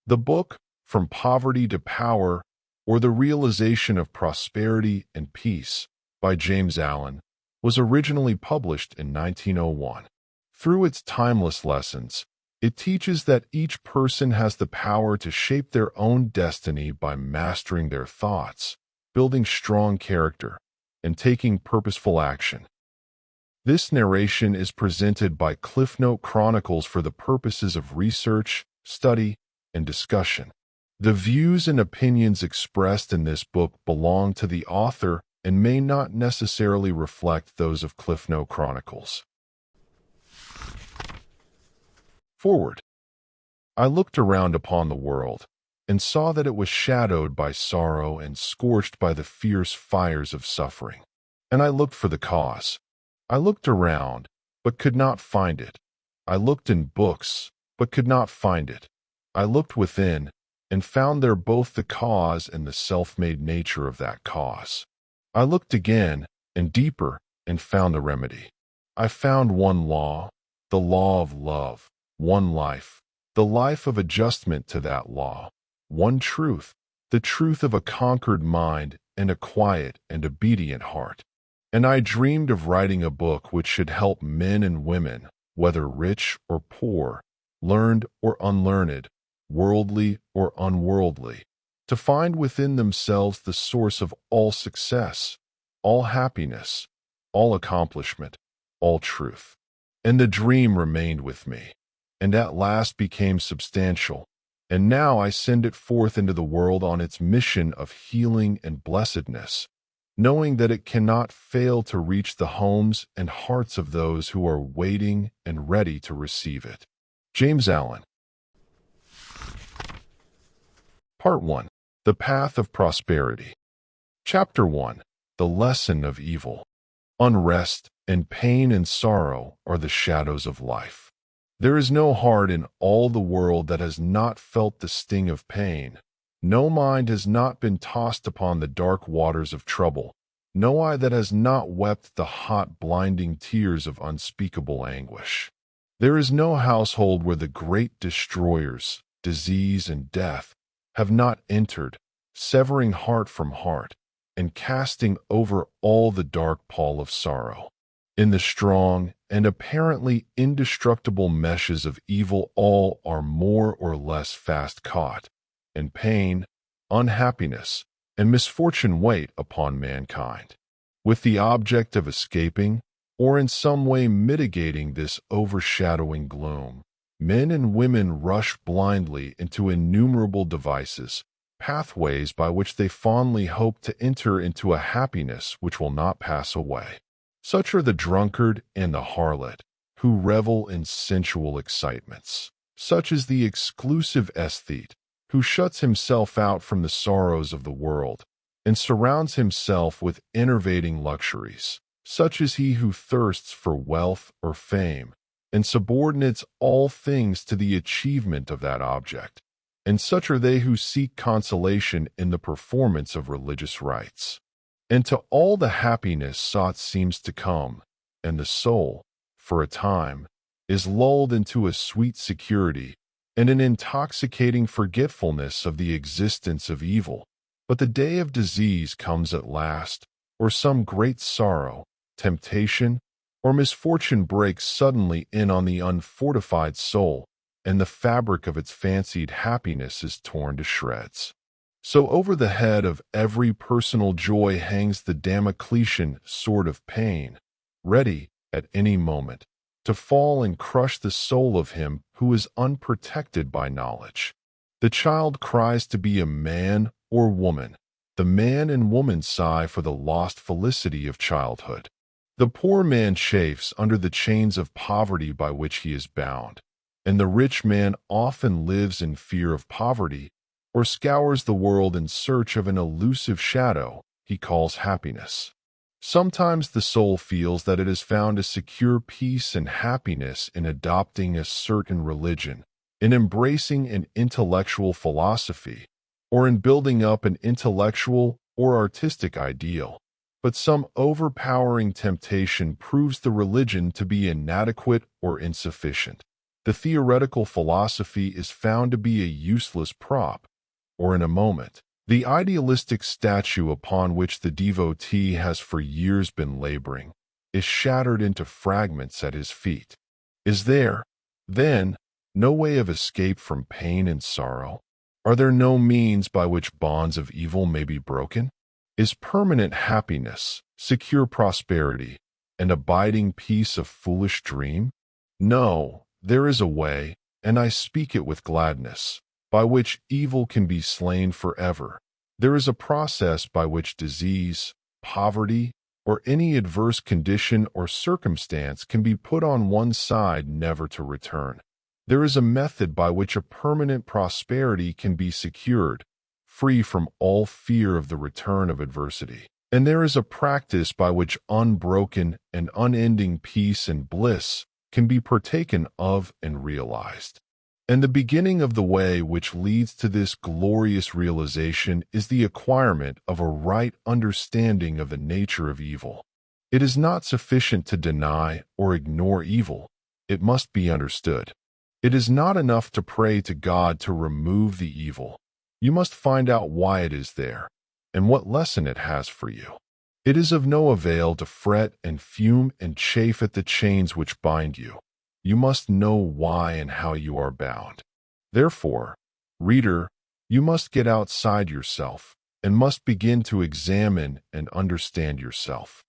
The book, From Poverty to Power, or The Realization of Prosperity and Peace, by James Allen, was originally published in 1901. Through its timeless lessons, it teaches that each person has the power to shape their own destiny by mastering their thoughts, building strong character, and taking purposeful action. This narration is presented by CliffNote Chronicles for the purposes of research, study, and discussion. The views and opinions expressed in this book belong to the author and may not necessarily reflect those of CliffNote Chronicles. Forward. I looked around upon the world and saw that it was shadowed by sorrow and scorched by the fierce fires of suffering. And I looked for the cause. I looked around, but could not find it. I looked in books, but could not find it. I looked within, and found there both the cause and the self-made nature of that cause. I looked again, and deeper, and found the remedy. I found one law, the law of love, one life, the life of adjustment to that law, one truth, the truth of a conquered mind and a quiet and obedient heart. And I dreamed of writing a book which should help men and women, whether rich or poor, learned or unlearned, worldly or unworldly, to find within themselves the source of all success, all happiness, all accomplishment, all truth. And the dream remained with me, and at last became substantial, and now I send it forth into the world on its mission of healing and blessedness, knowing that it cannot fail to reach the homes and hearts of those who are waiting and ready to receive it. James Allen. Part 1. The Path of Prosperity. Chapter 1. The Lesson of Evil. Unrest and pain and sorrow are the shadows of life. There is no heart in all the world that has not felt the sting of pain. No mind has not been tossed upon the dark waters of trouble, no eye that has not wept the hot, blinding tears of unspeakable anguish. There is no household where the great destroyers, disease and death, have not entered, severing heart from heart, and casting over all the dark pall of sorrow. In the strong and apparently indestructible meshes of evil all are more or less fast caught, and pain, unhappiness, and misfortune wait upon mankind. With the object of escaping, or in some way mitigating this overshadowing gloom, men and women rush blindly into innumerable devices, pathways by which they fondly hope to enter into a happiness which will not pass away. Such are the drunkard and the harlot, who revel in sensual excitements. Such is the exclusive aesthete, who shuts himself out from the sorrows of the world, and surrounds himself with enervating luxuries. Such is he who thirsts for wealth or fame, and subordinates all things to the achievement of that object. And such are they who seek consolation in the performance of religious rites. And to all the happiness sought seems to come, and the soul, for a time, is lulled into a sweet security and an intoxicating forgetfulness of the existence of evil. But the day of disease comes at last, or some great sorrow, temptation, or misfortune breaks suddenly in on the unfortified soul, and the fabric of its fancied happiness is torn to shreds. So over the head of every personal joy hangs the Damocletian sword of pain, ready, at any moment, to fall and crush the soul of him who is unprotected by knowledge. The child cries to be a man or woman. The man and woman sigh for the lost felicity of childhood. The poor man chafes under the chains of poverty by which he is bound, and the rich man often lives in fear of poverty, or scours the world in search of an elusive shadow he calls happiness. Sometimes the soul feels that it has found a secure peace and happiness in adopting a certain religion, in embracing an intellectual philosophy, or in building up an intellectual or artistic ideal. But some overpowering temptation proves the religion to be inadequate or insufficient. The theoretical philosophy is found to be a useless prop, or in a moment, the idealistic statue upon which the devotee has for years been laboring is shattered into fragments at his feet. Is there, then, no way of escape from pain and sorrow? Are there no means by which bonds of evil may be broken? Is permanent happiness, secure prosperity, and abiding peace a foolish dream? No, there is a way, and I speak it with gladness, by which evil can be slain forever. There is a process by which disease, poverty, or any adverse condition or circumstance can be put on one side never to return. There is a method by which a permanent prosperity can be secured, free from all fear of the return of adversity. And there is a practice by which unbroken and unending peace and bliss can be partaken of and realized. And the beginning of the way which leads to this glorious realization is the acquirement of a right understanding of the nature of evil. It is not sufficient to deny or ignore evil. It must be understood. It is not enough to pray to God to remove the evil. You must find out why it is there and what lesson it has for you. It is of no avail to fret and fume and chafe at the chains which bind you. You must know why and how you are bound. Therefore, reader, you must get outside yourself and must begin to examine and understand yourself.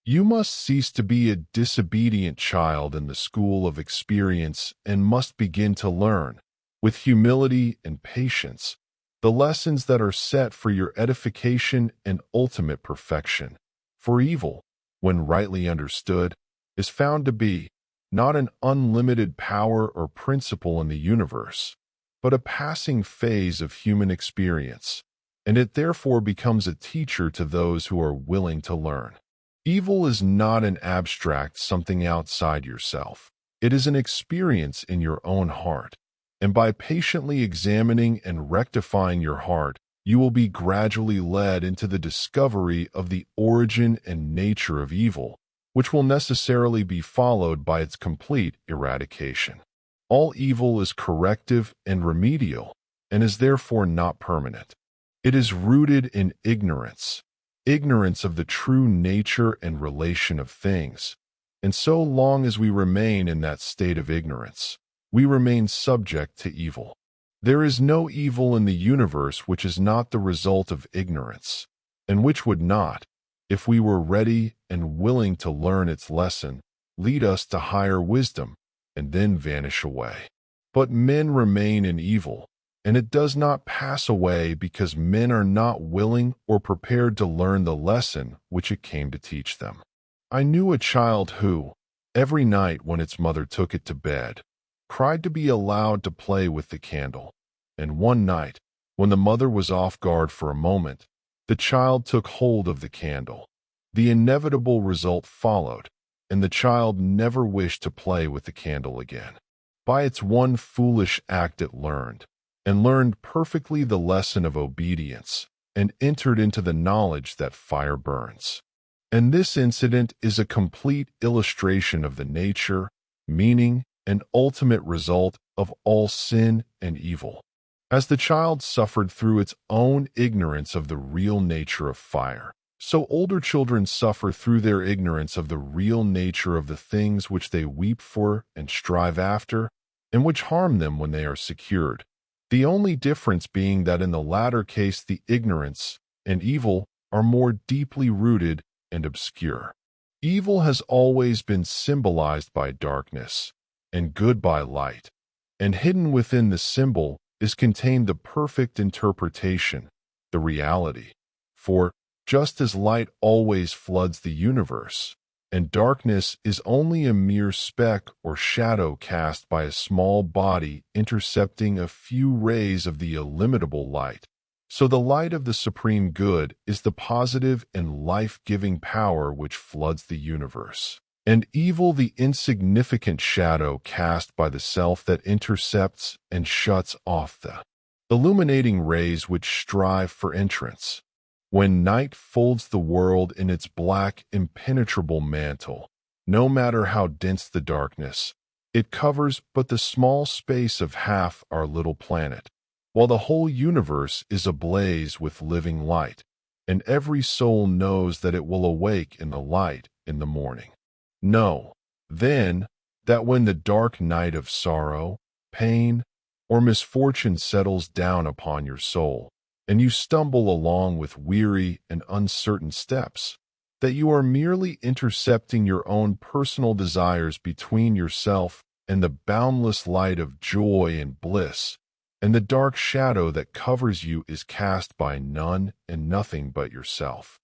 You must cease to be a disobedient child in the school of experience and must begin to learn, with humility and patience, the lessons that are set for your edification and ultimate perfection. For evil, when rightly understood, is found to be not an unlimited power or principle in the universe, but a passing phase of human experience, and it therefore becomes a teacher to those who are willing to learn. Evil is not an abstract something outside yourself. It is an experience in your own heart, and by patiently examining and rectifying your heart, you will be gradually led into the discovery of the origin and nature of evil, which will necessarily be followed by its complete eradication. All evil is corrective and remedial, and is therefore not permanent. It is rooted in ignorance of the true nature and relation of things, and so long as we remain in that state of ignorance, we remain subject to evil. There is no evil in the universe which is not the result of ignorance, and which would not, if we were ready and willing to learn its lesson, lead us to higher wisdom, and then vanish away. But men remain in evil, and it does not pass away because men are not willing or prepared to learn the lesson which it came to teach them. I knew a child who, every night when its mother took it to bed, cried to be allowed to play with the candle, and one night, when the mother was off guard for a moment, the child took hold of the candle. The inevitable result followed, and the child never wished to play with the candle again. By its one foolish act it learned perfectly the lesson of obedience, and entered into the knowledge that fire burns. And this incident is a complete illustration of the nature, meaning, and ultimate result of all sin and evil. As the child suffered through its own ignorance of the real nature of fire, so older children suffer through their ignorance of the real nature of the things which they weep for and strive after, and which harm them when they are secured. The only difference being that in the latter case the ignorance and evil are more deeply rooted and obscure. Evil has always been symbolized by darkness, and good by light, and hidden within the symbol is contained the perfect interpretation, the reality. For, just as light always floods the universe, and darkness is only a mere speck or shadow cast by a small body intercepting a few rays of the illimitable light, so the light of the supreme good is the positive and life-giving power which floods the universe, and evil the insignificant shadow cast by the self that intercepts and shuts off the illuminating rays which strive for entrance. When night folds the world in its black, impenetrable mantle, no matter how dense the darkness, It covers but the small space of half our little planet, while the whole universe is ablaze with living light, and every soul knows that it will awake in the light in the morning. Know, then, that when the dark night of sorrow, pain, or misfortune settles down upon your soul, and you stumble along with weary and uncertain steps, that you are merely intercepting your own personal desires between yourself and the boundless light of joy and bliss, and the dark shadow that covers you is cast by none and nothing but yourself.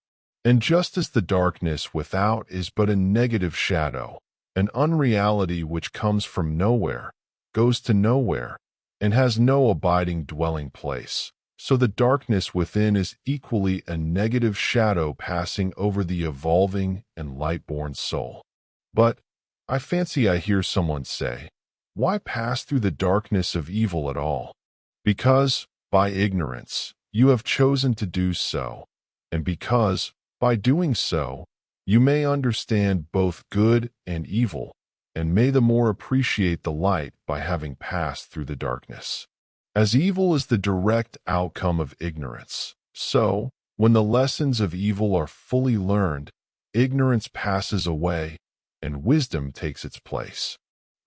And just as the darkness without is but a negative shadow, an unreality which comes from nowhere, goes to nowhere, and has no abiding dwelling place, so the darkness within is equally a negative shadow passing over the evolving and light-born soul. But I fancy I hear someone say, why pass through the darkness of evil at all? Because, by ignorance, you have chosen to do so, and because, by doing so, you may understand both good and evil, and may the more appreciate the light by having passed through the darkness. As evil is the direct outcome of ignorance, so, when the lessons of evil are fully learned, ignorance passes away, and wisdom takes its place.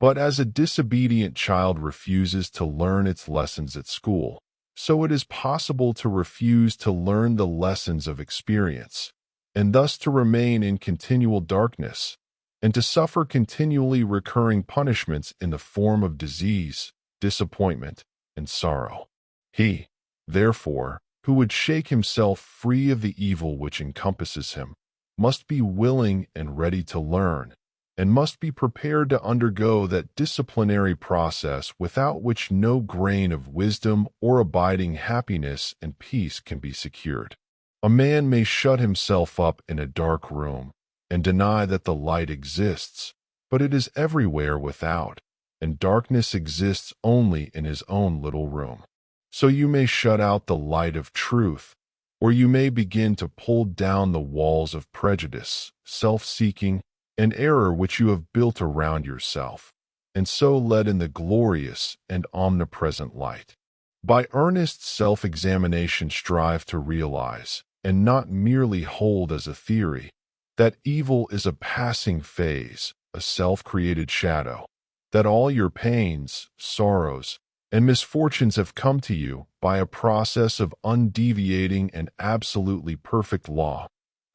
But as a disobedient child refuses to learn its lessons at school, so it is possible to refuse to learn the lessons of experience, and thus to remain in continual darkness, and to suffer continually recurring punishments in the form of disease, disappointment, and sorrow. He, therefore, who would shake himself free of the evil which encompasses him, must be willing and ready to learn, and must be prepared to undergo that disciplinary process without which no grain of wisdom or abiding happiness and peace can be secured. A man may shut himself up in a dark room and deny that the light exists, but it is everywhere without, and darkness exists only in his own little room. So you may shut out the light of truth, or you may begin to pull down the walls of prejudice, self-seeking, and error which you have built around yourself, and so let in the glorious and omnipresent light. By earnest self-examination strive to realize, and not merely hold as a theory, that evil is a passing phase, a self-created shadow, that all your pains, sorrows, and misfortunes have come to you by a process of undeviating and absolutely perfect law,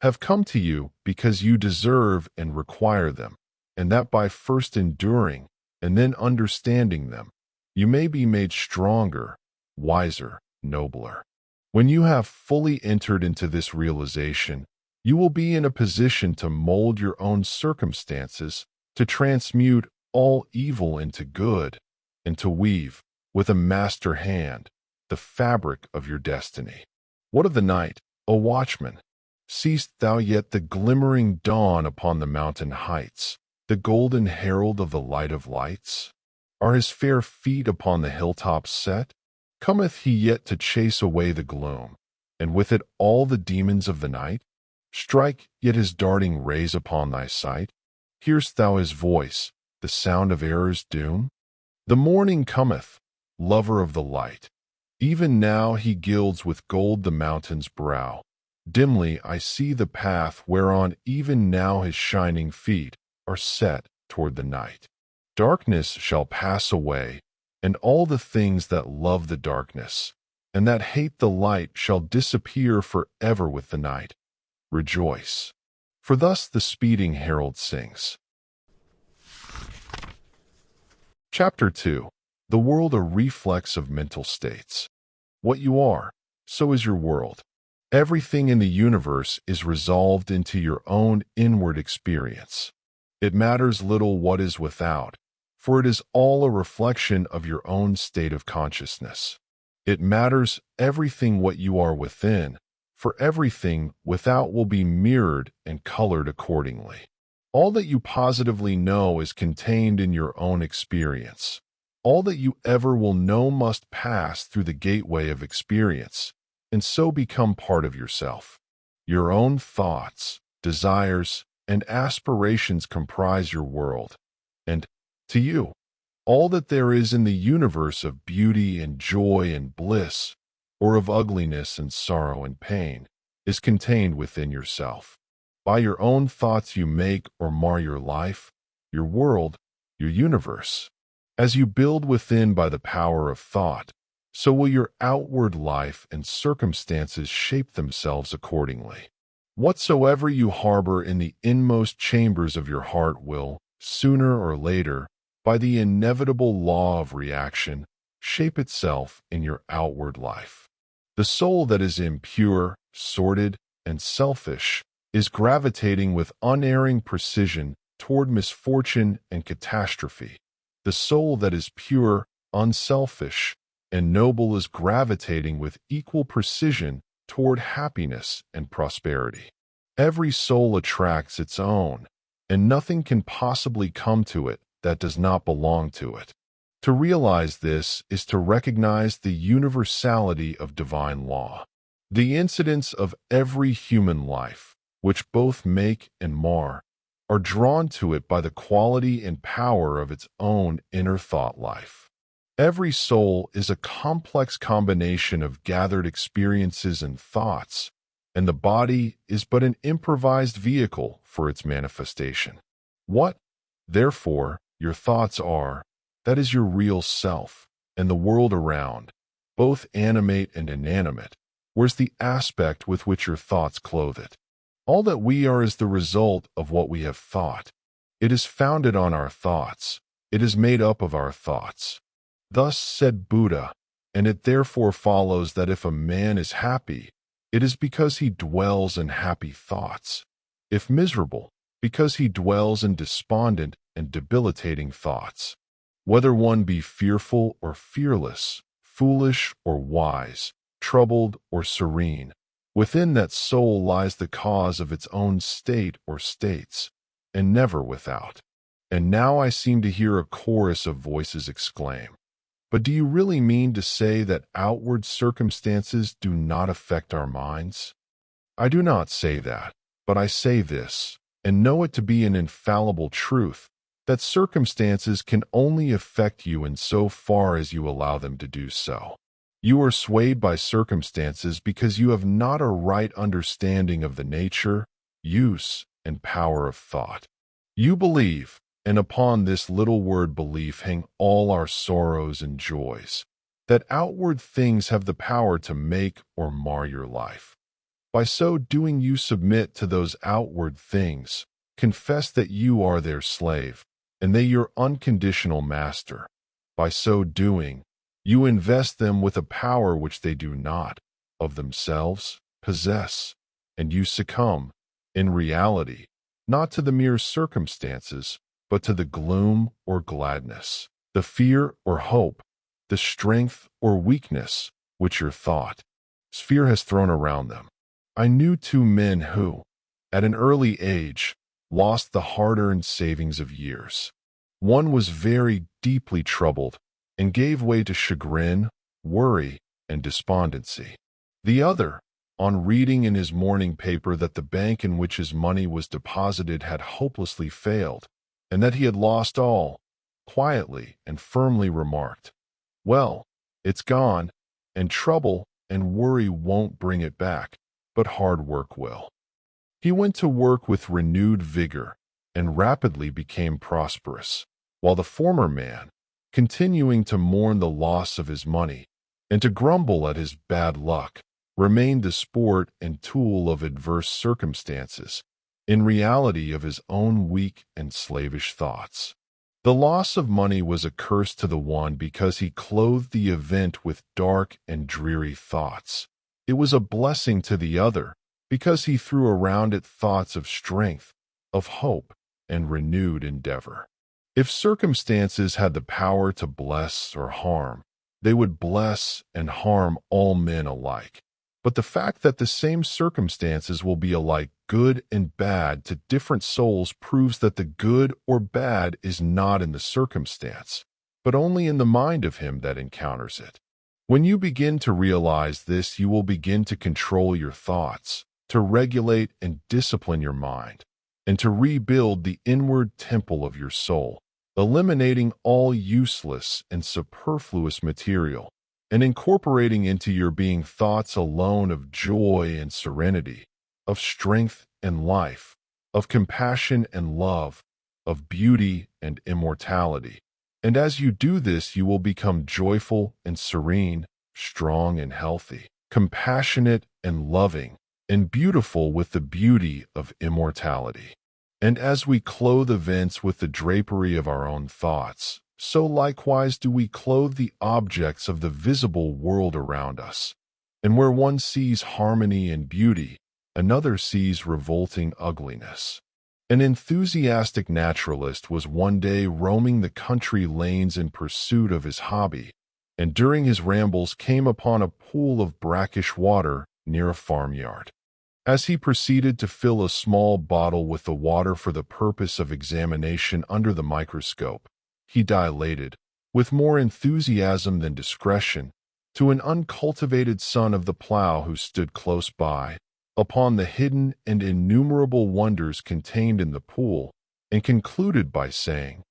have come to you because you deserve and require them, and that by first enduring and then understanding them, you may be made stronger, wiser, nobler. When you have fully entered into this realization, you will be in a position to mold your own circumstances, to transmute all evil into good, and to weave, with a master hand, the fabric of your destiny. What of the night, O watchman? Seest thou yet the glimmering dawn upon the mountain heights, the golden herald of the light of lights? Are his fair feet upon the hilltops set? Cometh he yet to chase away the gloom, and with it all the demons of the night? Strike yet his darting rays upon thy sight? Hear'st thou his voice, the sound of error's doom? The morning cometh, lover of the light. Even now he gilds with gold the mountain's brow. Dimly I see the path whereon even now his shining feet are set toward the night. Darkness shall pass away, and all the things that love the darkness, and that hate the light shall disappear forever with the night. Rejoice. For thus the speeding herald sings. Chapter 2. The world a reflex of mental states. What you are, so is your world. Everything in the universe is resolved into your own inward experience. It matters little what is without, for it is all a reflection of your own state of consciousness. It matters everything what you are within, for everything without will be mirrored and colored accordingly. All that you positively know is contained in your own experience. All that you ever will know must pass through the gateway of experience, and so become part of yourself. Your own thoughts, desires, and aspirations comprise your world, and, To you, all that there is in the universe of beauty and joy and bliss, or of ugliness and sorrow and pain, is contained within yourself. By your own thoughts you make or mar your life, your world, your universe. As you build within by the power of thought, so will your outward life and circumstances shape themselves accordingly. Whatsoever you harbor in the inmost chambers of your heart will, sooner or later, by the inevitable law of reaction, shape itself in your outward life. The soul that is impure, sordid, and selfish is gravitating with unerring precision toward misfortune and catastrophe. The soul that is pure, unselfish, and noble is gravitating with equal precision toward happiness and prosperity. Every soul attracts its own, and nothing can possibly come to it that does not belong to it. To realize this is to recognize the universality of divine law. The incidents of every human life, which both make and mar, are drawn to it by the quality and power of its own inner thought life. Every soul is a complex combination of gathered experiences and thoughts, and the body is but an improvised vehicle for its manifestation. What, therefore, your thoughts are, that is your real self, and the world around, both animate and inanimate, wears the aspect with which your thoughts clothe it. All that we are is the result of what we have thought. It is founded on our thoughts. It is made up of our thoughts. Thus said Buddha, and it therefore follows that if a man is happy, it is because he dwells in happy thoughts. If miserable, because he dwells in despondent and debilitating thoughts. Whether one be fearful or fearless, foolish or wise, troubled or serene, within that soul lies the cause of its own state or states, and never without. And now I seem to hear a chorus of voices exclaim, "But do you really mean to say that outward circumstances do not affect our minds?" I do not say that, but I say this, and know it to be an infallible truth, that circumstances can only affect you in so far as you allow them to do so. You are swayed by circumstances because you have not a right understanding of the nature, use, and power of thought. You believe, and upon this little word belief hang all our sorrows and joys, that outward things have the power to make or mar your life. By so doing you submit to those outward things, confess that you are their slave, and they your unconditional master. By so doing, you invest them with a power which they do not, of themselves, possess, and you succumb, in reality, not to the mere circumstances, but to the gloom or gladness, the fear or hope, the strength or weakness, which your thought sphere has thrown around them. I knew two men who, at an early age, lost the hard-earned savings of years. One was very deeply troubled and gave way to chagrin, worry, and despondency. The other, on reading in his morning paper that the bank in which his money was deposited had hopelessly failed, and that he had lost all, quietly and firmly remarked, "Well, it's gone, and trouble and worry won't bring it back, but hard work will." He went to work with renewed vigor and rapidly became prosperous, while the former man, continuing to mourn the loss of his money and to grumble at his bad luck, remained the sport and tool of adverse circumstances, in reality of his own weak and slavish thoughts. The loss of money was a curse to the one because he clothed the event with dark and dreary thoughts. It was a blessing to the other because he threw around it thoughts of strength, of hope, and renewed endeavor. If circumstances had the power to bless or harm, they would bless and harm all men alike. But the fact that the same circumstances will be alike good and bad to different souls proves that the good or bad is not in the circumstance, but only in the mind of him that encounters it. When you begin to realize this, you will begin to control your thoughts, to regulate and discipline your mind, and to rebuild the inward temple of your soul. eliminating all useless and superfluous material, and incorporating into your being thoughts alone of joy and serenity, of strength and life, of compassion and love, of beauty and immortality. And as you do this, you will become joyful and serene, strong and healthy, compassionate and loving, and beautiful with the beauty of immortality. And as we clothe events with the drapery of our own thoughts, so likewise do we clothe the objects of the visible world around us. And where one sees harmony and beauty, another sees revolting ugliness. An enthusiastic naturalist was one day roaming the country lanes in pursuit of his hobby, and during his rambles came upon a pool of brackish water near a farmyard. As he proceeded to fill a small bottle with the water for the purpose of examination under the microscope, he dilated, with more enthusiasm than discretion, to an uncultivated son of the plough who stood close by, upon the hidden and innumerable wonders contained in the pool, and concluded by saying,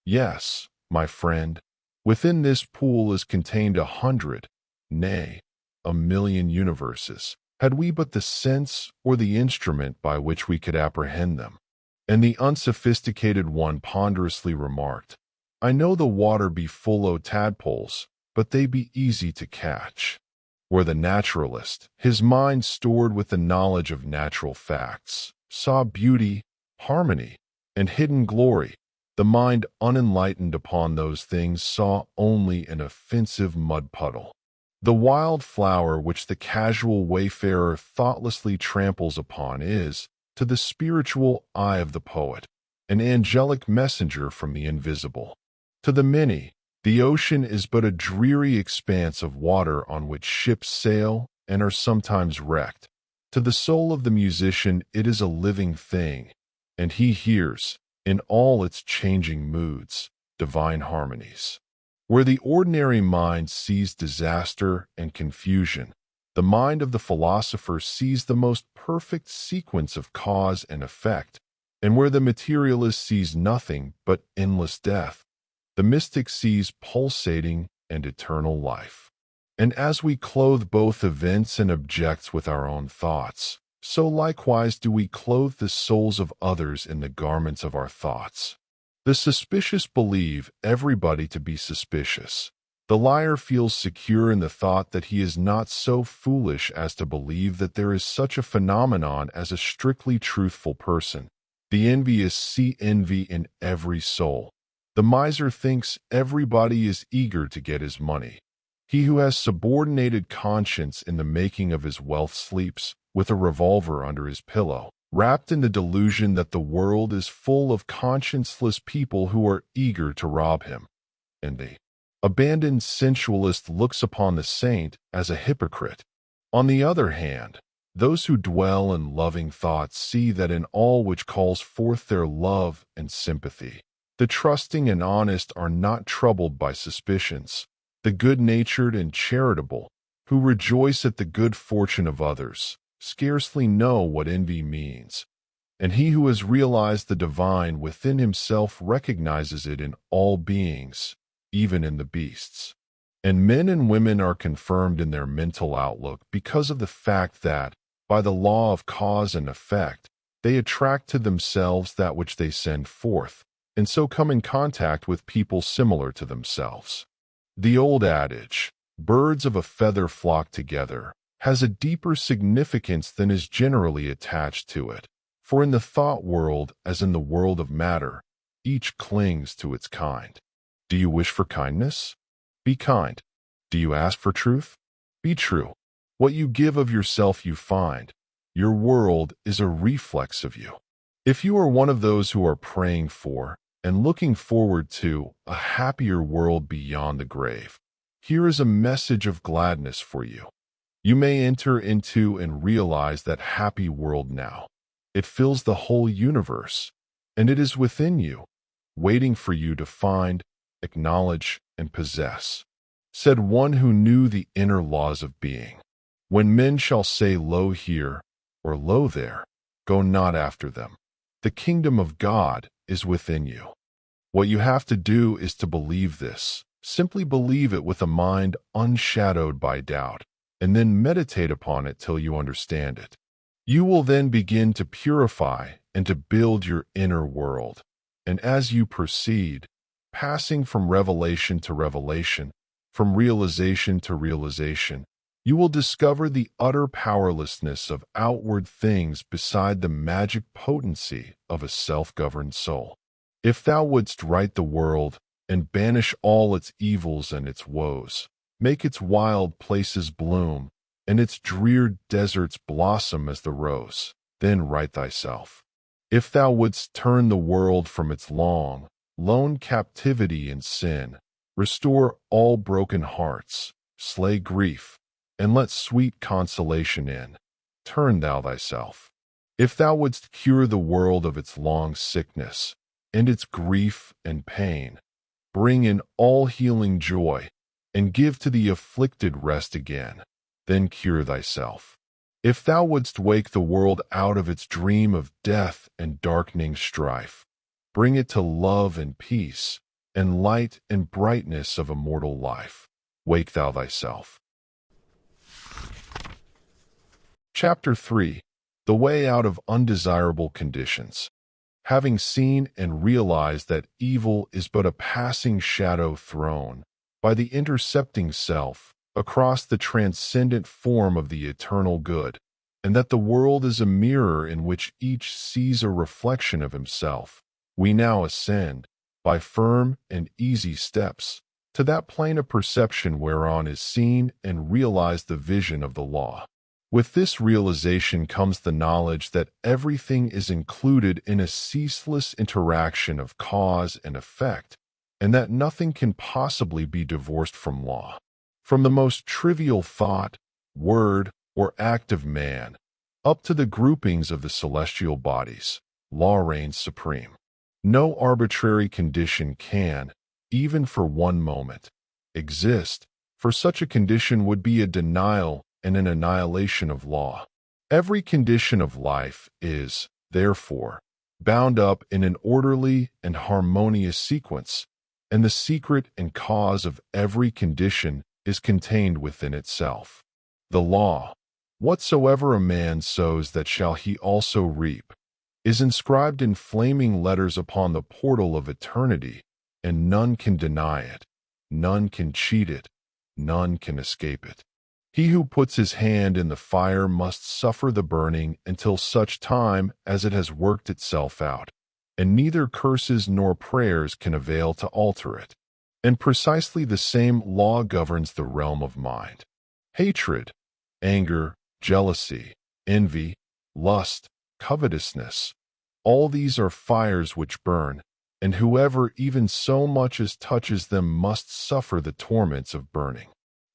"Yes, my friend, within this pool is contained 100, nay, 1,000,000 universes, had we but the sense or the instrument by which we could apprehend them." And the unsophisticated one ponderously remarked, "I know the water be full o' tadpoles, but they be easy to catch." Where the naturalist, his mind stored with the knowledge of natural facts, saw beauty, harmony, and hidden glory, the mind unenlightened upon those things saw only an offensive mud puddle. The wild flower which the casual wayfarer thoughtlessly tramples upon is, to the spiritual eye of the poet, an angelic messenger from the invisible. To the many, the ocean is but a dreary expanse of water on which ships sail and are sometimes wrecked. To the soul of the musician it is a living thing, and he hears, in all its changing moods, divine harmonies. Where the ordinary mind sees disaster and confusion, the mind of the philosopher sees the most perfect sequence of cause and effect, and where the materialist sees nothing but endless death, the mystic sees pulsating and eternal life. And as we clothe both events and objects with our own thoughts, so likewise do we clothe the souls of others in the garments of our thoughts. The suspicious believe everybody to be suspicious. The liar feels secure in the thought that he is not so foolish as to believe that there is such a phenomenon as a strictly truthful person. The envious see envy in every soul. The miser thinks everybody is eager to get his money. He who has subordinated conscience in the making of his wealth sleeps with a revolver under his pillow, wrapped in the delusion that the world is full of conscienceless people who are eager to rob him. And the abandoned sensualist looks upon the saint as a hypocrite. On the other hand, those who dwell in loving thoughts see that in all which calls forth their love and sympathy, the trusting and honest are not troubled by suspicions. The good-natured and charitable, who rejoice at the good fortune of others, scarcely know what envy means. And he who has realized the divine within himself recognizes it in all beings, even in the beasts. And men and women are confirmed in their mental outlook because of the fact that, by the law of cause and effect, they attract to themselves that which they send forth, and so come in contact with people similar to themselves. The old adage, "Birds of a feather flock together," has a deeper significance than is generally attached to it. For in the thought world, as in the world of matter, each clings to its kind. Do you wish for kindness? Be kind. Do you ask for truth? Be true. What you give of yourself you find. Your world is a reflex of you. If you are one of those who are praying for and looking forward to a happier world beyond the grave, here is a message of gladness for you. You may enter into and realize that happy world now. It fills the whole universe, and it is within you, waiting for you to find, acknowledge, and possess. Said one who knew the inner laws of being, "When men shall say, 'Lo here,' or 'Lo there,' go not after them. The kingdom of God is within you." What you have to do is to believe this. Simply believe it with a mind unshadowed by doubt, and then meditate upon it till you understand it. You will then begin to purify and to build your inner world. And as you proceed, passing from revelation to revelation, from realization to realization, you will discover the utter powerlessness of outward things beside the magic potency of a self-governed soul. If thou wouldst right the world and banish all its evils and its woes, make its wild places bloom, and its drear deserts blossom as the rose, then right thyself. If thou wouldst turn the world from its long, lone captivity and sin, restore all broken hearts, slay grief, and let sweet consolation in, turn thou thyself. If thou wouldst cure the world of its long sickness, and its grief and pain, bring in all healing joy, and give to the afflicted rest again, then cure thyself. If thou wouldst wake the world out of its dream of death and darkening strife, bring it to love and peace, and light and brightness of immortal life, wake thou thyself. Chapter 3. The Way Out of Undesirable Conditions. Having seen and realized that evil is but a passing shadow thrown by the intercepting self across the transcendent form of the eternal good, and that the world is a mirror in which each sees a reflection of himself, we now ascend, by firm and easy steps, to that plane of perception whereon is seen and realized the vision of the law. With this realization comes the knowledge that everything is included in a ceaseless interaction of cause and effect, and that nothing can possibly be divorced from law. From the most trivial thought, word, or act of man, up to the groupings of the celestial bodies, law reigns supreme. No arbitrary condition can, even for one moment, exist, for such a condition would be a denial and an annihilation of law. Every condition of life is, therefore, bound up in an orderly and harmonious sequence, and the secret and cause of every condition is contained within itself. The law, whatsoever a man sows that shall he also reap, is inscribed in flaming letters upon the portal of eternity, and none can deny it, none can cheat it, none can escape it. He who puts his hand in the fire must suffer the burning until such time as it has worked itself out, and neither curses nor prayers can avail to alter it. And precisely the same law governs the realm of mind. Hatred, anger, jealousy, envy, lust, covetousness, all these are fires which burn, and whoever even so much as touches them must suffer the torments of burning.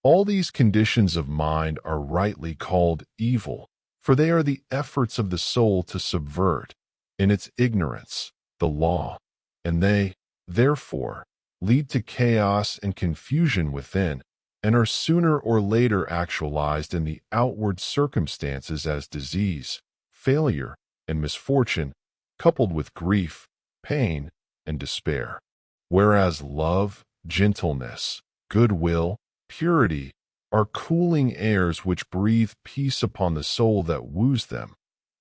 All these conditions of mind are rightly called evil, for they are the efforts of the soul to subvert, in its ignorance, the law, and they, therefore, lead to chaos and confusion within, and are sooner or later actualized in the outward circumstances as disease, failure, and misfortune, coupled with grief, pain, and despair. Whereas love, gentleness, goodwill, purity are cooling airs which breathe peace upon the soul that woos them,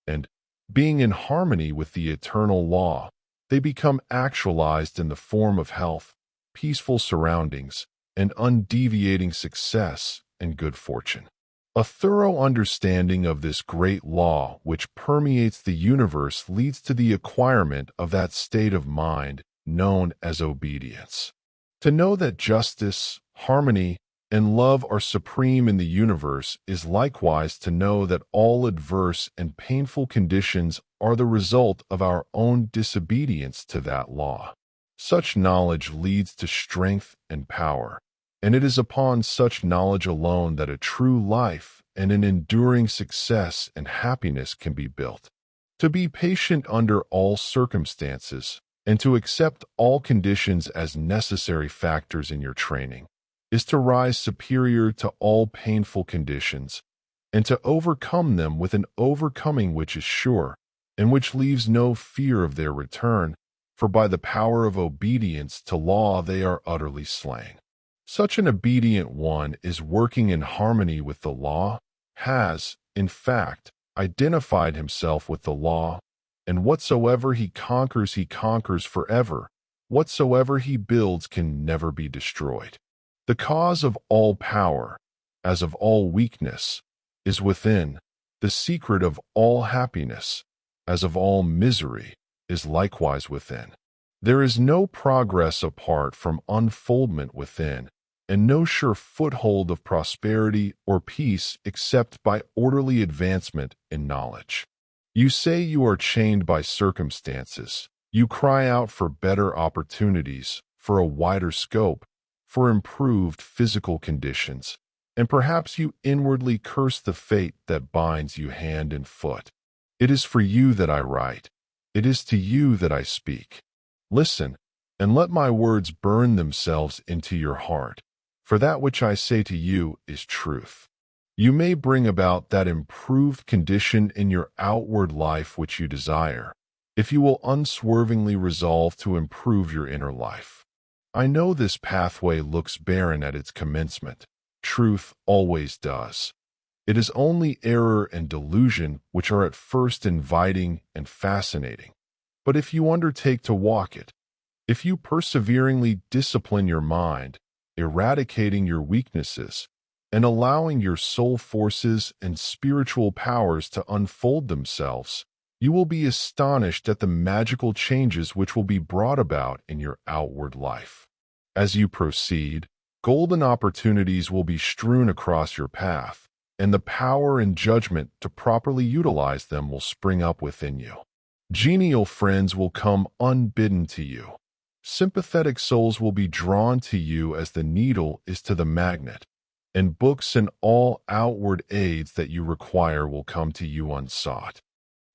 and, being in harmony with the eternal law, they become actualized in the form of health, peaceful surroundings, and undeviating success and good fortune. A thorough understanding of this great law which permeates the universe leads to the acquirement of that state of mind known as obedience. To know that justice, harmony, and love are supreme in the universe is likewise to know that all adverse and painful conditions are the result of our own disobedience to that law. Such knowledge leads to strength and power, and it is upon such knowledge alone that a true life and an enduring success and happiness can be built. To be patient under all circumstances, and to accept all conditions as necessary factors in your training, is to rise superior to all painful conditions, and to overcome them with an overcoming which is sure, and which leaves no fear of their return, for by the power of obedience to law they are utterly slain. Such an obedient one is working in harmony with the law, has, in fact, identified himself with the law, and whatsoever he conquers forever. Whatsoever he builds can never be destroyed. The cause of all power, as of all weakness, is within. The secret of all happiness, as of all misery, is likewise within. There is no progress apart from unfoldment within, and no sure foothold of prosperity or peace except by orderly advancement in knowledge. You say you are chained by circumstances. You cry out for better opportunities, for a wider scope, for improved physical conditions, and perhaps you inwardly curse the fate that binds you hand and foot. It is for you that I write. It is to you that I speak. Listen, and let my words burn themselves into your heart, for that which I say to you is truth. You may bring about that improved condition in your outward life which you desire, if you will unswervingly resolve to improve your inner life. I know this pathway looks barren at its commencement. Truth always does. It is only error and delusion which are at first inviting and fascinating. But if you undertake to walk it, if you perseveringly discipline your mind, eradicating your weaknesses, and allowing your soul forces and spiritual powers to unfold themselves, you will be astonished at the magical changes which will be brought about in your outward life. As you proceed, golden opportunities will be strewn across your path, and the power and judgment to properly utilize them will spring up within you. Genial friends will come unbidden to you. Sympathetic souls will be drawn to you as the needle is to the magnet, and books and all outward aids that you require will come to you unsought.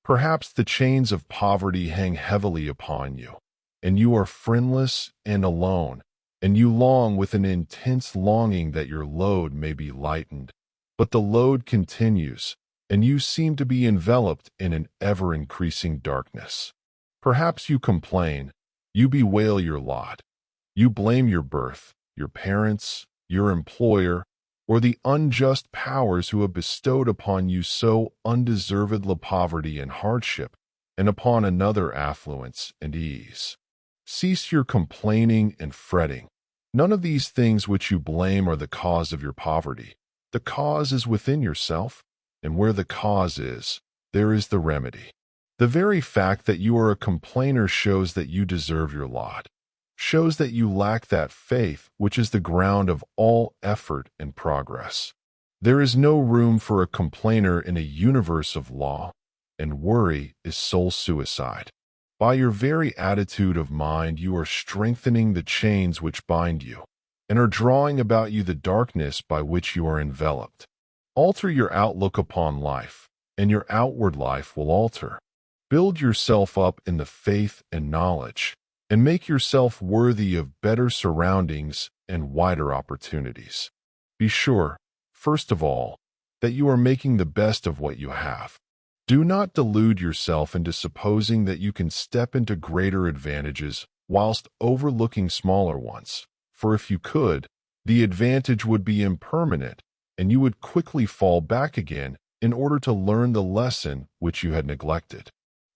Perhaps the chains of poverty hang heavily upon you, and you are friendless and alone, and you long with an intense longing that your load may be lightened. But the load continues, and you seem to be enveloped in an ever-increasing darkness. Perhaps you complain, you bewail your lot, you blame your birth, your parents, your employer, or the unjust powers who have bestowed upon you so undeserved poverty and hardship, and upon another affluence and ease. Cease your complaining and fretting. None of these things which you blame are the cause of your poverty. The cause is within yourself, and where the cause is, there is the remedy. The very fact that you are a complainer shows that you deserve your lot, shows that you lack that faith which is the ground of all effort and progress. There is no room for a complainer in a universe of law, and worry is soul suicide. By your very attitude of mind, you are strengthening the chains which bind you, and are drawing about you the darkness by which you are enveloped. Alter your outlook upon life, and your outward life will alter. Build yourself up in the faith and knowledge, and make yourself worthy of better surroundings and wider opportunities. Be sure, first of all, that you are making the best of what you have. Do not delude yourself into supposing that you can step into greater advantages whilst overlooking smaller ones, for if you could, the advantage would be impermanent, and you would quickly fall back again in order to learn the lesson which you had neglected.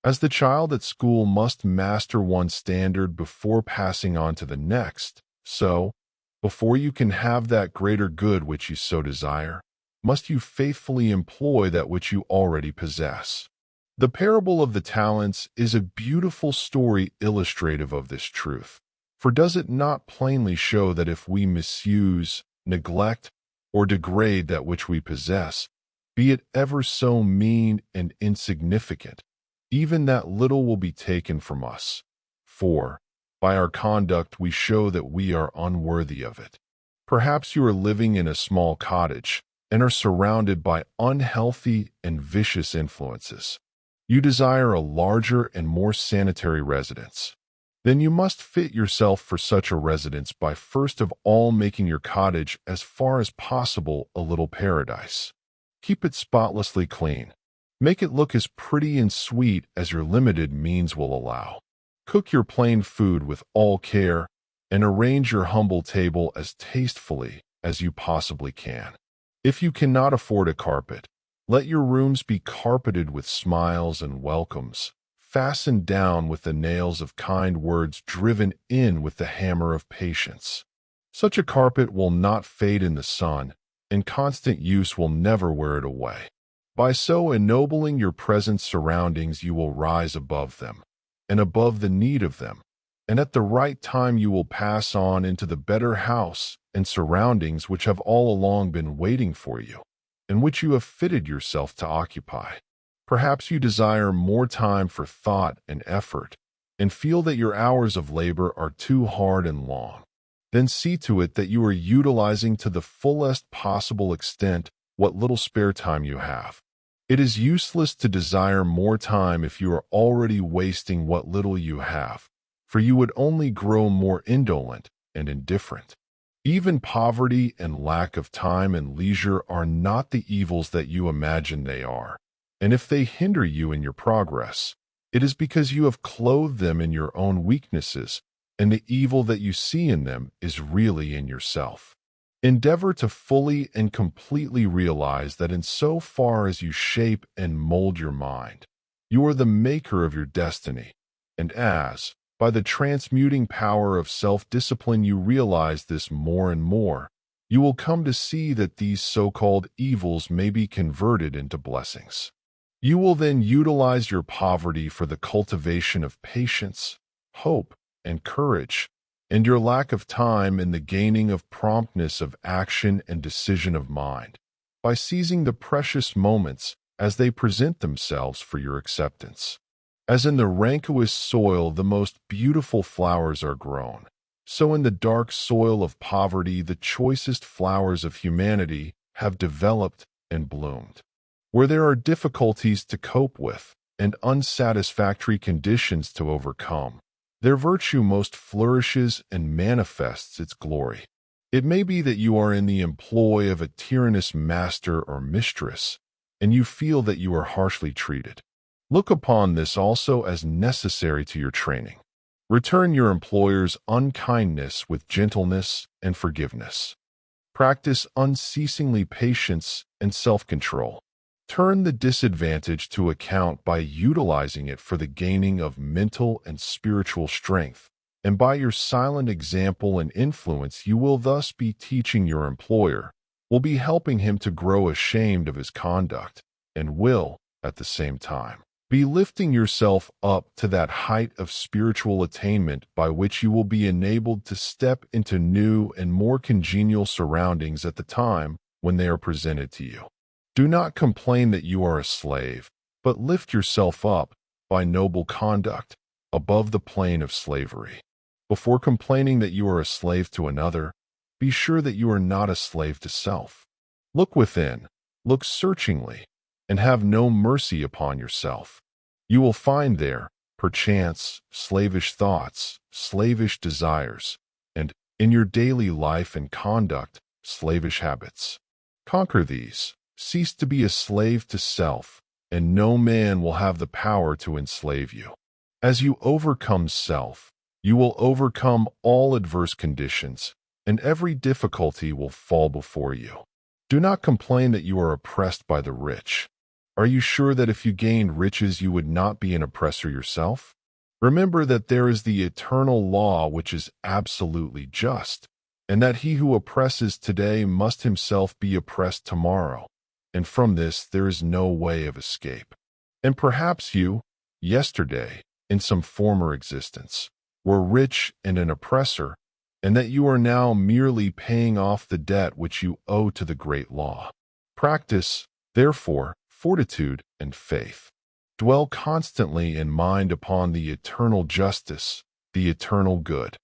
As the child at school must master one standard before passing on to the next, so, before you can have that greater good which you so desire, must you faithfully employ that which you already possess. The parable of the talents is a beautiful story illustrative of this truth, for does it not plainly show that if we misuse, neglect, or degrade that which we possess, be it ever so mean and insignificant, even that little will be taken from us. For, by our conduct we show that we are unworthy of it. Perhaps you are living in a small cottage, and are surrounded by unhealthy and vicious influences. You desire a larger and more sanitary residence. Then you must fit yourself for such a residence by first of all making your cottage as far as possible a little paradise. Keep it spotlessly clean. Make it look as pretty and sweet as your limited means will allow. Cook your plain food with all care, and arrange your humble table as tastefully as you possibly can. If you cannot afford a carpet, let your rooms be carpeted with smiles and welcomes, fastened down with the nails of kind words driven in with the hammer of patience. Such a carpet will not fade in the sun, and constant use will never wear it away. By so ennobling your present surroundings, you will rise above them, and above the need of them, and at the right time you will pass on into the better house and surroundings which have all along been waiting for you, and which you have fitted yourself to occupy. Perhaps you desire more time for thought and effort, and feel that your hours of labor are too hard and long. Then see to it that you are utilizing to the fullest possible extent what little spare time you have. It is useless to desire more time if you are already wasting what little you have, for you would only grow more indolent and indifferent. Even poverty and lack of time and leisure are not the evils that you imagine they are, and if they hinder you in your progress, it is because you have clothed them in your own weaknesses, and the evil that you see in them is really in yourself. Endeavor to fully and completely realize that in so far as you shape and mold your mind, you are the maker of your destiny, and as, by the transmuting power of self-discipline, you realize this more and more, you will come to see that these so-called evils may be converted into blessings. You will then utilize your poverty for the cultivation of patience, hope, and courage, and your lack of time in the gaining of promptness of action and decision of mind, by seizing the precious moments as they present themselves for your acceptance. As in the rancorous soil the most beautiful flowers are grown, so in the dark soil of poverty the choicest flowers of humanity have developed and bloomed. Where there are difficulties to cope with and unsatisfactory conditions to overcome, their virtue most flourishes and manifests its glory. It may be that you are in the employ of a tyrannous master or mistress, and you feel that you are harshly treated. Look upon this also as necessary to your training. Return your employer's unkindness with gentleness and forgiveness. Practice unceasingly patience and self-control. Turn the disadvantage to account by utilizing it for the gaining of mental and spiritual strength, and by your silent example and influence you will thus be teaching your employer, will be helping him to grow ashamed of his conduct, and will, at the same time, be lifting yourself up to that height of spiritual attainment by which you will be enabled to step into new and more congenial surroundings at the time when they are presented to you. Do not complain that you are a slave, but lift yourself up, by noble conduct, above the plane of slavery. Before complaining that you are a slave to another, be sure that you are not a slave to self. Look within, look searchingly, and have no mercy upon yourself. You will find there, perchance, slavish thoughts, slavish desires, and, in your daily life and conduct, slavish habits. Conquer these. Cease to be a slave to self, and no man will have the power to enslave you. As you overcome self, you will overcome all adverse conditions, and every difficulty will fall before you. Do not complain that you are oppressed by the rich. Are you sure that if you gained riches you would not be an oppressor yourself? Remember that there is the eternal law which is absolutely just, and that he who oppresses today must himself be oppressed tomorrow. And from this there is no way of escape. And perhaps you, yesterday, in some former existence, were rich and an oppressor, and that you are now merely paying off the debt which you owe to the great law. Practice, therefore, fortitude and faith. Dwell constantly in mind upon the eternal justice, the eternal good.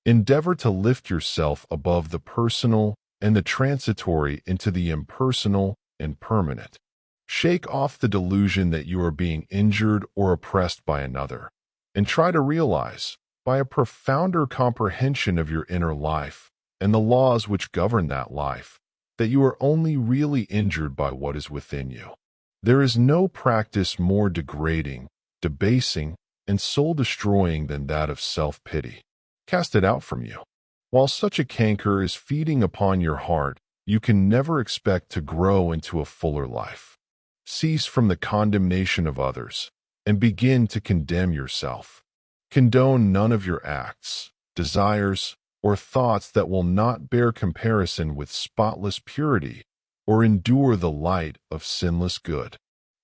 Endeavor to lift yourself above the personal and the transitory into the impersonal and permanent. Shake off the delusion that you are being injured or oppressed by another, and try to realize, by a profounder comprehension of your inner life and the laws which govern that life, that you are only really injured by what is within you. There is no practice more degrading, debasing, and soul-destroying than that of self-pity. Cast it out from you. While such a canker is feeding upon your heart, you can never expect to grow into a fuller life. Cease from the condemnation of others, and begin to condemn yourself. Condone none of your acts, desires, or thoughts that will not bear comparison with spotless purity or endure the light of sinless good.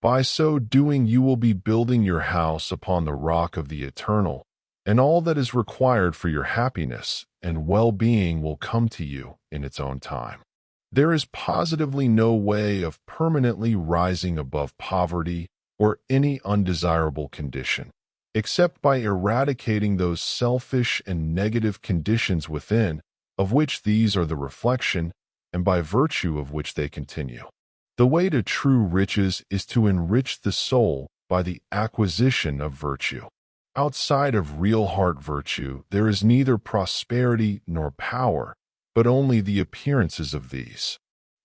By so doing, you will be building your house upon the rock of the eternal, and all that is required for your happiness and well-being will come to you in its own time. There is positively no way of permanently rising above poverty or any undesirable condition, except by eradicating those selfish and negative conditions within, of which these are the reflection, and by virtue of which they continue. The way to true riches is to enrich the soul by the acquisition of virtue. Outside of real heart virtue, there is neither prosperity nor power, but only the appearances of these.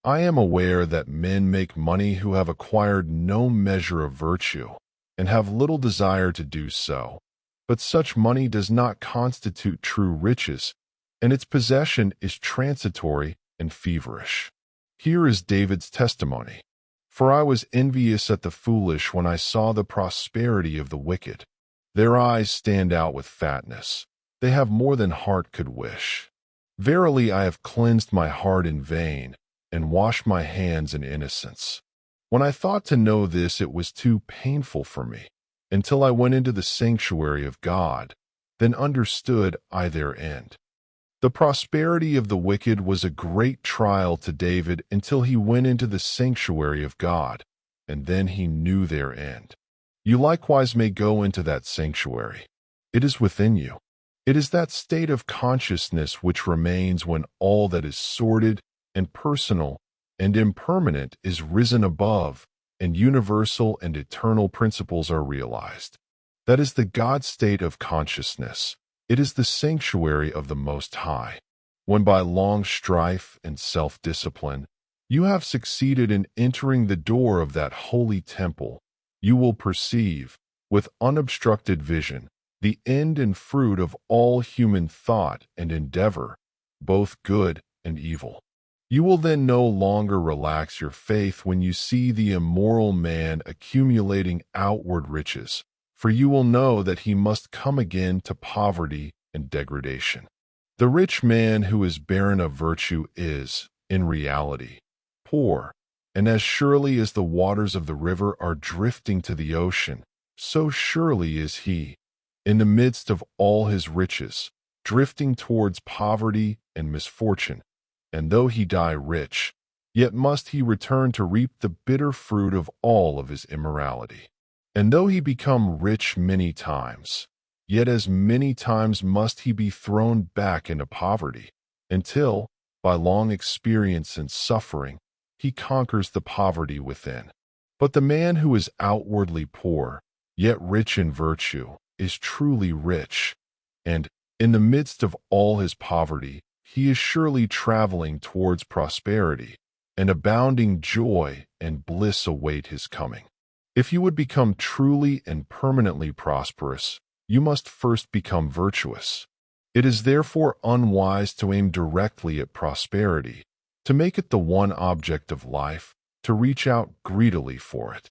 I am aware that men make money who have acquired no measure of virtue, and have little desire to do so, but such money does not constitute true riches, and its possession is transitory and feverish. Here is David's testimony. For I was envious at the foolish when I saw the prosperity of the wicked. Their eyes stand out with fatness. They have more than heart could wish. Verily I have cleansed my heart in vain, and washed my hands in innocence. When I thought to know this, it was too painful for me, until I went into the sanctuary of God, then understood I their end. The prosperity of the wicked was a great trial to David until he went into the sanctuary of God, and then he knew their end. You likewise may go into that sanctuary. It is within you. It is that state of consciousness which remains when all that is sordid and personal and impermanent is risen above, and universal and eternal principles are realized. That is the God state of consciousness. It is the sanctuary of the Most High. When by long strife and self-discipline you have succeeded in entering the door of that holy temple, you will perceive, with unobstructed vision, the end and fruit of all human thought and endeavor, both good and evil. You will then no longer relax your faith when you see the immoral man accumulating outward riches, for you will know that he must come again to poverty and degradation. The rich man who is barren of virtue is, in reality, poor, and as surely as the waters of the river are drifting to the ocean, so surely is he, in the midst of all his riches, drifting towards poverty and misfortune. And though he die rich, yet must he return to reap the bitter fruit of all of his immorality. And though he become rich many times, yet as many times must he be thrown back into poverty, until, by long experience and suffering, he conquers the poverty within. But the man who is outwardly poor, yet rich in virtue, is truly rich, and, in the midst of all his poverty, he is surely traveling towards prosperity, and abounding joy and bliss await his coming. If you would become truly and permanently prosperous, you must first become virtuous. It is therefore unwise to aim directly at prosperity, to make it the one object of life, to reach out greedily for it.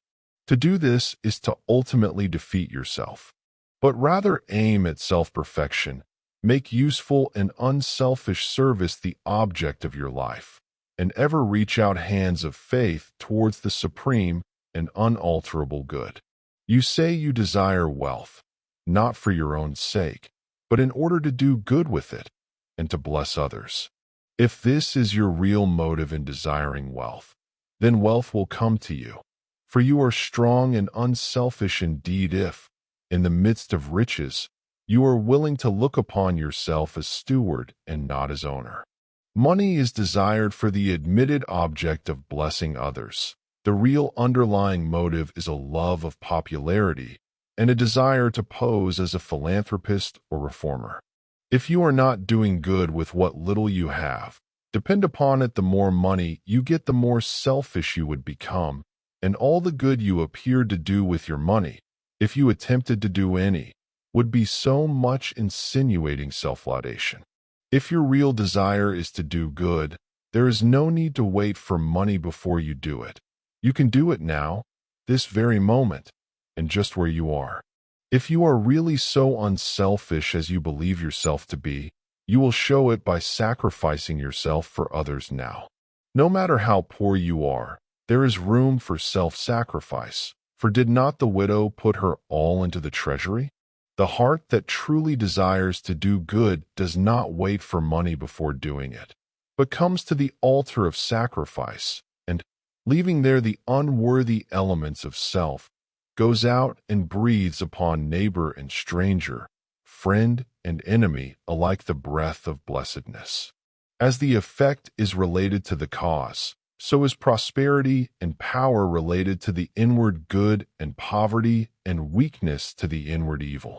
To do this is to ultimately defeat yourself, but rather aim at self-perfection. Make useful and unselfish service the object of your life, and ever reach out hands of faith towards the supreme and unalterable good. You say you desire wealth, not for your own sake, but in order to do good with it and to bless others. If this is your real motive in desiring wealth, then wealth will come to you, for you are strong and unselfish indeed if, in the midst of riches, you are willing to look upon yourself as steward and not as owner. Money is desired for the admitted object of blessing others. The real underlying motive is a love of popularity and a desire to pose as a philanthropist or reformer. If you are not doing good with what little you have, depend upon it, the more money you get, the more selfish you would become, and all the good you appeared to do with your money, if you attempted to do any, would be so much insinuating self-laudation. If your real desire is to do good, there is no need to wait for money before you do it. You can do it now, this very moment, and just where you are. If you are really so unselfish as you believe yourself to be, you will show it by sacrificing yourself for others now. No matter how poor you are, there is room for self-sacrifice, for did not the widow put her all into the treasury? The heart that truly desires to do good does not wait for money before doing it, but comes to the altar of sacrifice, and, leaving there the unworthy elements of self, goes out and breathes upon neighbor and stranger, friend and enemy alike the breath of blessedness. As the effect is related to the cause, so is prosperity and power related to the inward good and poverty and weakness to the inward evil.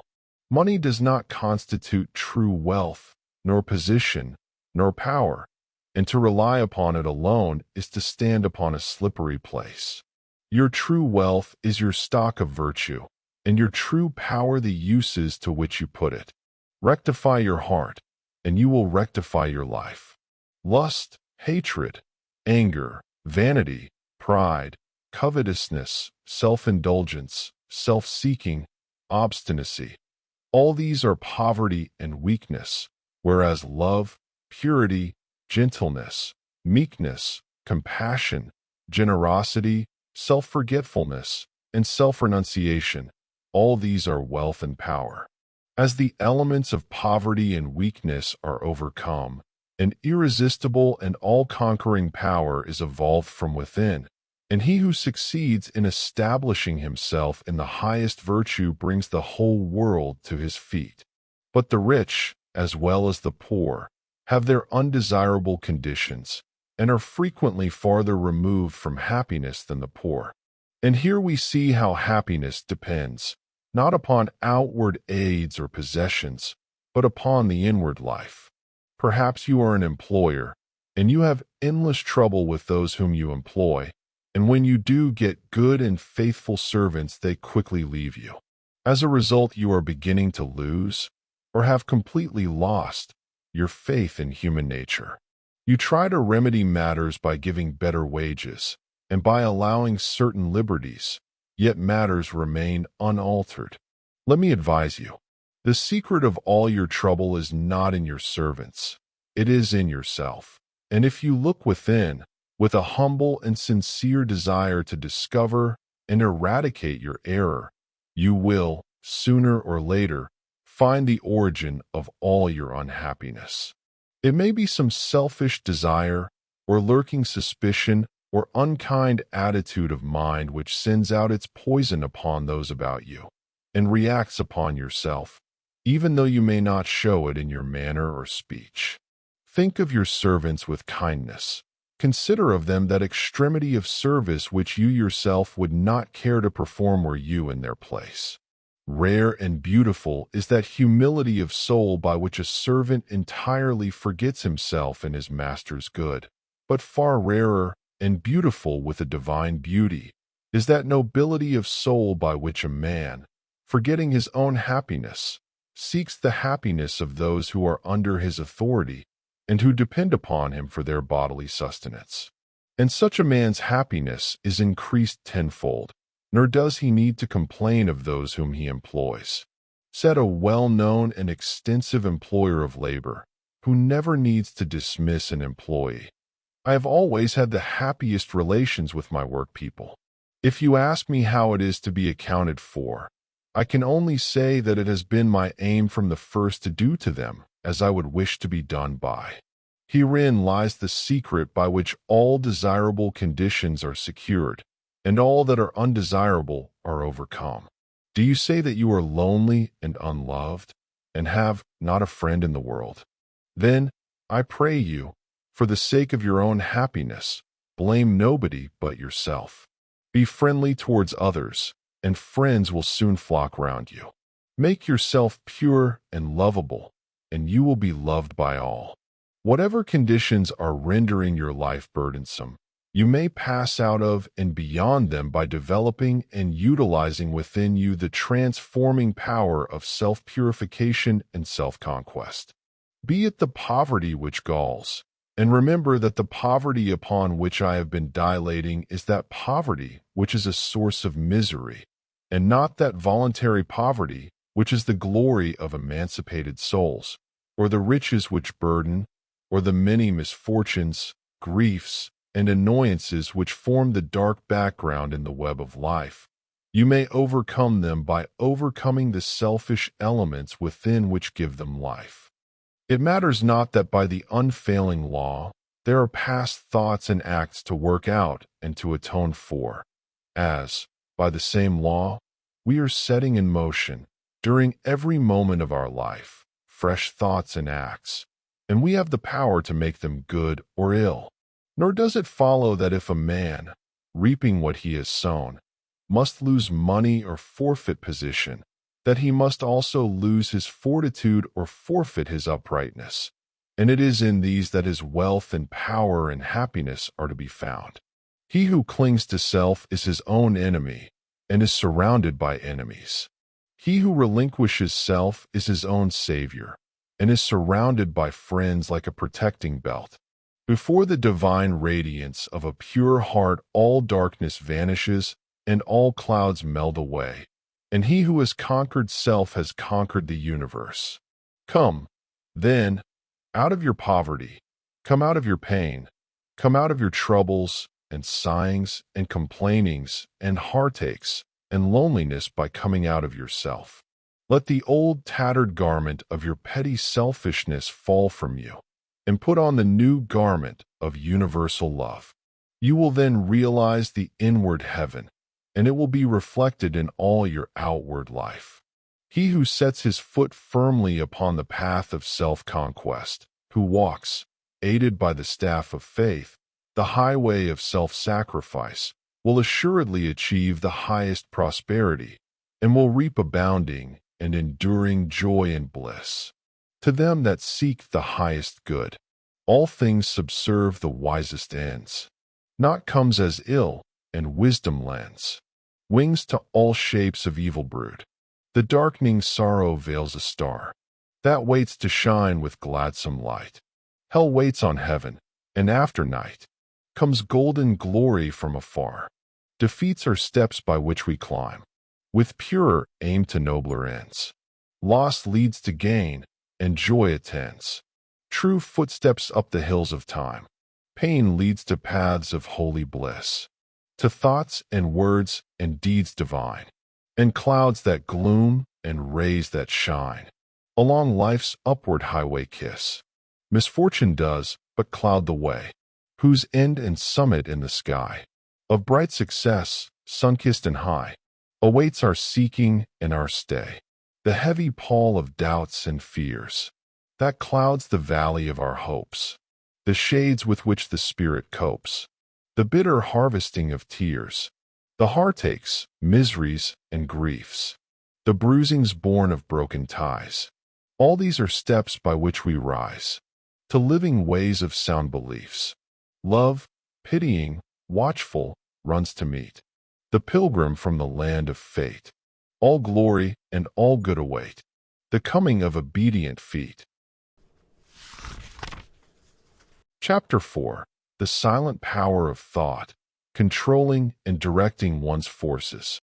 Money does not constitute true wealth, nor position, nor power, and to rely upon it alone is to stand upon a slippery place. Your true wealth is your stock of virtue, and your true power the uses to which you put it. Rectify your heart, and you will rectify your life. Lust, hatred, anger, vanity, pride, covetousness, self-indulgence, self-seeking, obstinacy, all these are poverty and weakness, whereas love, purity, gentleness, meekness, compassion, generosity, self-forgetfulness, and self-renunciation, all these are wealth and power. As the elements of poverty and weakness are overcome, an irresistible and all-conquering power is evolved from within, and he who succeeds in establishing himself in the highest virtue brings the whole world to his feet. But the rich, as well as the poor, have their undesirable conditions, and are frequently farther removed from happiness than the poor. And here we see how happiness depends, not upon outward aids or possessions, but upon the inward life. Perhaps you are an employer, and you have endless trouble with those whom you employ, and when you do get good and faithful servants, they quickly leave you. As a result, you are beginning to lose, or have completely lost, your faith in human nature. You try to remedy matters by giving better wages, and by allowing certain liberties, yet matters remain unaltered. Let me advise you, the secret of all your trouble is not in your servants, it is in yourself. And if you look within, with a humble and sincere desire to discover and eradicate your error, you will, sooner or later, find the origin of all your unhappiness. It may be some selfish desire, or lurking suspicion, or unkind attitude of mind which sends out its poison upon those about you, and reacts upon yourself, even though you may not show it in your manner or speech. Think of your servants with kindness. Consider of them that extremity of service which you yourself would not care to perform were you in their place. Rare and beautiful is that humility of soul by which a servant entirely forgets himself and his master's good. But far rarer and beautiful with a divine beauty is that nobility of soul by which a man, forgetting his own happiness, seeks the happiness of those who are under his authority and who depend upon him for their bodily sustenance. And such a man's happiness is increased tenfold, nor does he need to complain of those whom he employs. Said a well-known and extensive employer of labor, who never needs to dismiss an employee. I have always had the happiest relations with my work people. If you ask me how it is to be accounted for, I can only say that it has been my aim from the first to do to them as I would wish to be done by. Herein lies the secret by which all desirable conditions are secured, and all that are undesirable are overcome. Do you say that you are lonely and unloved, and have not a friend in the world? Then, I pray you, for the sake of your own happiness, blame nobody but yourself. Be friendly towards others, and friends will soon flock round you. Make yourself pure and lovable, and you will be loved by all. Whatever conditions are rendering your life burdensome, You may pass out of and beyond them by developing and utilizing within you the transforming power of self-purification and self-conquest. Be it the poverty which galls, and remember that the poverty upon which I have been dilating is that poverty which is a source of misery, and not that voluntary poverty which is the glory of emancipated souls, or the riches which burden, or the many misfortunes, griefs, and annoyances which form the dark background in the web of life. You may overcome them by overcoming the selfish elements within which give them life. It matters not that by the unfailing law there are past thoughts and acts to work out and to atone for, as, by the same law, we are setting in motion, during every moment of our life, fresh thoughts and acts, and we have the power to make them good or ill. Nor does it follow that if a man, reaping what he has sown, must lose money or forfeit position, that he must also lose his fortitude or forfeit his uprightness. And it is in these that his wealth and power and happiness are to be found. He who clings to self is his own enemy, and is surrounded by enemies. He who relinquishes self is his own savior, and is surrounded by friends like a protecting belt. Before the divine radiance of a pure heart all darkness vanishes, and all clouds melt away, and he who has conquered self has conquered the universe. Come, then, out of your poverty, come out of your pain, come out of your troubles, and sighings, and complainings, and heartaches, and loneliness by coming out of yourself. Let the old tattered garment of your petty selfishness fall from you, and put on the new garment of universal love. You will then realize the inward heaven, and it will be reflected in all your outward life. He who sets his foot firmly upon the path of self-conquest, who walks, aided by the staff of faith, the highway of self-sacrifice, will assuredly achieve the highest prosperity, and will reap abounding and enduring joy and bliss. To them that seek the highest good, all things subserve the wisest ends. Naught comes as ill, and wisdom lends wings to all shapes of evil brood. The darkening sorrow veils a star that waits to shine with gladsome light. Hell waits on heaven, and after night comes golden glory from afar. Defeats are steps by which we climb, with purer aim to nobler ends. Loss leads to gain, and joy attends. True footsteps up the hills of time. Pain leads to paths of holy bliss, to thoughts and words and deeds divine, and clouds that gloom and rays that shine. Along life's upward highway kiss. Misfortune does but cloud the way, whose end and summit in the sky of bright success, sun-kissed and high, awaits our seeking and our stay. The heavy pall of doubts and fears that clouds the valley of our hopes, the shades with which the spirit copes, the bitter harvesting of tears, the heartaches, miseries, and griefs, the bruisings born of broken ties. All these are steps by which we rise to living ways of sound beliefs. Love, pitying, watchful, runs to meet the pilgrim from the land of fate. All glory and all good await the coming of obedient feet. Chapter 4. The silent power of thought, controlling and directing one's forces.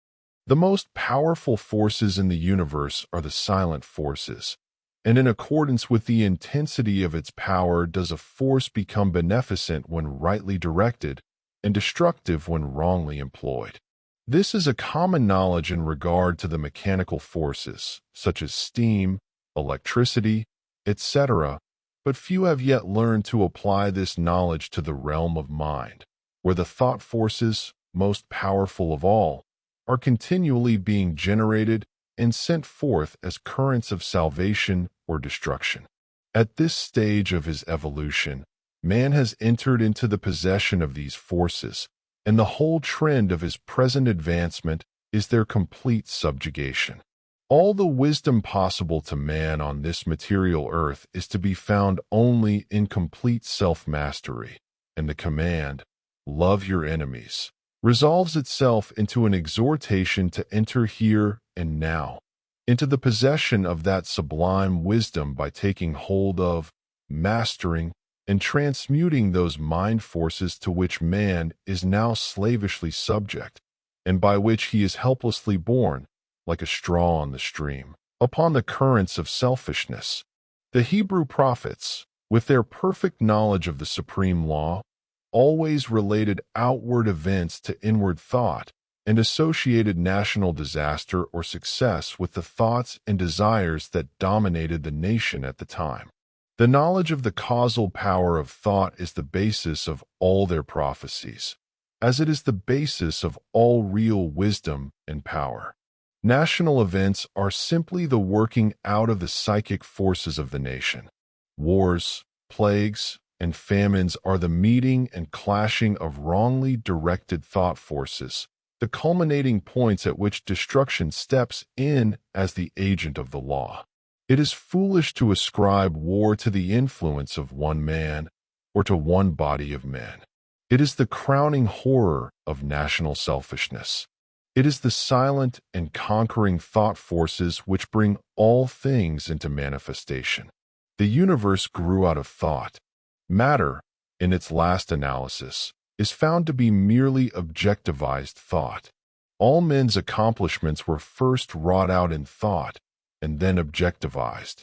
The most powerful forces in the universe are the silent forces, and in accordance with the intensity of its power does a force become beneficent when rightly directed and destructive when wrongly employed. This is a common knowledge in regard to the mechanical forces, such as steam, electricity, etc., but few have yet learned to apply this knowledge to the realm of mind, where the thought forces, most powerful of all, are continually being generated and sent forth as currents of salvation or destruction. At this stage of his evolution, man has entered into the possession of these forces, and the whole trend of his present advancement is their complete subjugation. All the wisdom possible to man on this material earth is to be found only in complete self-mastery, and the command, love your enemies, resolves itself into an exhortation to enter here and now, into the possession of that sublime wisdom by taking hold of, mastering, and transmuting those mind forces to which man is now slavishly subject, and by which he is helplessly borne, like a straw on the stream, upon the currents of selfishness. The Hebrew prophets, with their perfect knowledge of the supreme law, always related outward events to inward thought and associated national disaster or success with the thoughts and desires that dominated the nation at the time. The knowledge of the causal power of thought is the basis of all their prophecies, as it is the basis of all real wisdom and power. National events are simply the working out of the psychic forces of the nation. Wars, plagues, and famines are the meeting and clashing of wrongly directed thought forces, the culminating points at which destruction steps in as the agent of the law. It is foolish to ascribe war to the influence of one man or to one body of men. It is the crowning horror of national selfishness. It is the silent and conquering thought forces which bring all things into manifestation. The universe grew out of thought. Matter, in its last analysis, is found to be merely objectivized thought. All men's accomplishments were first wrought out in thought and then objectivized.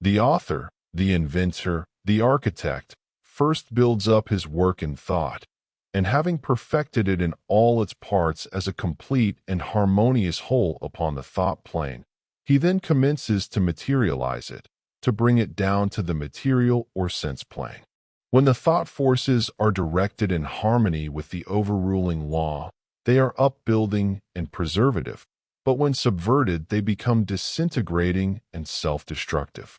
The author, the inventor, the architect, first builds up his work in thought, and having perfected it in all its parts as a complete and harmonious whole upon the thought plane, he then commences to materialize it, to bring it down to the material or sense plane. When the thought forces are directed in harmony with the overruling law, they are upbuilding and preservative, but when subverted, they become disintegrating and self-destructive.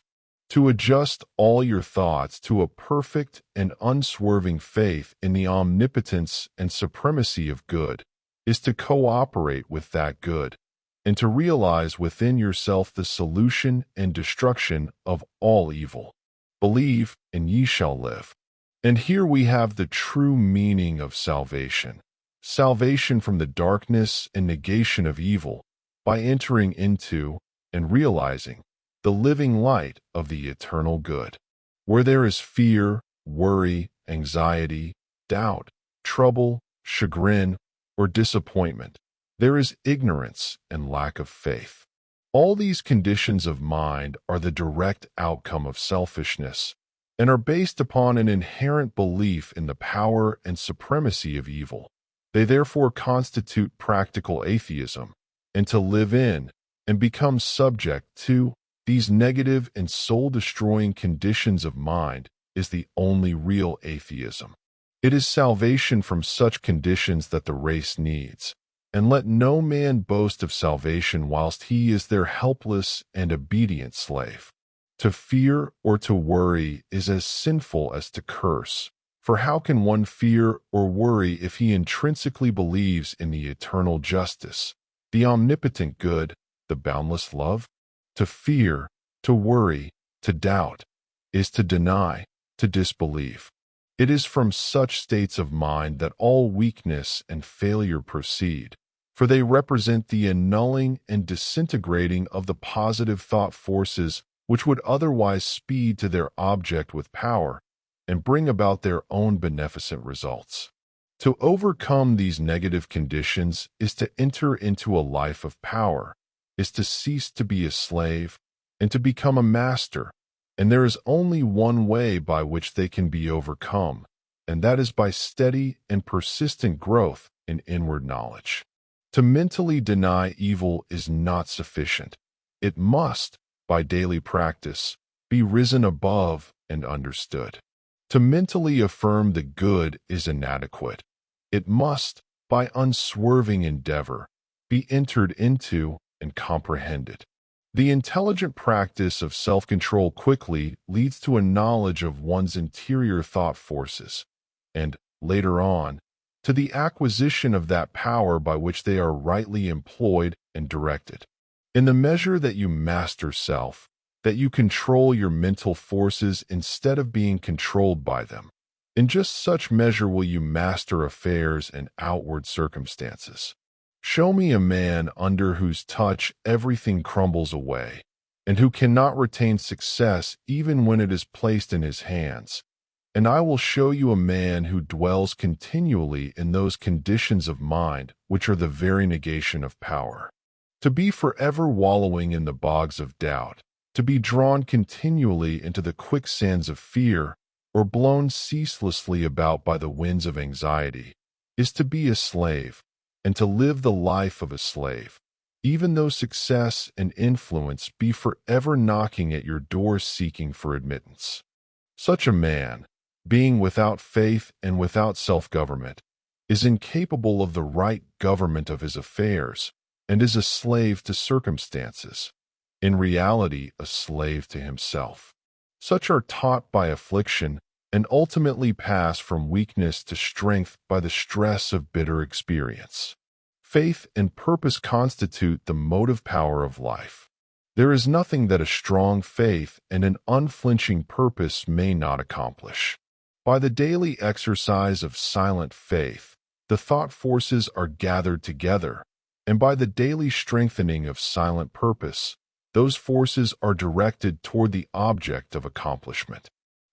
To adjust all your thoughts to a perfect and unswerving faith in the omnipotence and supremacy of good is to cooperate with that good, and to realize within yourself the solution and destruction of all evil. Believe, and ye shall live. And here we have the true meaning of salvation. Salvation from the darkness and negation of evil by entering into and realizing the living light of the eternal good. Where there is fear, worry, anxiety, doubt, trouble, chagrin, or disappointment, there is ignorance and lack of faith. All these conditions of mind are the direct outcome of selfishness and are based upon an inherent belief in the power and supremacy of evil. They therefore constitute practical atheism, and to live in and become subject to these negative and soul-destroying conditions of mind is the only real atheism. It is salvation from such conditions that the race needs, and let no man boast of salvation whilst he is their helpless and obedient slave. To fear or to worry is as sinful as to curse, for how can one fear or worry if he intrinsically believes in the eternal justice, the omnipotent good, the boundless love? To fear, to worry, to doubt, is to deny, to disbelieve. It is from such states of mind that all weakness and failure proceed, for they represent the annulling and disintegrating of the positive thought forces which would otherwise speed to their object with power and bring about their own beneficent results. To overcome these negative conditions is to enter into a life of power, is to cease to be a slave, and to become a master, and there is only one way by which they can be overcome, and that is by steady and persistent growth in inward knowledge. To mentally deny evil is not sufficient. It must, by daily practice, be risen above and understood. To mentally affirm the good is inadequate. It must, by unswerving endeavor, be entered into and comprehended. The intelligent practice of self-control quickly leads to a knowledge of one's interior thought forces, and, later on, to the acquisition of that power by which they are rightly employed and directed. In the measure that you master self, that you control your mental forces instead of being controlled by them, In just such measure will you master affairs and outward circumstances. Show me a man under whose touch everything crumbles away, and who cannot retain success even when it is placed in his hands. And I will show you a man who dwells continually in those conditions of mind which are the very negation of power. To be forever wallowing in the bogs of doubt, to be drawn continually into the quicksands of fear, or blown ceaselessly about by the winds of anxiety, is to be a slave, and to live the life of a slave, even though success and influence be forever knocking at your door seeking for admittance. Such a man, being without faith and without self-government, is incapable of the right government of his affairs, and is a slave to circumstances, in reality a slave to himself. Such are taught by affliction and ultimately pass from weakness to strength by the stress of bitter experience. Faith and purpose constitute the motive power of life. There is nothing that a strong faith and an unflinching purpose may not accomplish. By the daily exercise of silent faith, the thought forces are gathered together, and by the daily strengthening of silent purpose, those forces are directed toward the object of accomplishment.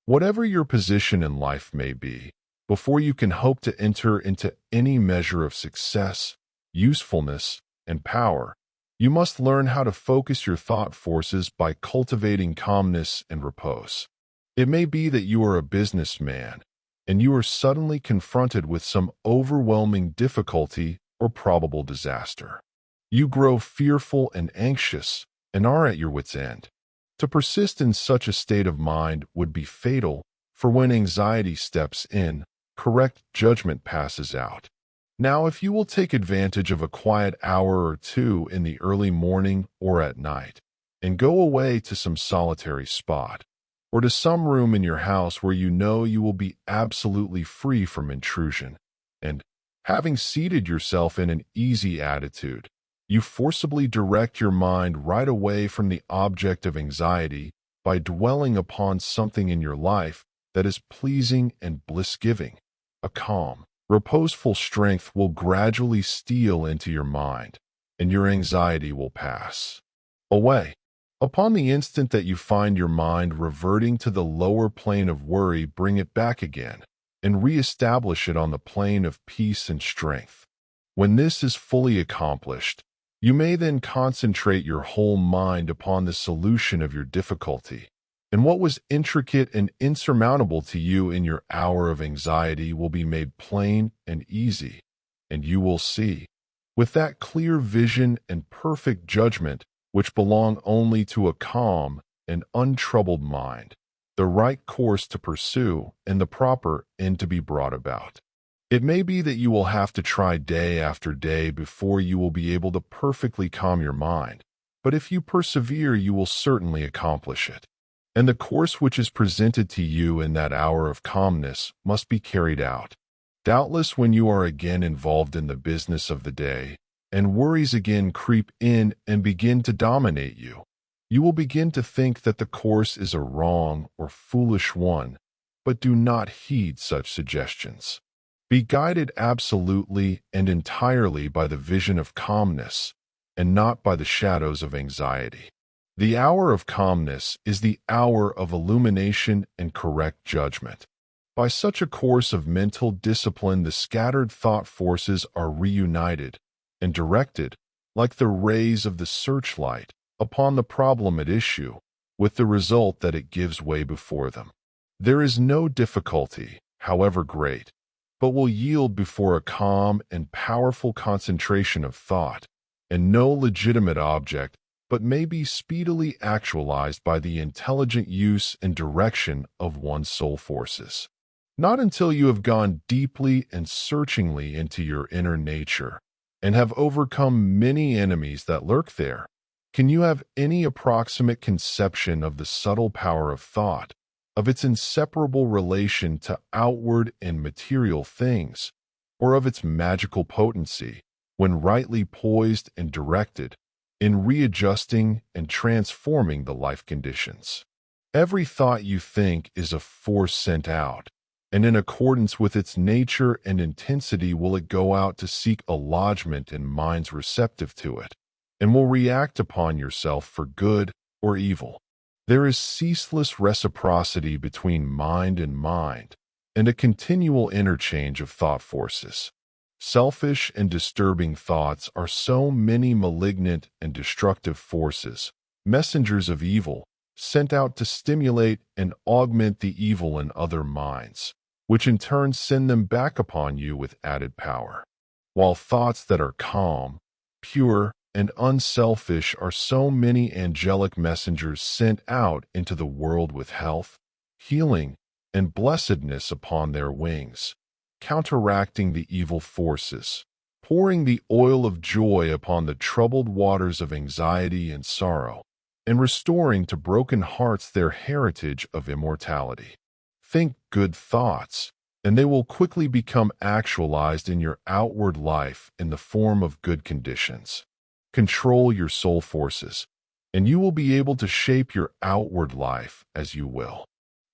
Whatever your position in life may be, before you can hope to enter into any measure of success, usefulness, and power, you must learn how to focus your thought forces by cultivating calmness and repose. It may be that you are a businessman, and you are suddenly confronted with some overwhelming difficulty or probable disaster. You grow fearful and anxious, and are at your wits' end. To persist in such a state of mind would be fatal, for when anxiety steps in, correct judgment passes out. Now, if you will take advantage of a quiet hour or two in the early morning or at night, and go away to some solitary spot, or to some room in your house where you know you will be absolutely free from intrusion, and, having seated yourself in an easy attitude, you forcibly direct your mind right away from the object of anxiety by dwelling upon something in your life that is pleasing and bliss-giving. A calm, reposeful strength will gradually steal into your mind, and your anxiety will pass away. Upon the instant that you find your mind reverting to the lower plane of worry, bring it back again, and re-establish it on the plane of peace and strength. When this is fully accomplished, you may then concentrate your whole mind upon the solution of your difficulty, and what was intricate and insurmountable to you in your hour of anxiety will be made plain and easy, and you will see, with that clear vision and perfect judgment which belong only to a calm and untroubled mind, the right course to pursue and the proper end to be brought about. It may be that you will have to try day after day before you will be able to perfectly calm your mind, but if you persevere, you will certainly accomplish it. And the course which is presented to you in that hour of calmness must be carried out. Doubtless, when you are again involved in the business of the day, and worries again creep in and begin to dominate you, you will begin to think that the course is a wrong or foolish one, but do not heed such suggestions. Be guided absolutely and entirely by the vision of calmness, and not by the shadows of anxiety. The hour of calmness is the hour of illumination and correct judgment. By such a course of mental discipline, the scattered thought forces are reunited and directed, like the rays of the searchlight, upon the problem at issue, with the result that it gives way before them. There is no difficulty, however great, but will yield before a calm and powerful concentration of thought, and no legitimate object but may be speedily actualized by the intelligent use and direction of one's soul forces. Not until you have gone deeply and searchingly into your inner nature, and have overcome many enemies that lurk there, can you have any approximate conception of the subtle power of thought, of its inseparable relation to outward and material things, or of its magical potency, when rightly poised and directed, in readjusting and transforming the life conditions. Every thought you think is a force sent out, and in accordance with its nature and intensity will it go out to seek a lodgment in minds receptive to it, and will react upon yourself for good or evil. There is ceaseless reciprocity between mind, and a continual interchange of thought forces. Selfish and disturbing thoughts are so many malignant and destructive forces, messengers of evil, sent out to stimulate and augment the evil in other minds, which in turn send them back upon you with added power. While thoughts that are calm, pure, and unselfish are so many angelic messengers sent out into the world with health, healing, and blessedness upon their wings, counteracting the evil forces, pouring the oil of joy upon the troubled waters of anxiety and sorrow, and restoring to broken hearts their heritage of immortality. Think good thoughts, and they will quickly become actualized in your outward life in the form of good conditions. Control your soul forces, and you will be able to shape your outward life as you will.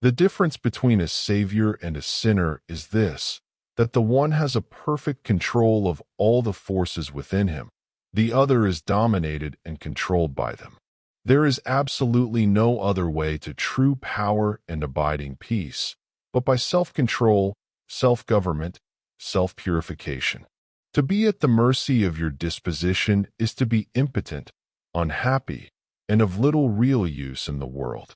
The difference between a savior and a sinner is this, that the one has a perfect control of all the forces within him, the other is dominated and controlled by them. There is absolutely no other way to true power and abiding peace, but by self-control, self-government, self-purification. To be at the mercy of your disposition is to be impotent, unhappy, and of little real use in the world.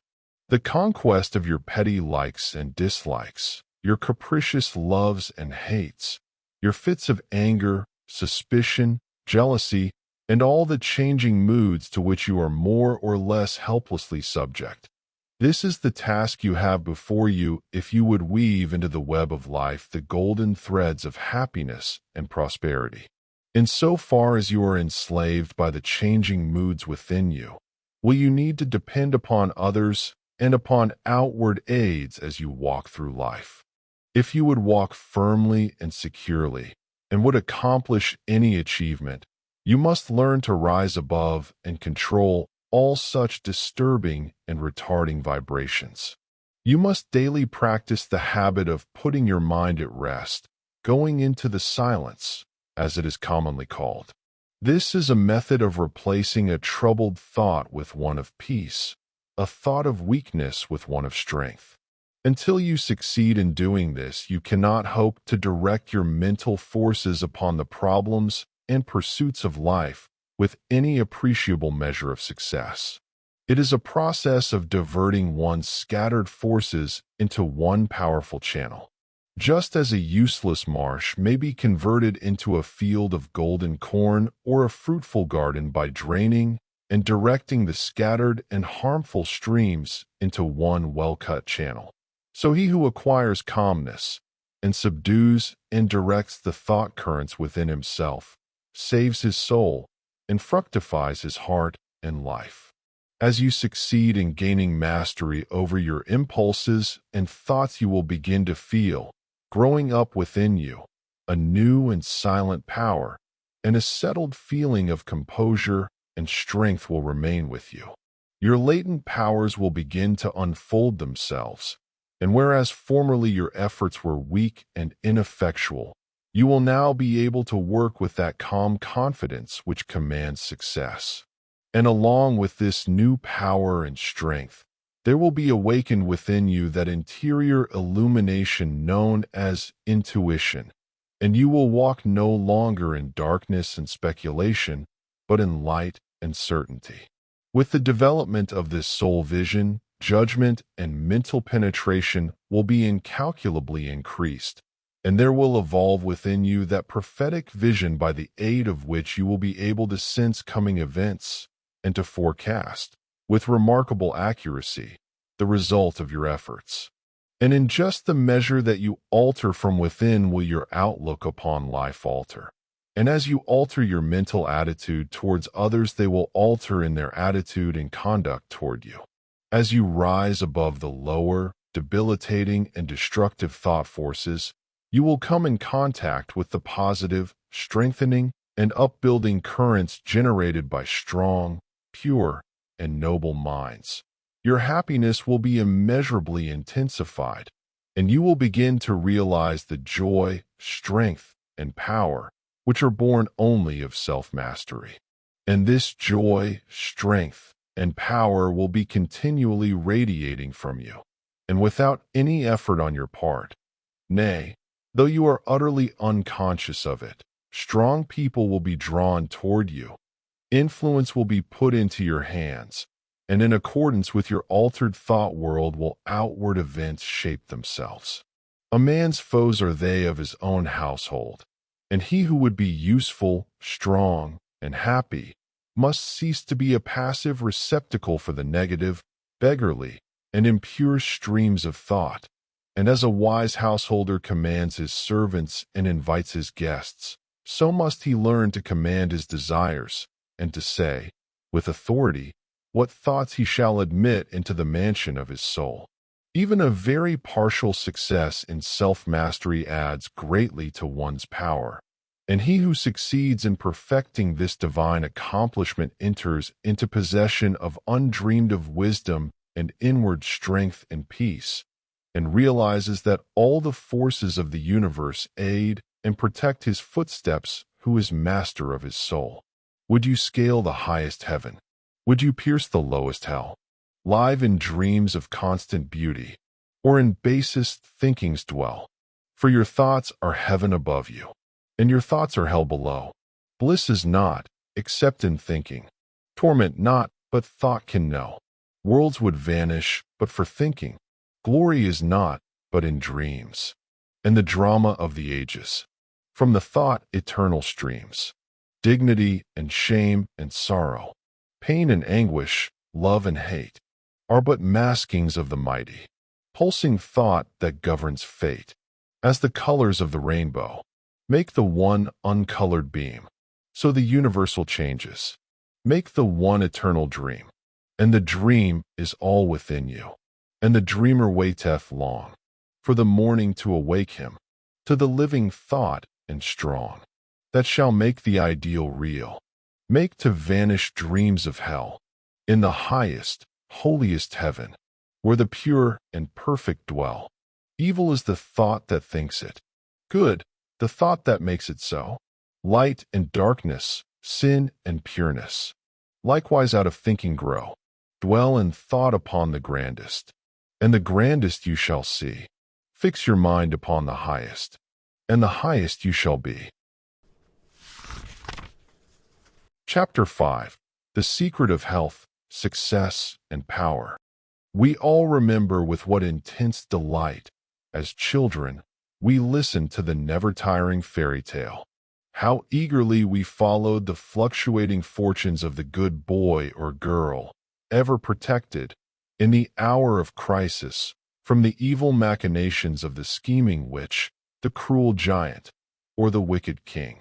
The conquest of your petty likes and dislikes, your capricious loves and hates, your fits of anger, suspicion, jealousy, and all the changing moods to which you are more or less helplessly subject. This is the task you have before you if you would weave into the web of life the golden threads of happiness and prosperity. In so far as you are enslaved by the changing moods within you, will you need to depend upon others and upon outward aids as you walk through life. If you would walk firmly and securely, and would accomplish any achievement, you must learn to rise above and control all such disturbing and retarding vibrations. You must daily practice the habit of putting your mind at rest, going into the silence, as it is commonly called. This is a method of replacing a troubled thought with one of peace, a thought of weakness with one of strength. Until you succeed in doing this, you cannot hope to direct your mental forces upon the problems and pursuits of life with any appreciable measure of success. It is a process of diverting one's scattered forces into one powerful channel. Just as a useless marsh may be converted into a field of golden corn or a fruitful garden by draining and directing the scattered and harmful streams into one well-cut channel, so he who acquires calmness and subdues and directs the thought currents within himself saves his soul and fructifies his heart and life. As you succeed in gaining mastery over your impulses and thoughts, you will begin to feel, growing up within you, a new and silent power, and a settled feeling of composure and strength will remain with you. Your latent powers will begin to unfold themselves, and whereas formerly your efforts were weak and ineffectual, you will now be able to work with that calm confidence which commands success. And along with this new power and strength, there will be awakened within you that interior illumination known as intuition, and you will walk no longer in darkness and speculation, but in light and certainty. With the development of this soul vision, judgment and mental penetration will be incalculably increased, and there will evolve within you that prophetic vision by the aid of which you will be able to sense coming events and to forecast, with remarkable accuracy, the result of your efforts. And in just the measure that you alter from within will your outlook upon life alter. And as you alter your mental attitude towards others, they will alter in their attitude and conduct toward you. As you rise above the lower, debilitating, and destructive thought forces, you will come in contact with the positive, strengthening, and upbuilding currents generated by strong, pure, and noble minds. Your happiness will be immeasurably intensified, and you will begin to realize the joy, strength, and power which are born only of self-mastery. And this joy, strength, and power will be continually radiating from you, and without any effort on your part. Nay, though you are utterly unconscious of it, strong people will be drawn toward you. Influence will be put into your hands, and in accordance with your altered thought world will outward events shape themselves. A man's foes are they of his own household, and he who would be useful, strong, and happy must cease to be a passive receptacle for the negative, beggarly, and impure streams of thought. And as a wise householder commands his servants and invites his guests, so must he learn to command his desires, and to say, with authority, what thoughts he shall admit into the mansion of his soul. Even a very partial success in self-mastery adds greatly to one's power, and he who succeeds in perfecting this divine accomplishment enters into possession of undreamed-of wisdom and inward strength and peace, and realizes that all the forces of the universe aid and protect his footsteps who is master of his soul. Would you scale the highest heaven? Would you pierce the lowest hell? Live in dreams of constant beauty, or in basest thinkings dwell? For your thoughts are heaven above you, and your thoughts are hell below. Bliss is not, except in thinking. Torment not, but thought can know. Worlds would vanish, but for thinking. Glory is not, but in dreams, and the drama of the ages. From the thought eternal streams. Dignity and shame and sorrow, pain and anguish, love and hate, are but maskings of the mighty, pulsing thought that governs fate. As the colors of the rainbow make the one uncolored beam, so the universal changes make the one eternal dream, and the dream is all within you. And the dreamer waiteth long for the morning to awake him to the living thought and strong, that shall make the ideal real, make to vanish dreams of hell, in the highest, holiest heaven, where the pure and perfect dwell. Evil is the thought that thinks it, good, the thought that makes it so. Light and darkness, sin and pureness, likewise out of thinking grow. Dwell in thought upon the grandest, and the grandest you shall see. Fix your mind upon the highest, and the highest you shall be. Chapter 5. The Secret of Health, Success, and Power. We all remember with what intense delight, as children, we listened to the never-tiring fairy tale. How eagerly we followed the fluctuating fortunes of the good boy or girl, ever protected, in the hour of crisis, from the evil machinations of the scheming witch, the cruel giant, or the wicked king.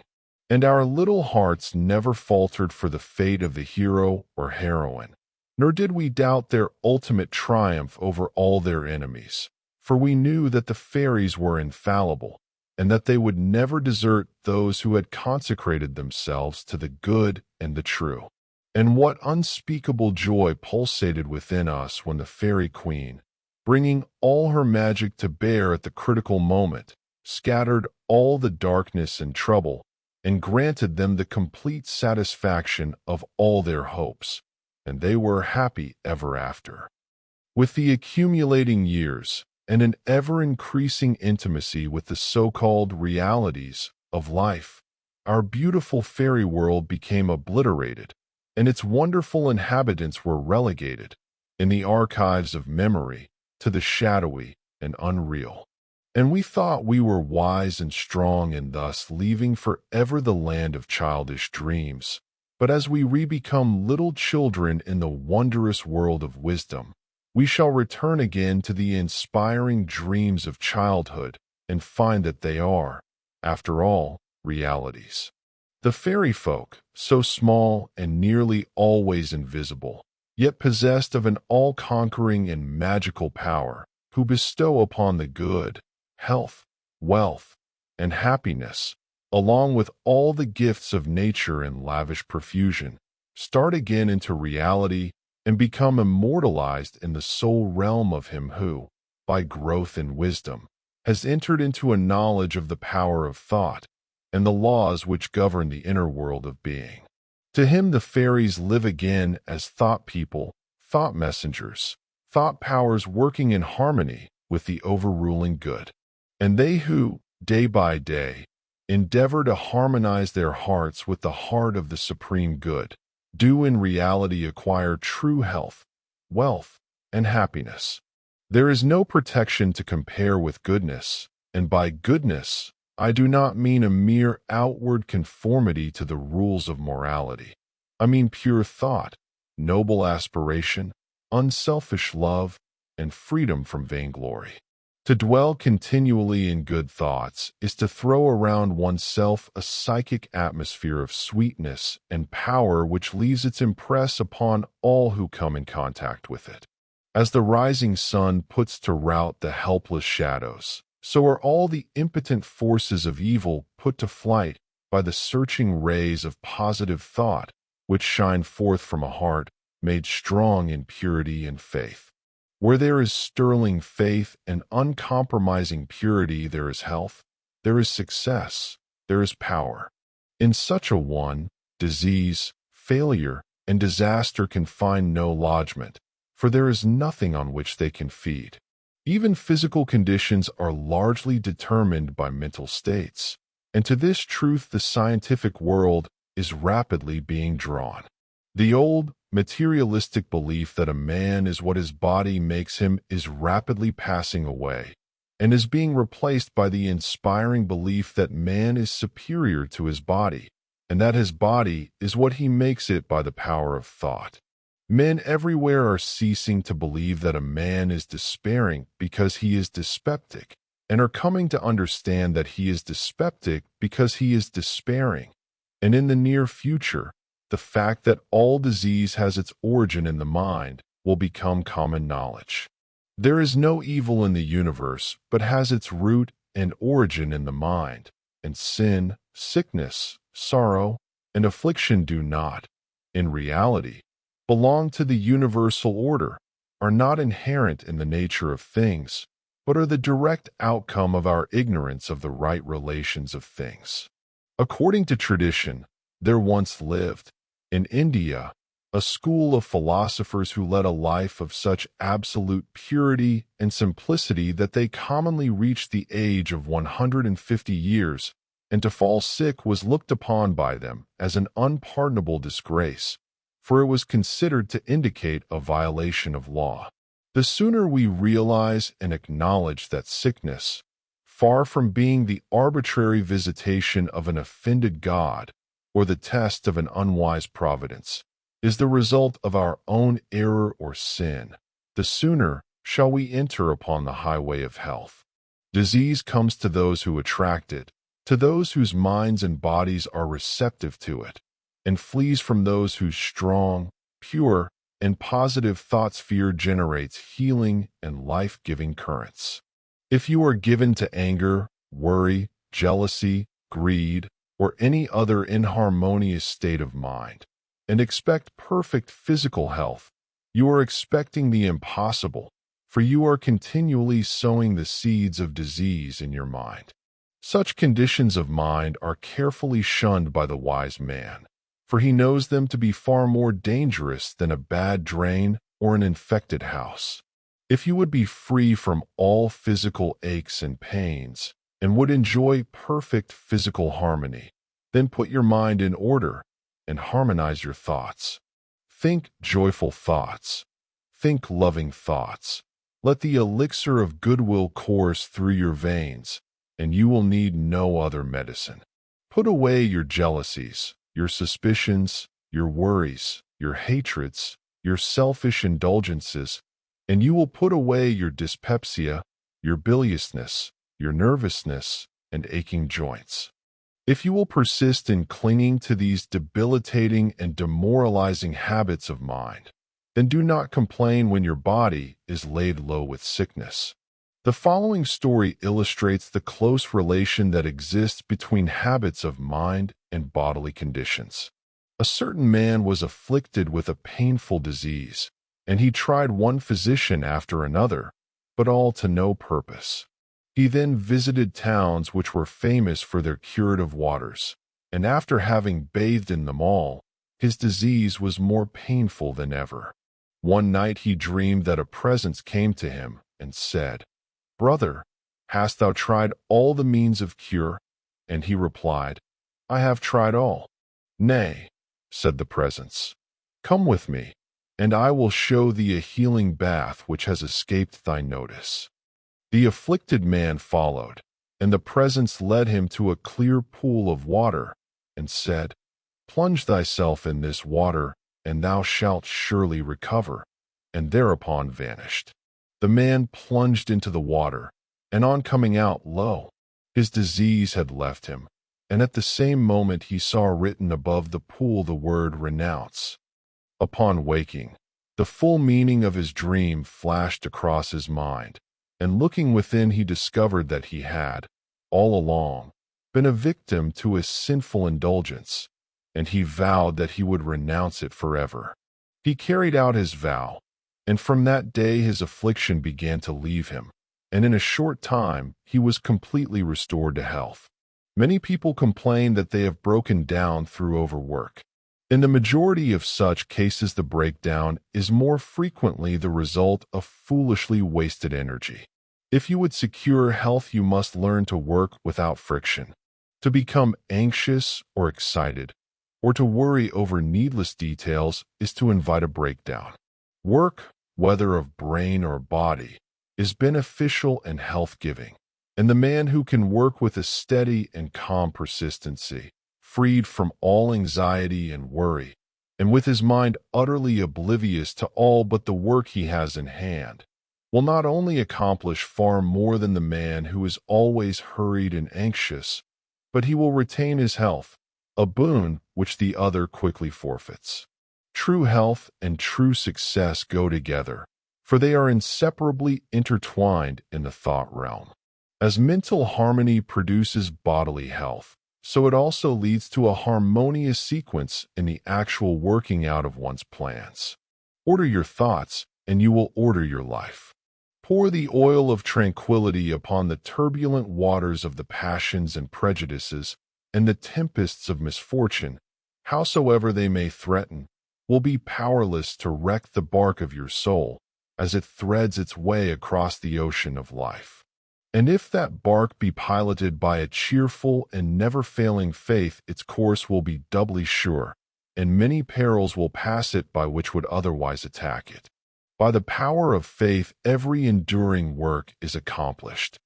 And our little hearts never faltered for the fate of the hero or heroine, nor did we doubt their ultimate triumph over all their enemies, for we knew that the fairies were infallible, and that they would never desert those who had consecrated themselves to the good and the true. And what unspeakable joy pulsated within us when the fairy queen, bringing all her magic to bear at the critical moment, scattered all the darkness and trouble, and granted them the complete satisfaction of all their hopes, and they were happy ever after. With the accumulating years, and an ever-increasing intimacy with the so-called realities of life, our beautiful fairy world became obliterated, and its wonderful inhabitants were relegated, in the archives of memory, to the shadowy and unreal. And we thought we were wise and strong in thus leaving forever the land of childish dreams. But as we re-become little children in the wondrous world of wisdom, we shall return again to the inspiring dreams of childhood and find that they are, after all, realities. The fairy folk, so small and nearly always invisible, yet possessed of an all-conquering and magical power, who bestow upon the good, health, wealth, and happiness, along with all the gifts of nature in lavish profusion, start again into reality and become immortalized in the soul realm of him who, by growth in wisdom, has entered into a knowledge of the power of thought and the laws which govern the inner world of being. To him the fairies live again as thought people, thought messengers, thought powers working in harmony with the overruling good. And they who, day by day, endeavor to harmonize their hearts with the heart of the supreme good, do in reality acquire true health, wealth, and happiness. There is no protection to compare with goodness, and by goodness, I do not mean a mere outward conformity to the rules of morality. I mean pure thought, noble aspiration, unselfish love, and freedom from vainglory. To dwell continually in good thoughts is to throw around oneself a psychic atmosphere of sweetness and power which leaves its impress upon all who come in contact with it. As the rising sun puts to rout the helpless shadows, so are all the impotent forces of evil put to flight by the searching rays of positive thought, which shine forth from a heart made strong in purity and faith. Where there is sterling faith and uncompromising purity, there is health, there is success, there is power. In such a one, disease, failure, and disaster can find no lodgment, for there is nothing on which they can feed. Even physical conditions are largely determined by mental states, and to this truth the scientific world is rapidly being drawn. The old, materialistic belief that a man is what his body makes him is rapidly passing away, and is being replaced by the inspiring belief that man is superior to his body, and that his body is what he makes it by the power of thought. Men everywhere are ceasing to believe that a man is despairing because he is dyspeptic, and are coming to understand that he is dyspeptic because he is despairing. And in the near future, the fact that all disease has its origin in the mind will become common knowledge. There is no evil in the universe, but has its root and origin in the mind, and sin, sickness, sorrow, and affliction do not, in reality, belong to the universal order, are not inherent in the nature of things, but are the direct outcome of our ignorance of the right relations of things. According to tradition, there once lived, in India, a school of philosophers who led a life of such absolute purity and simplicity that they commonly reached the age of 150 years, and to fall sick was looked upon by them as an unpardonable disgrace, for it was considered to indicate a violation of law. The sooner we realize and acknowledge that sickness, far from being the arbitrary visitation of an offended God or the test of an unwise providence, is the result of our own error or sin, the sooner shall we enter upon the highway of health. Disease comes to those who attract it, to those whose minds and bodies are receptive to it, and flees from those whose strong, pure, and positive thought sphere generates healing and life-giving currents. If you are given to anger, worry, jealousy, greed, or any other inharmonious state of mind, and expect perfect physical health, you are expecting the impossible, for you are continually sowing the seeds of disease in your mind. Such conditions of mind are carefully shunned by the wise man, for he knows them to be far more dangerous than a bad drain or an infected house. If you would be free from all physical aches and pains, and would enjoy perfect physical harmony, then put your mind in order and harmonize your thoughts. Think joyful thoughts. Think loving thoughts. Let the elixir of goodwill course through your veins, and you will need no other medicine. Put away your jealousies, your suspicions, your worries, your hatreds, your selfish indulgences, and you will put away your dyspepsia, your biliousness, your nervousness, and aching joints. If you will persist in clinging to these debilitating and demoralizing habits of mind, then do not complain when your body is laid low with sickness. The following story illustrates the close relation that exists between habits of mind and bodily conditions. A certain man was afflicted with a painful disease, and he tried one physician after another, but all to no purpose. He then visited towns which were famous for their curative waters, and after having bathed in them all, his disease was more painful than ever. One night he dreamed that a presence came to him and said, "Brother, hast thou tried all the means of cure?" And he replied, "I have tried all." "Nay," said the presence, "come with me, and I will show thee a healing bath which has escaped thy notice." The afflicted man followed, and the presence led him to a clear pool of water, and said, "Plunge thyself in this water, and thou shalt surely recover," and thereupon vanished. The man plunged into the water, and on coming out, lo, his disease had left him, and at the same moment he saw written above the pool the word "renounce." Upon waking, the full meaning of his dream flashed across his mind, and looking within he discovered that he had, all along, been a victim to his sinful indulgence, and he vowed that he would renounce it forever. He carried out his vow, and from that day his affliction began to leave him, and in a short time he was completely restored to health. Many people complain that they have broken down through overwork. In the majority of such cases, the breakdown is more frequently the result of foolishly wasted energy. If you would secure health, you must learn to work without friction. To become anxious or excited, or to worry over needless details, is to invite a breakdown. Work, whether of brain or body, is beneficial and health-giving, and the man who can work with a steady and calm persistency, freed from all anxiety and worry, and with his mind utterly oblivious to all but the work he has in hand, will not only accomplish far more than the man who is always hurried and anxious, but he will retain his health, a boon which the other quickly forfeits. True health and true success go together, for they are inseparably intertwined in the thought realm. As mental harmony produces bodily health, so it also leads to a harmonious sequence in the actual working out of one's plans. Order your thoughts, and you will order your life. Pour the oil of tranquility upon the turbulent waters of the passions and prejudices, and the tempests of misfortune, howsoever they may threaten, will be powerless to wreck the bark of your soul as it threads its way across the ocean of life. And if that bark be piloted by a cheerful and never-failing faith, its course will be doubly sure, and many perils will pass it by which would otherwise attack it. By the power of faith, every enduring work is accomplished.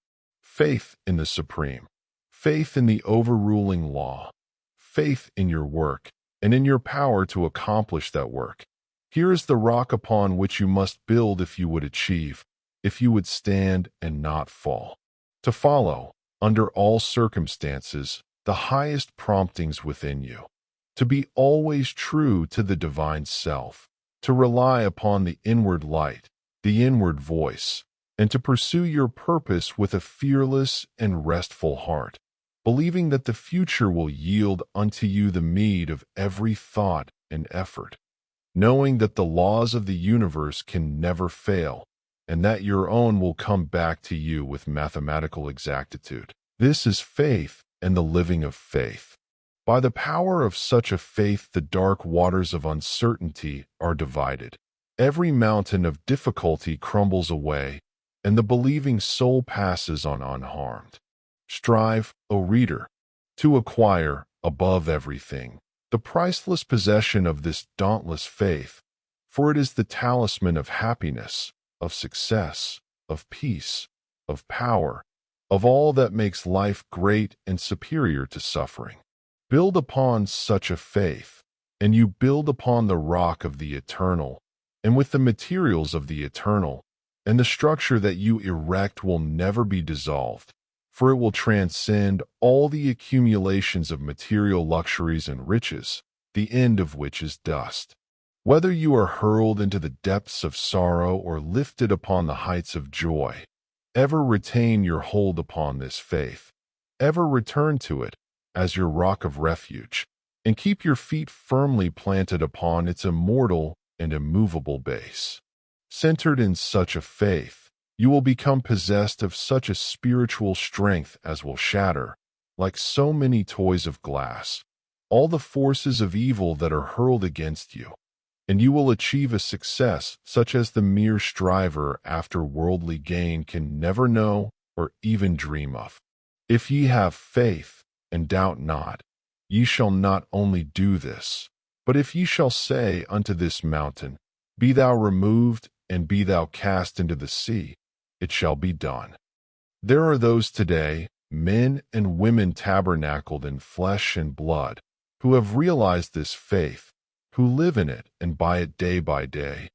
Faith in the Supreme, faith in the overruling law, faith in your work, and in your power to accomplish that work. Here is the rock upon which you must build if you would achieve, if you would stand and not fall. To follow, under all circumstances, the highest promptings within you. To be always true to the divine self. To rely upon the inward light, the inward voice, and to pursue your purpose with a fearless and restful heart, believing that the future will yield unto you the meed of every thought and effort, knowing that the laws of the universe can never fail, and that your own will come back to you with mathematical exactitude. This is faith and the living of faith. By the power of such a faith, the dark waters of uncertainty are divided. Every mountain of difficulty crumbles away, and the believing soul passes on unharmed. Strive, O reader, to acquire, above everything, the priceless possession of this dauntless faith, for it is the talisman of happiness, of success, of peace, of power, of all that makes life great and superior to suffering. Build upon such a faith, and you build upon the rock of the eternal, and with the materials of the eternal, and the structure that you erect will never be dissolved, for it will transcend all the accumulations of material luxuries and riches, the end of which is dust. Whether you are hurled into the depths of sorrow or lifted upon the heights of joy, ever retain your hold upon this faith, ever return to it as your rock of refuge, and keep your feet firmly planted upon its immortal and immovable base. Centered in such a faith, You will become possessed of such a spiritual strength as will shatter, like so many toys of glass, all the forces of evil that are hurled against you, and you will achieve a success such as the mere striver after worldly gain can never know or even dream of. If ye have faith, and doubt not, ye shall not only do this, but if ye shall say unto this mountain, Be thou removed, and be thou cast into the sea, it shall be done. There are those today, men and women tabernacled in flesh and blood, who have realized this faith, who live in it and by it day by day,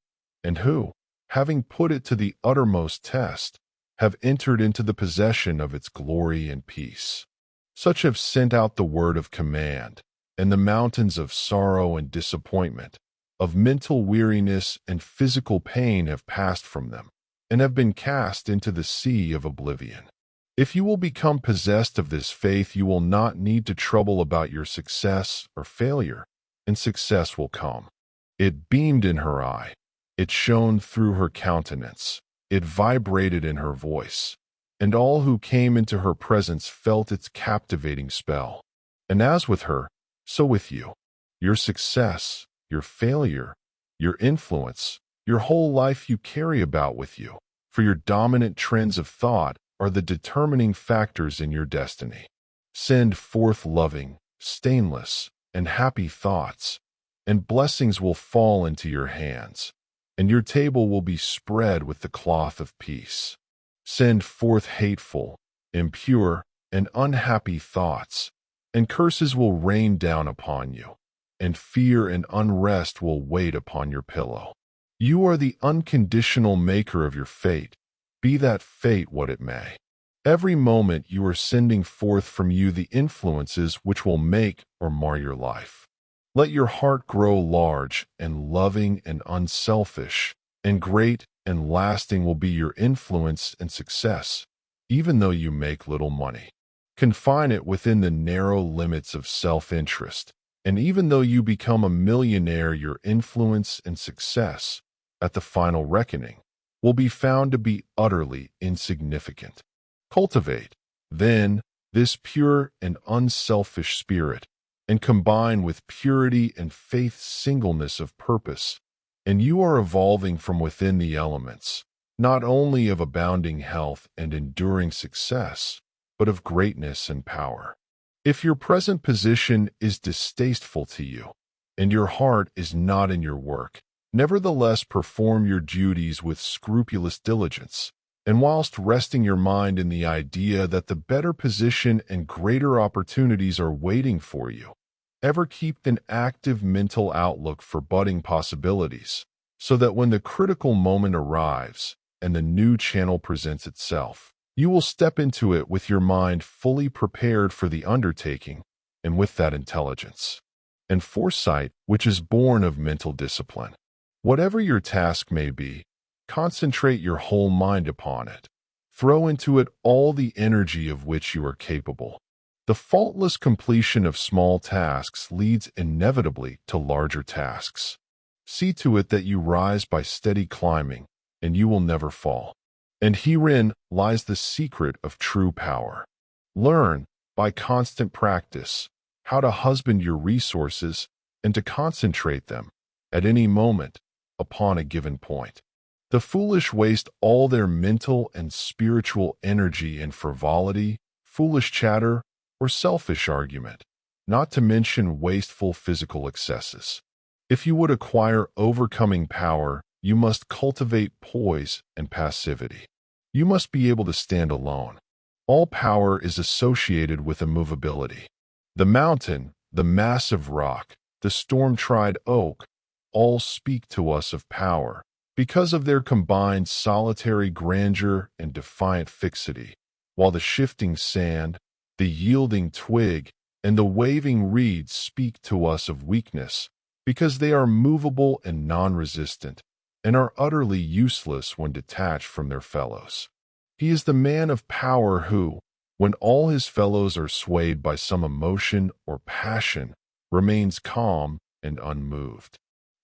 and who, having put it to the uttermost test, have entered into the possession of its glory and peace. Such have sent out the word of command, and the mountains of sorrow and disappointment, of mental weariness and physical pain have passed from them, and have been cast into the sea of oblivion. If you will become possessed of this faith, you will not need to trouble about your success or failure, and success will come. It beamed in her eye. It shone through her countenance. It vibrated in her voice. And all who came into her presence felt its captivating spell. And as with her, so with you. Your success, your failure, your influence, your whole life you carry about with you, for your dominant trends of thought are the determining factors in your destiny. Send forth loving, stainless, and happy thoughts, and blessings will fall into your hands, and your table will be spread with the cloth of peace. Send forth hateful, impure, and unhappy thoughts, and curses will rain down upon you, and fear and unrest will wait upon your pillow. You are the unconditional maker of your fate, be that fate what it may. Every moment you are sending forth from you the influences which will make or mar your life. Let your heart grow large and loving and unselfish, and great and lasting will be your influence and success, even though you make little money. Confine it within the narrow limits of self-interest, and even though you become a millionaire, your influence and success, at the final reckoning, will be found to be utterly insignificant. Cultivate, then, this pure and unselfish spirit, and combine with purity and faith's singleness of purpose, and you are evolving from within the elements, not only of abounding health and enduring success, but of greatness and power. If your present position is distasteful to you, and your heart is not in your work, nevertheless perform your duties with scrupulous diligence, and whilst resting your mind in the idea that the better position and greater opportunities are waiting for you, ever keep an active mental outlook for budding possibilities, so that when the critical moment arrives and the new channel presents itself, you will step into it with your mind fully prepared for the undertaking, and with that intelligence and foresight which is born of mental discipline. Whatever your task may be, concentrate your whole mind upon it. Throw into it all the energy of which you are capable. The faultless completion of small tasks leads inevitably to larger tasks. See to it that you rise by steady climbing, and you will never fall. And herein lies the secret of true power. Learn, by constant practice, how to husband your resources and to concentrate them, at any moment, upon a given point. The foolish waste all their mental and spiritual energy in frivolity, foolish chatter, or selfish argument, not to mention wasteful physical excesses. If you would acquire overcoming power, you must cultivate poise and passivity. You must be able to stand alone. All power is associated with immovability. The mountain, the massive rock, the storm-tried oak, all speak to us of power, because of their combined solitary grandeur and defiant fixity, while the shifting sand, the yielding twig, and the waving reed speak to us of weakness, because they are movable and non-resistant, and are utterly useless when detached from their fellows. He is the man of power who, when all his fellows are swayed by some emotion or passion, remains calm and unmoved.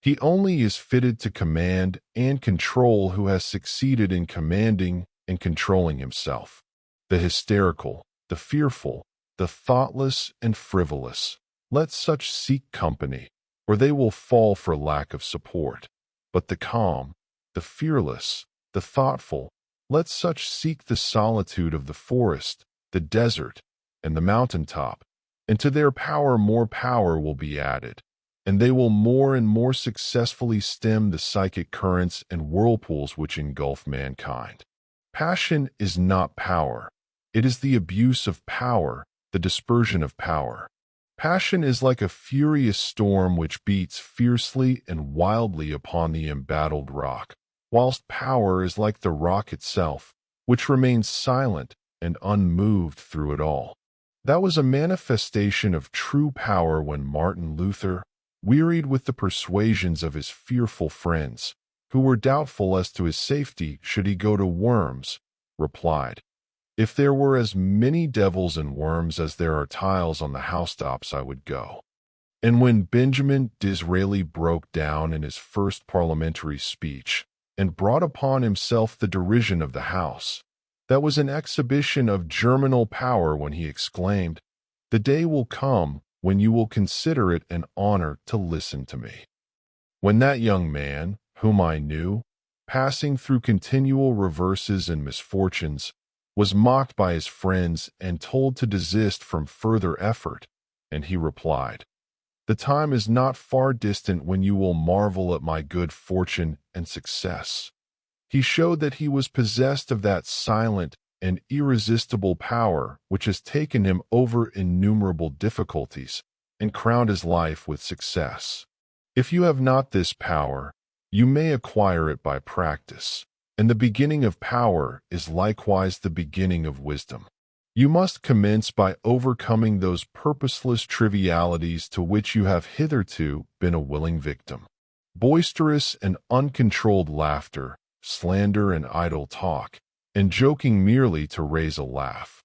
He only is fitted to command and control who has succeeded in commanding and controlling himself. The hysterical, the fearful, the thoughtless and frivolous, let such seek company, or they will fall for lack of support. But the calm, the fearless, the thoughtful, let such seek the solitude of the forest, the desert, and the mountaintop, and to their power more power will be added, and they will more and more successfully stem the psychic currents and whirlpools which engulf mankind. Passion is not power. It is the abuse of power, the dispersion of power. Passion is like a furious storm which beats fiercely and wildly upon the embattled rock, whilst power is like the rock itself, which remains silent and unmoved through it all. That was a manifestation of true power when Martin Luther, wearied with the persuasions of his fearful friends, who were doubtful as to his safety should he go to Worms, replied, "If there were as many devils and worms as there are tiles on the housetops, I would go." And when Benjamin Disraeli broke down in his first parliamentary speech and brought upon himself the derision of the House, that was an exhibition of germinal power when he exclaimed, "The day will come when you will consider it an honor to listen to me." When that young man, whom I knew, passing through continual reverses and misfortunes, was mocked by his friends and told to desist from further effort, and he replied, "The time is not far distant when you will marvel at my good fortune and success," he showed that he was possessed of that silent and irresistible power which has taken him over innumerable difficulties and crowned his life with success. If you have not this power, you may acquire it by practice, and the beginning of power is likewise the beginning of wisdom. You must commence by overcoming those purposeless trivialities to which you have hitherto been a willing victim. Boisterous and uncontrolled laughter, slander and idle talk, and joking merely to raise a laugh.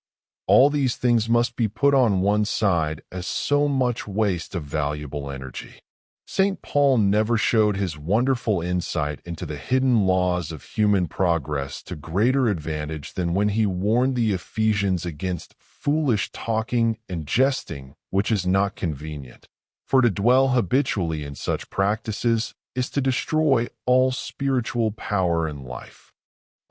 All these things must be put on one side as so much waste of valuable energy. St. Paul never showed his wonderful insight into the hidden laws of human progress to greater advantage than when he warned the Ephesians against foolish talking and jesting, which is not convenient. For to dwell habitually in such practices is to destroy all spiritual power in life.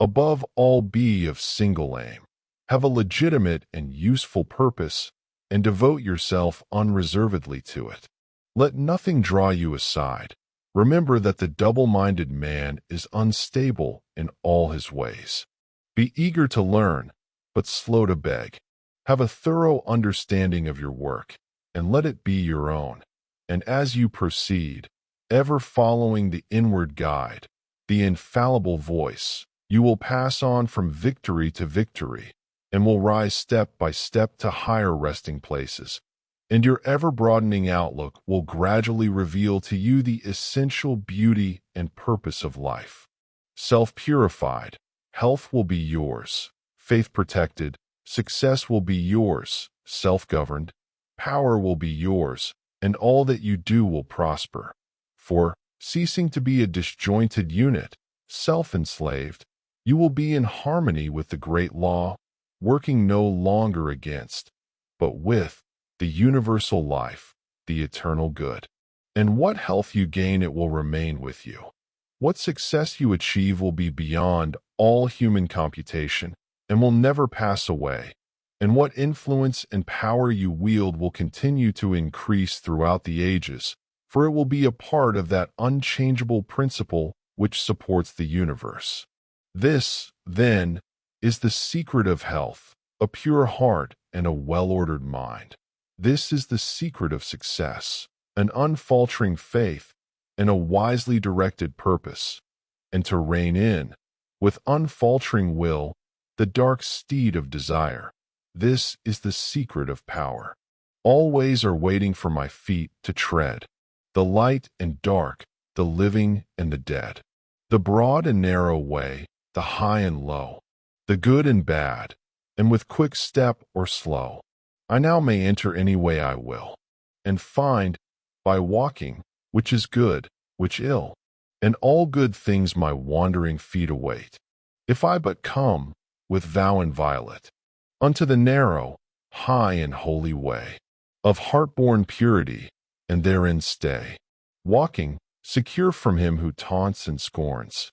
Above all, be of single aim. Have a legitimate and useful purpose, and devote yourself unreservedly to it. Let nothing draw you aside. Remember that the double-minded man is unstable in all his ways. Be eager to learn, but slow to beg. Have a thorough understanding of your work, and let it be your own. And as you proceed, ever following the inward guide, the infallible voice, you will pass on from victory to victory, and will rise step by step to higher resting places. And your ever-broadening outlook will gradually reveal to you the essential beauty and purpose of life. Self-purified, health will be yours, faith-protected, success will be yours, self-governed, power will be yours, and all that you do will prosper. For, ceasing to be a disjointed unit, self-enslaved, you will be in harmony with the great law, working no longer against, but with, the universal life, the eternal good. And what health you gain, it will remain with you. What success you achieve will be beyond all human computation and will never pass away. And what influence and power you wield will continue to increase throughout the ages, for it will be a part of that unchangeable principle which supports the universe. This, then, is the secret of health, a pure heart and a well-ordered mind. This is the secret of success, an unfaltering faith, and a wisely directed purpose, and to rein in, with unfaltering will, the dark steed of desire. This is the secret of power. All ways are waiting for my feet to tread, the light and dark, the living and the dead, the broad and narrow way, the high and low, the good and bad, and with quick step or slow. I now may enter any way I will, and find, by walking, which is good, which ill, and all good things my wandering feet await. If I but come, with vow inviolate, unto the narrow, high and holy way of heart-born purity, and therein stay, walking, secure from him who taunts and scorns,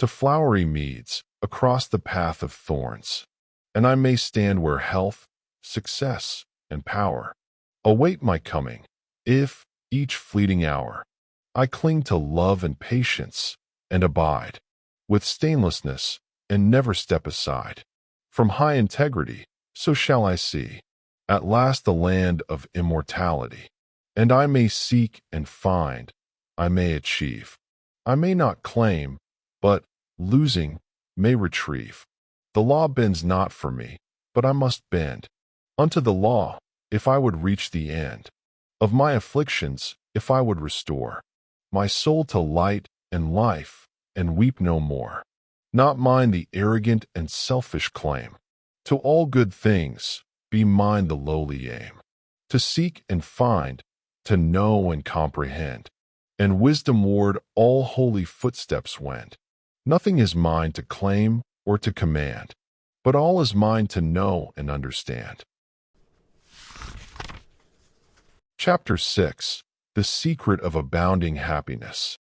to flowery meads, across the path of thorns, and I may stand where health, success, and power await my coming, if, each fleeting hour, I cling to love and patience, and abide, with stainlessness, and never step aside, from high integrity, so shall I see, at last the land of immortality, and I may seek and find, I may achieve, I may not claim, but, losing, may retrieve. The law bends not for me, but I must bend unto the law, if I would reach the end of my afflictions, if I would restore my soul to light and life, and weep no more. Not mine the arrogant and selfish claim. To all good things, be mine the lowly aim. To seek and find, to know and comprehend, and wisdom ward all holy footsteps wend. Nothing is mine to claim or to command, but all is mine to know and understand. Chapter 6. The Secret of Abounding Happiness.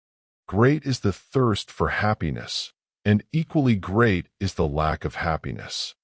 Great is the thirst for happiness, and equally great is the lack of happiness.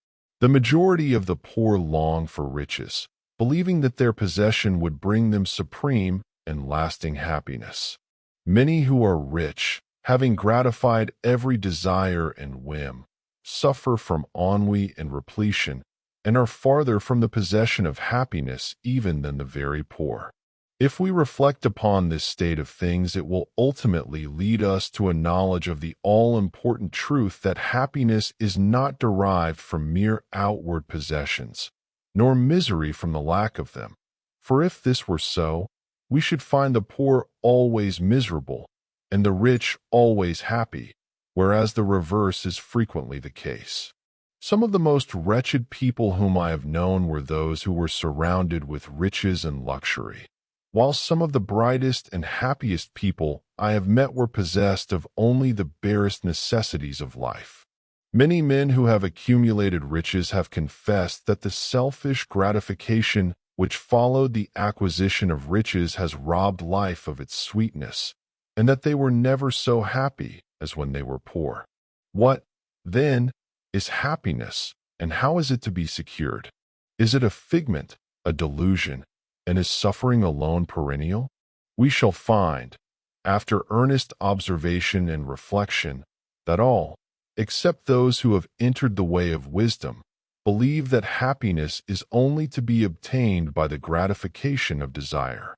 The majority of the poor long for riches, believing that their possession would bring them supreme and lasting happiness. Many who are rich, having gratified every desire and whim, suffer from ennui and repletion, and are farther from the possession of happiness even than the very poor. If we reflect upon this state of things, it will ultimately lead us to a knowledge of the all-important truth that happiness is not derived from mere outward possessions, nor misery from the lack of them. For if this were so, we should find the poor always miserable, and the rich always happy, whereas the reverse is frequently the case. Some of the most wretched people whom I have known were those who were surrounded with riches and luxury, while some of the brightest and happiest people I have met were possessed of only the barest necessities of life. Many men who have accumulated riches have confessed that the selfish gratification which followed the acquisition of riches has robbed life of its sweetness, and that they were never so happy as when they were poor. What, then, is happiness, and how is it to be secured? Is it a figment, a delusion, and is suffering alone perennial? We shall find, after earnest observation and reflection, that all, except those who have entered the way of wisdom, believe that happiness is only to be obtained by the gratification of desire.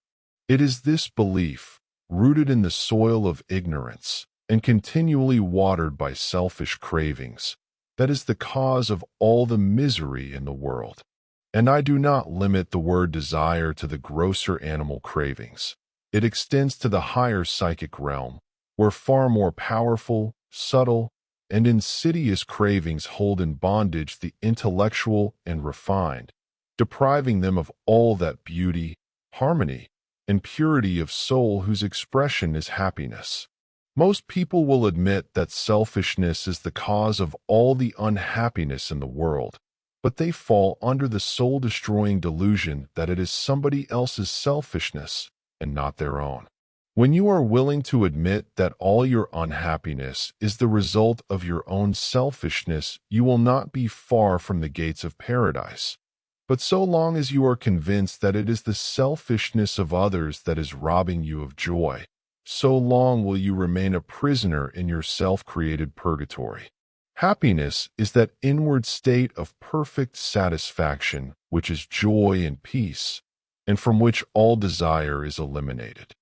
It is this belief, rooted in the soil of ignorance, and continually watered by selfish cravings, that is the cause of all the misery in the world. And I do not limit the word desire to the grosser animal cravings. It extends to the higher psychic realm, where far more powerful, subtle, and insidious cravings hold in bondage the intellectual and refined, depriving them of all that beauty, harmony, and purity of soul whose expression is happiness. Most people will admit that selfishness is the cause of all the unhappiness in the world, but they fall under the soul-destroying delusion that it is somebody else's selfishness and not their own. When you are willing to admit that all your unhappiness is the result of your own selfishness, you will not be far from the gates of paradise. But so long as you are convinced that it is the selfishness of others that is robbing you of joy, so long will you remain a prisoner in your self-created purgatory. Happiness is that inward state of perfect satisfaction which is joy and peace, and from which all desire is eliminated.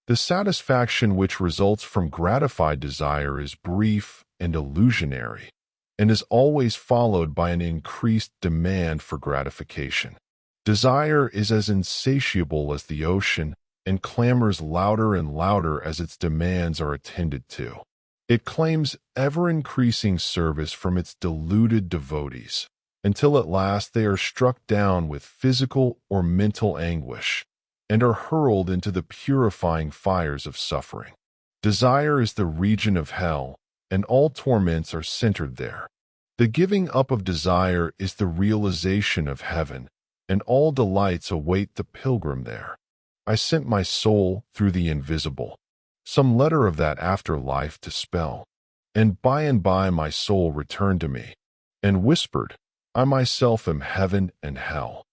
The satisfaction which results from gratified desire is brief and illusionary, and is always followed by an increased demand for gratification. Desire is as insatiable as the ocean, and clamors louder and louder as its demands are attended to. It claims ever-increasing service from its deluded devotees, until at last they are struck down with physical or mental anguish, and are hurled into the purifying fires of suffering. Desire is the region of hell, and all torments are centered there. The giving up of desire is the realization of heaven, and all delights await the pilgrim there. I sent my soul through the invisible, some letter of that afterlife to spell. And by my soul returned to me, and whispered, I myself am heaven and hell.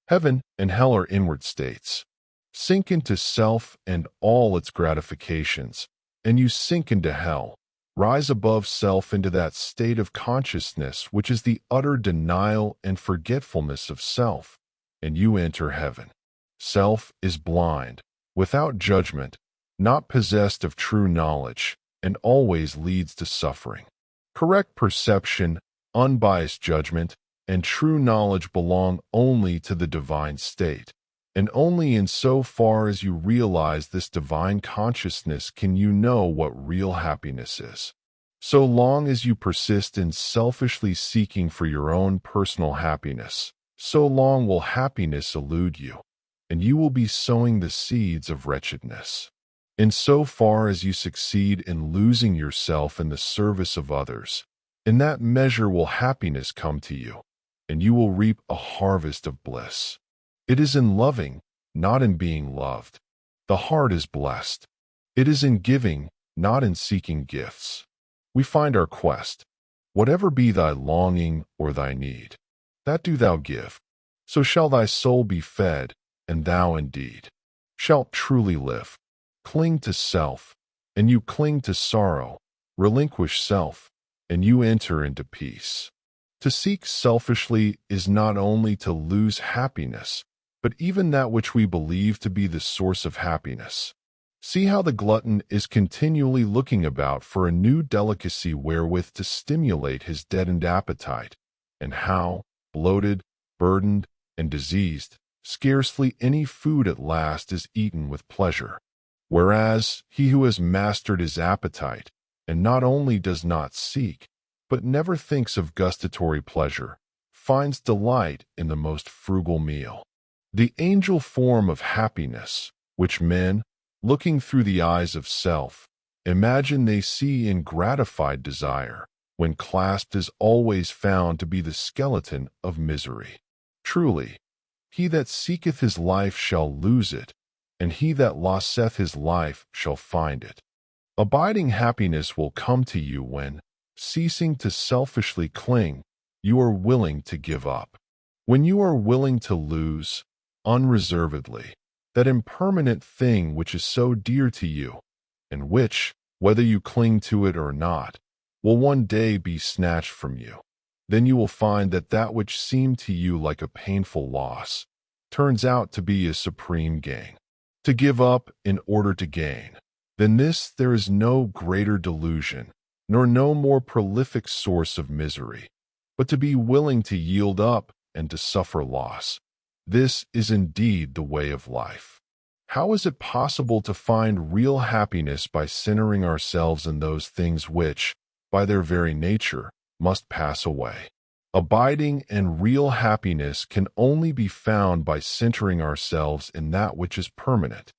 Heaven and hell are inward states. Sink into self and all its gratifications, and you sink into hell. Rise above self into that state of consciousness which is the utter denial and forgetfulness of self, and you enter heaven. Self is blind, without judgment, not possessed of true knowledge, and always leads to suffering. Correct perception, unbiased judgment, and true knowledge belong only to the divine state, and only in so far as you realize this divine consciousness can you know what real happiness is. So long as you persist in selfishly seeking for your own personal happiness, so long will happiness elude you, and you will be sowing the seeds of wretchedness. In so far as you succeed in losing yourself in the service of others, in that measure will happiness come to you, and you will reap a harvest of bliss. It is in loving, not in being loved. The heart is blessed. It is in giving, not in seeking gifts. We find our quest. Whatever be thy longing or thy need, that do thou give. So shall thy soul be fed, and thou indeed shalt truly live. Cling to self, and you cling to sorrow. Relinquish self, and you enter into peace. To seek selfishly is not only to lose happiness, but even that which we believe to be the source of happiness. See how the glutton is continually looking about for a new delicacy wherewith to stimulate his deadened appetite, and how, bloated, burdened, and diseased, scarcely any food at last is eaten with pleasure. Whereas he who has mastered his appetite, and not only does not seek, but never thinks of gustatory pleasure, finds delight in the most frugal meal. The angel form of happiness, which men, looking through the eyes of self, imagine they see in gratified desire, when clasped is always found to be the skeleton of misery. Truly, he that seeketh his life shall lose it, and he that loseth his life shall find it. Abiding happiness will come to you when, ceasing to selfishly cling, you are willing to give up. When you are willing to lose, unreservedly, that impermanent thing which is so dear to you, and which, whether you cling to it or not, will one day be snatched from you, then you will find that that which seemed to you like a painful loss turns out to be a supreme gain. To give up in order to gain, than this there is no greater delusion, nor no more prolific source of misery. But to be willing to yield up and to suffer loss, this is indeed the way of life. How is it possible to find real happiness by centering ourselves in those things which, by their very nature, must pass away? Abiding and real happiness can only be found by centering ourselves in that which is permanent.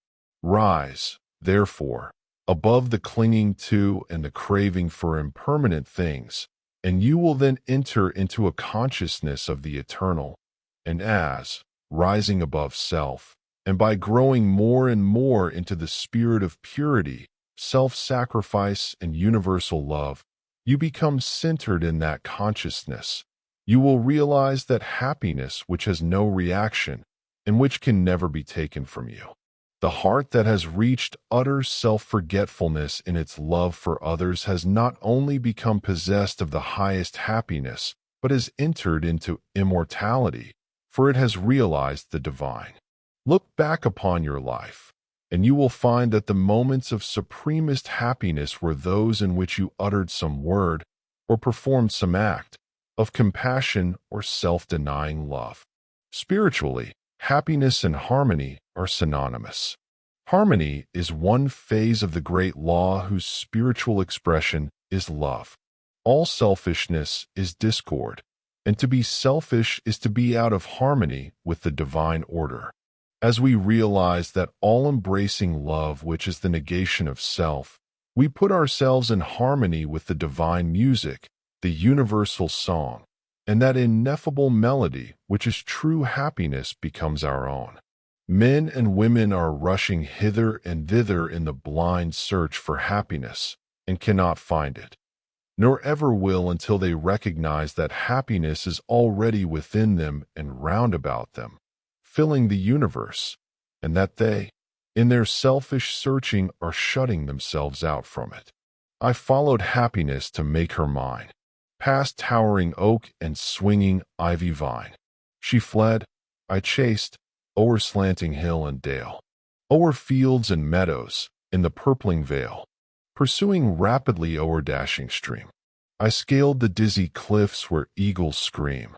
Rise, therefore, above the clinging to and the craving for impermanent things, and you will then enter into a consciousness of the eternal. And as, rising above self, and by growing more and more into the spirit of purity, self-sacrifice, and universal love, you become centered in that consciousness. You will realize that happiness which has no reaction and which can never be taken from you. The heart that has reached utter self-forgetfulness in its love for others has not only become possessed of the highest happiness, but has entered into immortality, for it has realized the divine. Look back upon your life, and you will find that the moments of supremest happiness were those in which you uttered some word or performed some act of compassion or self-denying love. Spiritually, happiness and harmony are synonymous. Harmony is one phase of the great law whose spiritual expression is love. All selfishness is discord, and to be selfish is to be out of harmony with the divine order. As we realize that all-embracing love, which is the negation of self, We put ourselves in harmony with the divine music, the universal song, and that ineffable melody which is true happiness becomes our own. Men and women are rushing hither and thither in the blind search for happiness and cannot find it, nor ever will until they recognize that happiness is already within them and round about them, filling the universe, and that they, in their selfish searching, are shutting themselves out from it. I followed happiness to make her mine, past towering oak and swinging ivy vine. She fled, I chased, o'er slanting hill and dale, o'er fields and meadows, in the purpling vale, pursuing rapidly o'er dashing stream. I scaled the dizzy cliffs where eagles scream.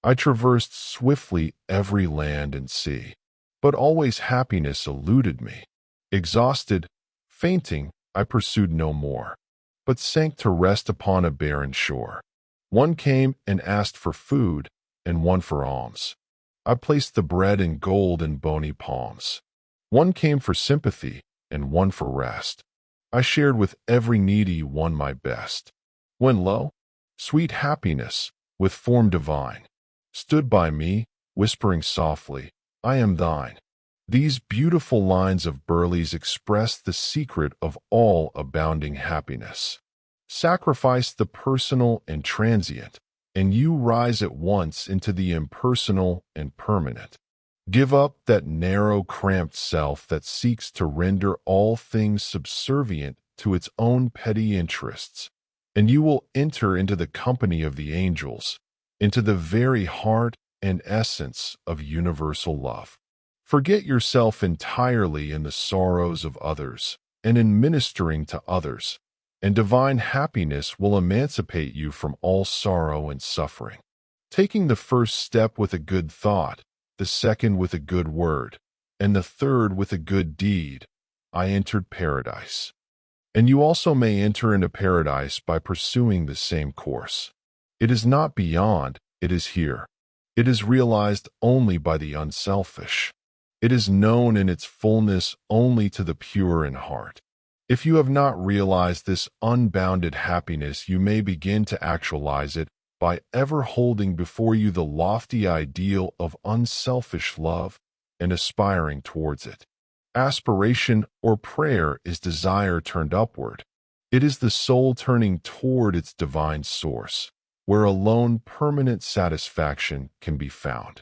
I traversed swiftly every land and sea, but always happiness eluded me. Exhausted, fainting, I pursued no more, but sank to rest upon a barren shore. One came and asked for food, and one for alms. I placed the bread and gold in bony palms. One came for sympathy, and one for rest. I shared with every needy one my best. When lo, sweet happiness, with form divine, stood by me, whispering softly, I am thine. These beautiful lines of Burleigh's express the secret of all abounding happiness. Sacrifice the personal and transient, and you rise at once into the impersonal and permanent. Give up that narrow, cramped self that seeks to render all things subservient to its own petty interests, and you will enter into the company of the angels, into the very heart and essence of universal love. Forget yourself entirely in the sorrows of others and in ministering to others, and divine happiness will emancipate you from all sorrow and suffering. Taking the first step with a good thought, the second with a good word, and the third with a good deed, I entered paradise. And you also may enter into paradise by pursuing the same course. It is not beyond, it is here. It is realized only by the unselfish. It is known in its fullness only to the pure in heart. If you have not realized this unbounded happiness, you may begin to actualize it by ever holding before you the lofty ideal of unselfish love and aspiring towards it. Aspiration or prayer is desire turned upward. It is the soul turning toward its divine source, where alone permanent satisfaction can be found.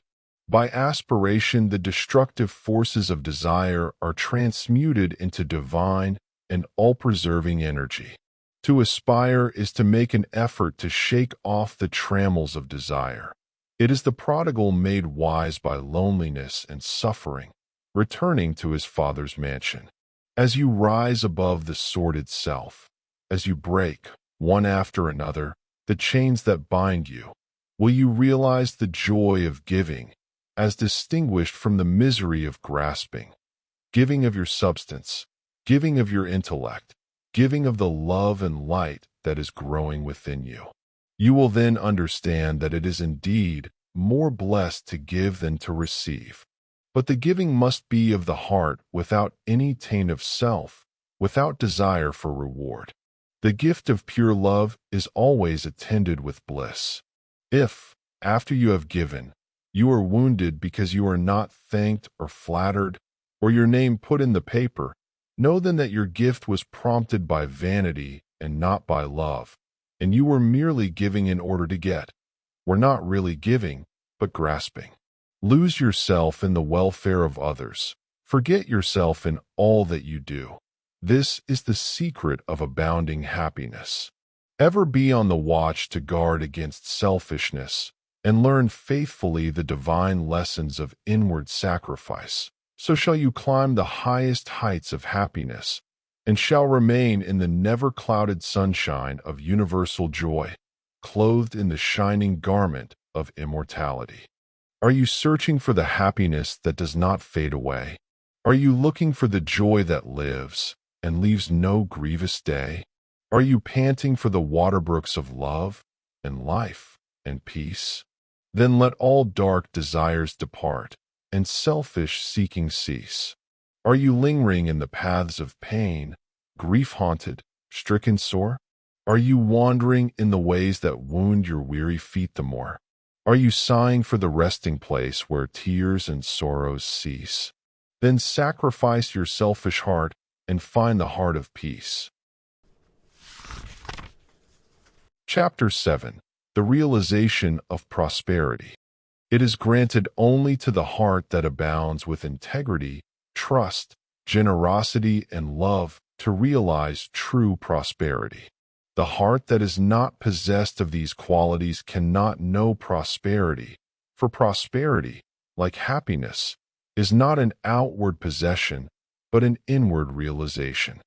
By aspiration, the destructive forces of desire are transmuted into divine and all-preserving energy. To aspire is to make an effort to shake off the trammels of desire. It is the prodigal made wise by loneliness and suffering, returning to his Father's mansion. As you rise above the sordid self, as you break, one after another, the chains that bind you, will you realize the joy of giving, as distinguished from the misery of grasping, giving of your substance, giving of your intellect, giving of the love and light that is growing within you. You will then understand that it is indeed more blessed to give than to receive. But the giving must be of the heart without any taint of self, without desire for reward. The gift of pure love is always attended with bliss. If, after you have given, you are wounded because you are not thanked or flattered, or your name put in the paper, know then that your gift was prompted by vanity and not by love, and you were merely giving in order to get, were not really giving, but grasping. Lose yourself in the welfare of others. Forget yourself in all that you do. This is the secret of abounding happiness. Ever be on the watch to guard against selfishness, and learn faithfully the divine lessons of inward sacrifice. So shall you climb the highest heights of happiness, and shall remain in the never-clouded sunshine of universal joy, clothed in the shining garment of immortality. Are you searching for the happiness that does not fade away? Are you looking for the joy that lives and leaves no grievous day? Are you panting for the waterbrooks of love and life and peace? Then let all dark desires depart and selfish seeking cease. Are you lingering in the paths of pain, grief-haunted, stricken sore? Are you wandering in the ways that wound your weary feet the more? Are you sighing for the resting place where tears and sorrows cease? Then sacrifice your selfish heart and find the heart of peace. Chapter 7. The Realization of Prosperity. It is granted only to the heart that abounds with integrity, trust, generosity, and love to realize true prosperity. The heart that is not possessed of these qualities cannot know prosperity, for prosperity, like happiness, is not an outward possession, but an inward realization.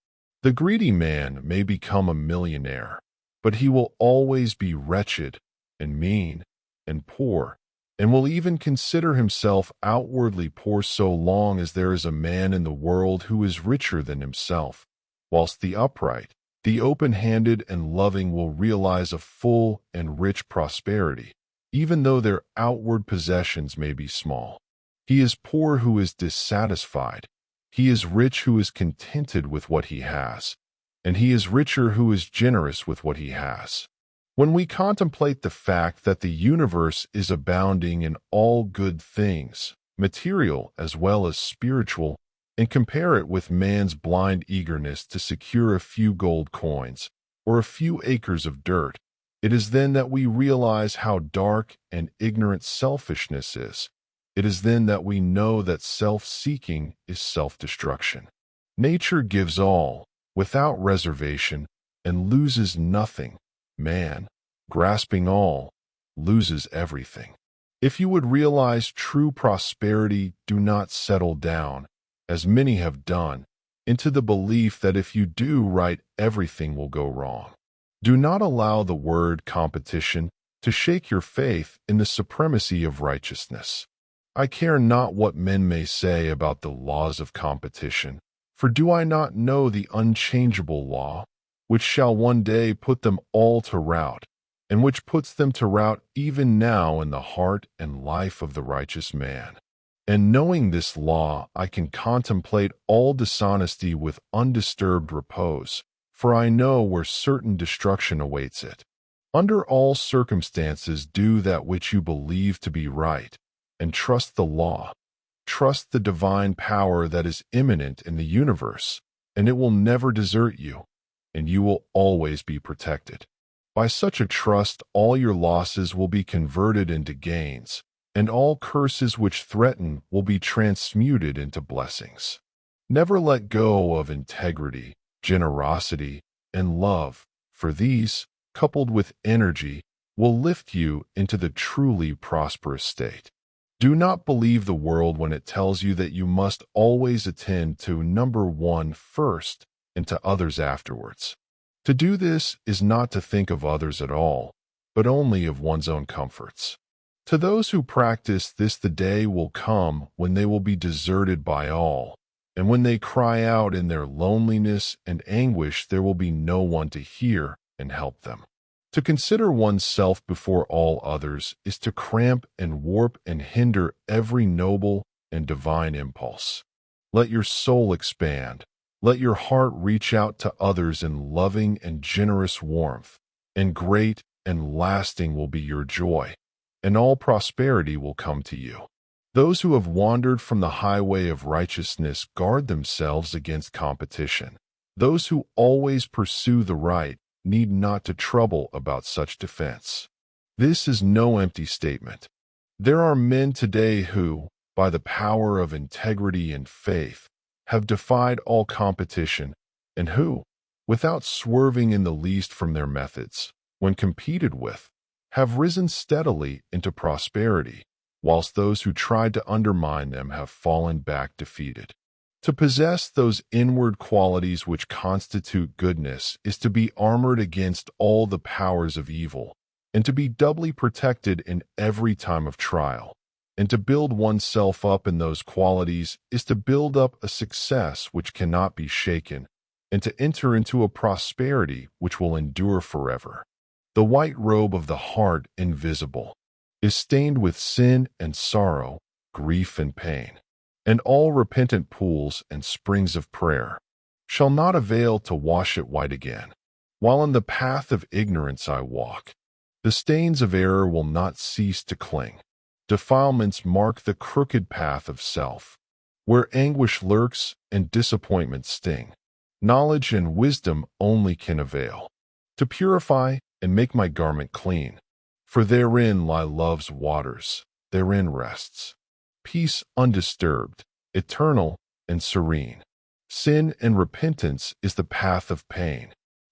The greedy man may become a millionaire, but he will always be wretched and mean and poor, and will even consider himself outwardly poor so long as there is a man in the world who is richer than himself, whilst the upright, the open-handed and loving will realize a full and rich prosperity, even though their outward possessions may be small. He is poor who is dissatisfied. He is rich who is contented with what he has, and he is richer who is generous with what he has. When we contemplate the fact that the universe is abounding in all good things, material as well as spiritual, and compare it with man's blind eagerness to secure a few gold coins or a few acres of dirt, it is then that we realize how dark and ignorant selfishness is. It is then that we know that self-seeking is self-destruction. Nature gives all, without reservation, and loses nothing. Man, grasping all, loses everything. If you would realize true prosperity, do not settle down, as many have done, into the belief that if you do right, everything will go wrong. Do not allow the word competition to shake your faith in the supremacy of righteousness. I care not what men may say about the laws of competition, for do I not know the unchangeable law, which shall one day put them all to rout, and which puts them to rout even now in the heart and life of the righteous man? And knowing this law, I can contemplate all dishonesty with undisturbed repose, for I know where certain destruction awaits it. Under all circumstances do that which you believe to be right, and trust the law. Trust the divine power that is immanent in the universe, and it will never desert you, and you will always be protected. By such a trust, all your losses will be converted into gains, and all curses which threaten will be transmuted into blessings. Never let go of integrity, generosity, and love, for these, coupled with energy, will lift you into the truly prosperous state. Do not believe the world when it tells you that you must always attend to number one first and to others afterwards. To do this is not to think of others at all, but only of one's own comforts. To those who practice this, the day will come when they will be deserted by all, and when they cry out in their loneliness and anguish, there will be no one to hear and help them. To consider oneself before all others is to cramp and warp and hinder every noble and divine impulse. Let your soul expand. Let your heart reach out to others in loving and generous warmth, and great and lasting will be your joy, and all prosperity will come to you. Those who have wandered from the highway of righteousness guard themselves against competition. Those who always pursue the right need not to trouble about such defense. This is no empty statement. There are men today who, by the power of integrity and faith, have defied all competition, and who, without swerving in the least from their methods, when competed with, have risen steadily into prosperity, whilst those who tried to undermine them have fallen back defeated. To possess those inward qualities which constitute goodness is to be armored against all the powers of evil, and to be doubly protected in every time of trial. And to build oneself up in those qualities is to build up a success which cannot be shaken, and to enter into a prosperity which will endure forever. The white robe of the heart, invisible, is stained with sin and sorrow, grief and pain, and all repentant pools and springs of prayer. shall not avail to wash it white again. While in the path of ignorance I walk, the stains of error will not cease to cling. Defilements mark the crooked path of self, where anguish lurks and disappointment sting. Knowledge and wisdom only can avail to purify and make my garment clean. For therein lie love's waters, therein rests peace undisturbed, eternal and serene. Sin and repentance is the path of pain.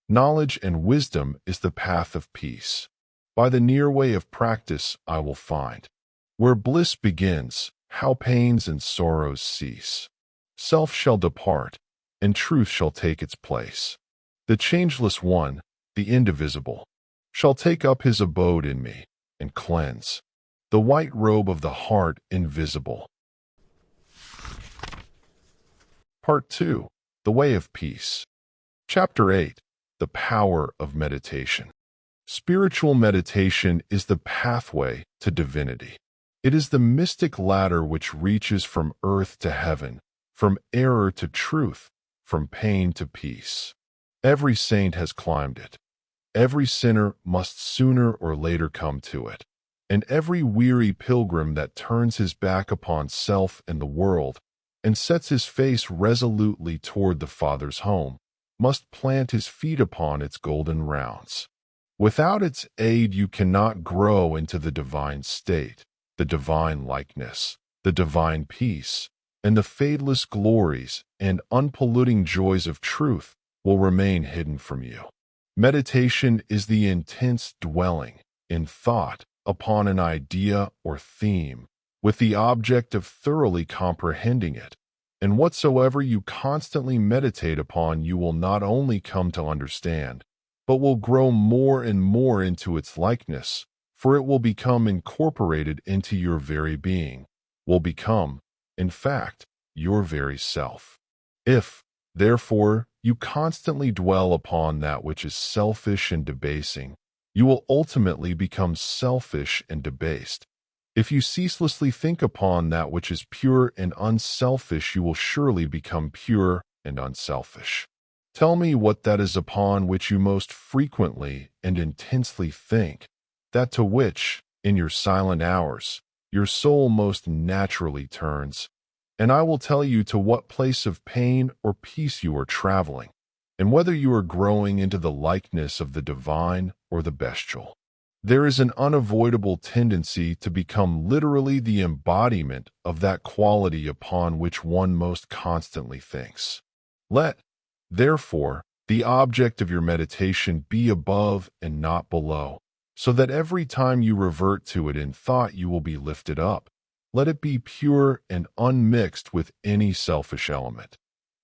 Knowledge and wisdom is the path of peace. By the near way of practice I will find, where bliss begins, how pains and sorrows cease. Self shall depart, and truth shall take its place. The changeless one, the indivisible, shall take up his abode in me, and cleanse the white robe of the heart invisible. Part 2. The Way of Peace. Chapter 8. The Power of Meditation. Spiritual meditation is the pathway to divinity. It is the mystic ladder which reaches from earth to heaven, from error to truth, from pain to peace. Every saint has climbed it. Every sinner must sooner or later come to it. And every weary pilgrim that turns his back upon self and the world and sets his face resolutely toward the Father's home must plant his feet upon its golden rounds. Without its aid you cannot grow into the divine state, the divine likeness, the divine peace, and the fadeless glories and unpolluting joys of truth will remain hidden from you. Meditation is the intense dwelling in thought upon an idea or theme, with the object of thoroughly comprehending it. And whatsoever you constantly meditate upon you will not only come to understand, but will grow more and more into its likeness, for it will become incorporated into your very being, will become, in fact, your very self. If, therefore, you constantly dwell upon that which is selfish and debasing, you will ultimately become selfish and debased. If you ceaselessly think upon that which is pure and unselfish, you will surely become pure and unselfish. Tell me what that is upon which you most frequently and intensely think, that to which, in your silent hours, your soul most naturally turns, and I will tell you to what place of pain or peace you are traveling, and whether you are growing into the likeness of the divine or the bestial. There is an unavoidable tendency to become literally the embodiment of that quality upon which one most constantly thinks. Let, therefore, the object of your meditation be above and not below, so that every time you revert to it in thought you will be lifted up. Let it be pure and unmixed with any selfish element.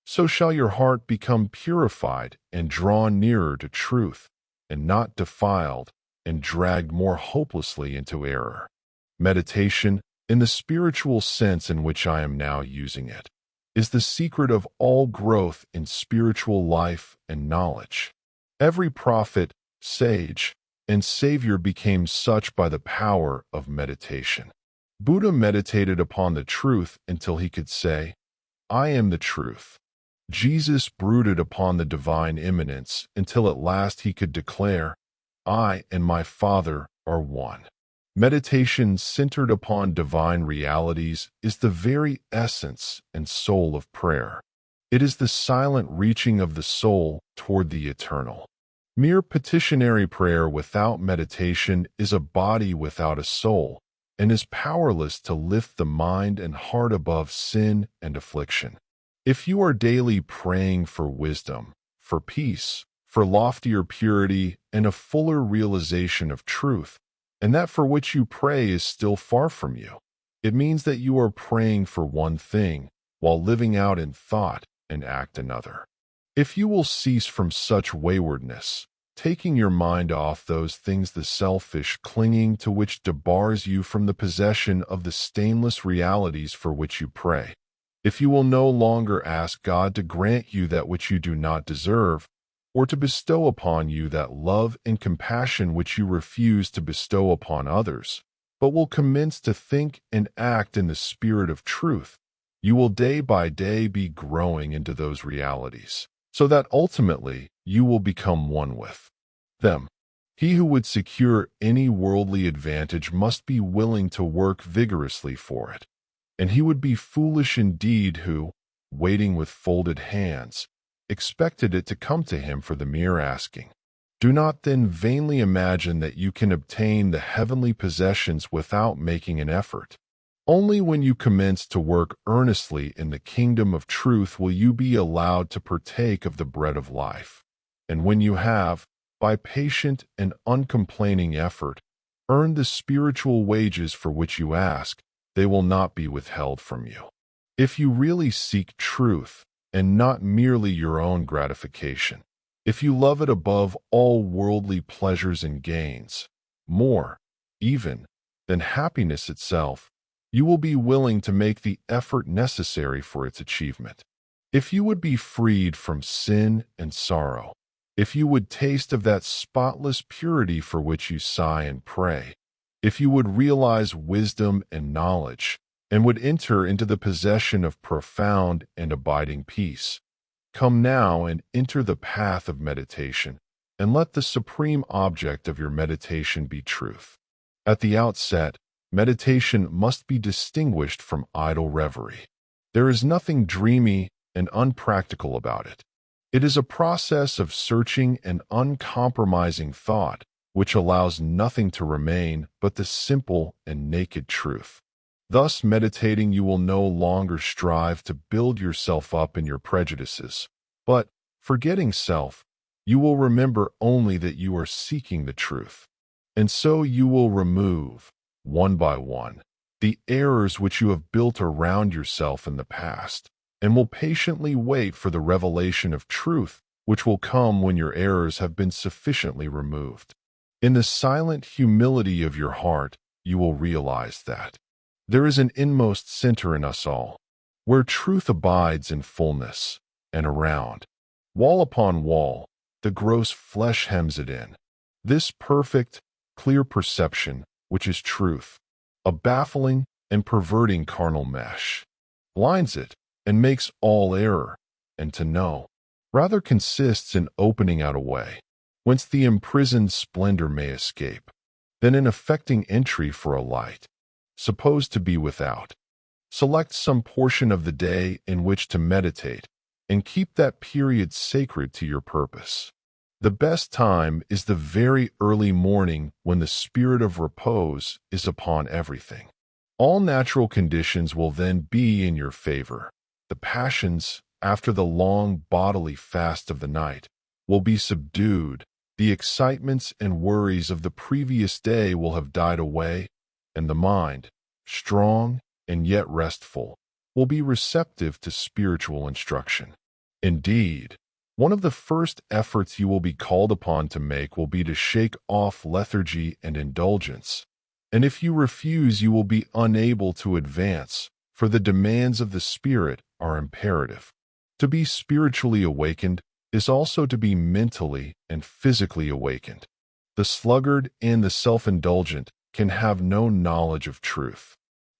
So shall your heart become purified and drawn nearer to truth, and not defiled and dragged more hopelessly into error. Meditation, in the spiritual sense in which I am now using it, is the secret of all growth in spiritual life and knowledge. Every prophet, sage, and savior became such by the power of meditation. Buddha meditated upon the truth until he could say, I am the truth. Jesus brooded upon the divine immanence until at last he could declare, I and my Father are one. Meditation centered upon divine realities is the very essence and soul of prayer. It is the silent reaching of the soul toward the eternal. Mere petitionary prayer without meditation is a body without a soul, and is powerless to lift the mind and heart above sin and affliction. If you are daily praying for wisdom, for peace, for loftier purity, and a fuller realization of truth, and that for which you pray is still far from you, it means that you are praying for one thing while living out in thought and act another. If you will cease from such waywardness, taking your mind off those things the selfish clinging to which debars you from the possession of the stainless realities for which you pray, if you will no longer ask God to grant you that which you do not deserve, or to bestow upon you that love and compassion which you refuse to bestow upon others, but will commence to think and act in the spirit of truth, you will day by day be growing into those realities, so that ultimately you will become one with them. He who would secure any worldly advantage must be willing to work vigorously for it. And he would be foolish indeed who, waiting with folded hands, expected it to come to him for the mere asking. Do not then vainly imagine that you can obtain the heavenly possessions without making an effort. Only when you commence to work earnestly in the kingdom of truth will you be allowed to partake of the bread of life. And when you have, by patient and uncomplaining effort, earned the spiritual wages for which you ask, they will not be withheld from you. If you really seek truth, and not merely your own gratification, if you love it above all worldly pleasures and gains, more, even, than happiness itself, you will be willing to make the effort necessary for its achievement. If you would be freed from sin and sorrow, if you would taste of that spotless purity for which you sigh and pray, if you would realize wisdom and knowledge, and would enter into the possession of profound and abiding peace, come now and enter the path of meditation, and let the supreme object of your meditation be truth. At the outset, meditation must be distinguished from idle reverie. There is nothing dreamy and unpractical about it. It is a process of searching and uncompromising thought, which allows nothing to remain but the simple and naked truth. Thus, meditating, you will no longer strive to build yourself up in your prejudices, but, forgetting self, you will remember only that you are seeking the truth. And so you will remove, one by one, the errors which you have built around yourself in the past, and will patiently wait for the revelation of truth, which will come when your errors have been sufficiently removed. In the silent humility of your heart, you will realize that there is an inmost center in us all, where truth abides in fullness, and around, wall upon wall, the gross flesh hems it in. This perfect, clear perception, which is truth, a baffling and perverting carnal mesh, blinds it and makes all error, and to know, rather consists in opening out a way, whence the imprisoned splendor may escape, than in effecting entry for a light, supposed to be without. Select some portion of the day in which to meditate, and keep that period sacred to your purpose. The best time is the very early morning, when the spirit of repose is upon everything. All natural conditions will then be in your favor. The passions, after the long bodily fast of the night, will be subdued. The excitements and worries of the previous day will have died away, and the mind, strong and yet restful, will be receptive to spiritual instruction. Indeed, one of the first efforts you will be called upon to make will be to shake off lethargy and indulgence, and if you refuse, you will be unable to advance, for the demands of the Spirit are imperative. To be spiritually awakened is also to be mentally and physically awakened. The sluggard and the self-indulgent can have no knowledge of truth.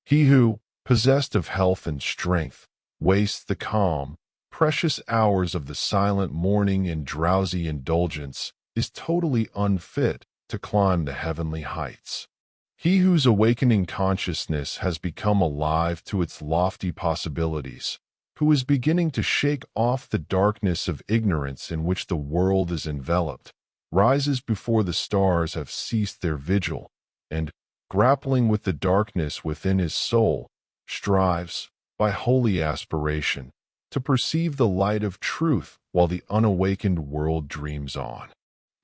He who, possessed of health and strength, wastes the calm, precious hours of the silent morning in drowsy indulgence is totally unfit to climb the heavenly heights. He whose awakening consciousness has become alive to its lofty possibilities, who is beginning to shake off the darkness of ignorance in which the world is enveloped, rises before the stars have ceased their vigil, and, grappling with the darkness within his soul, strives, by holy aspiration, to perceive the light of truth while the unawakened world dreams on.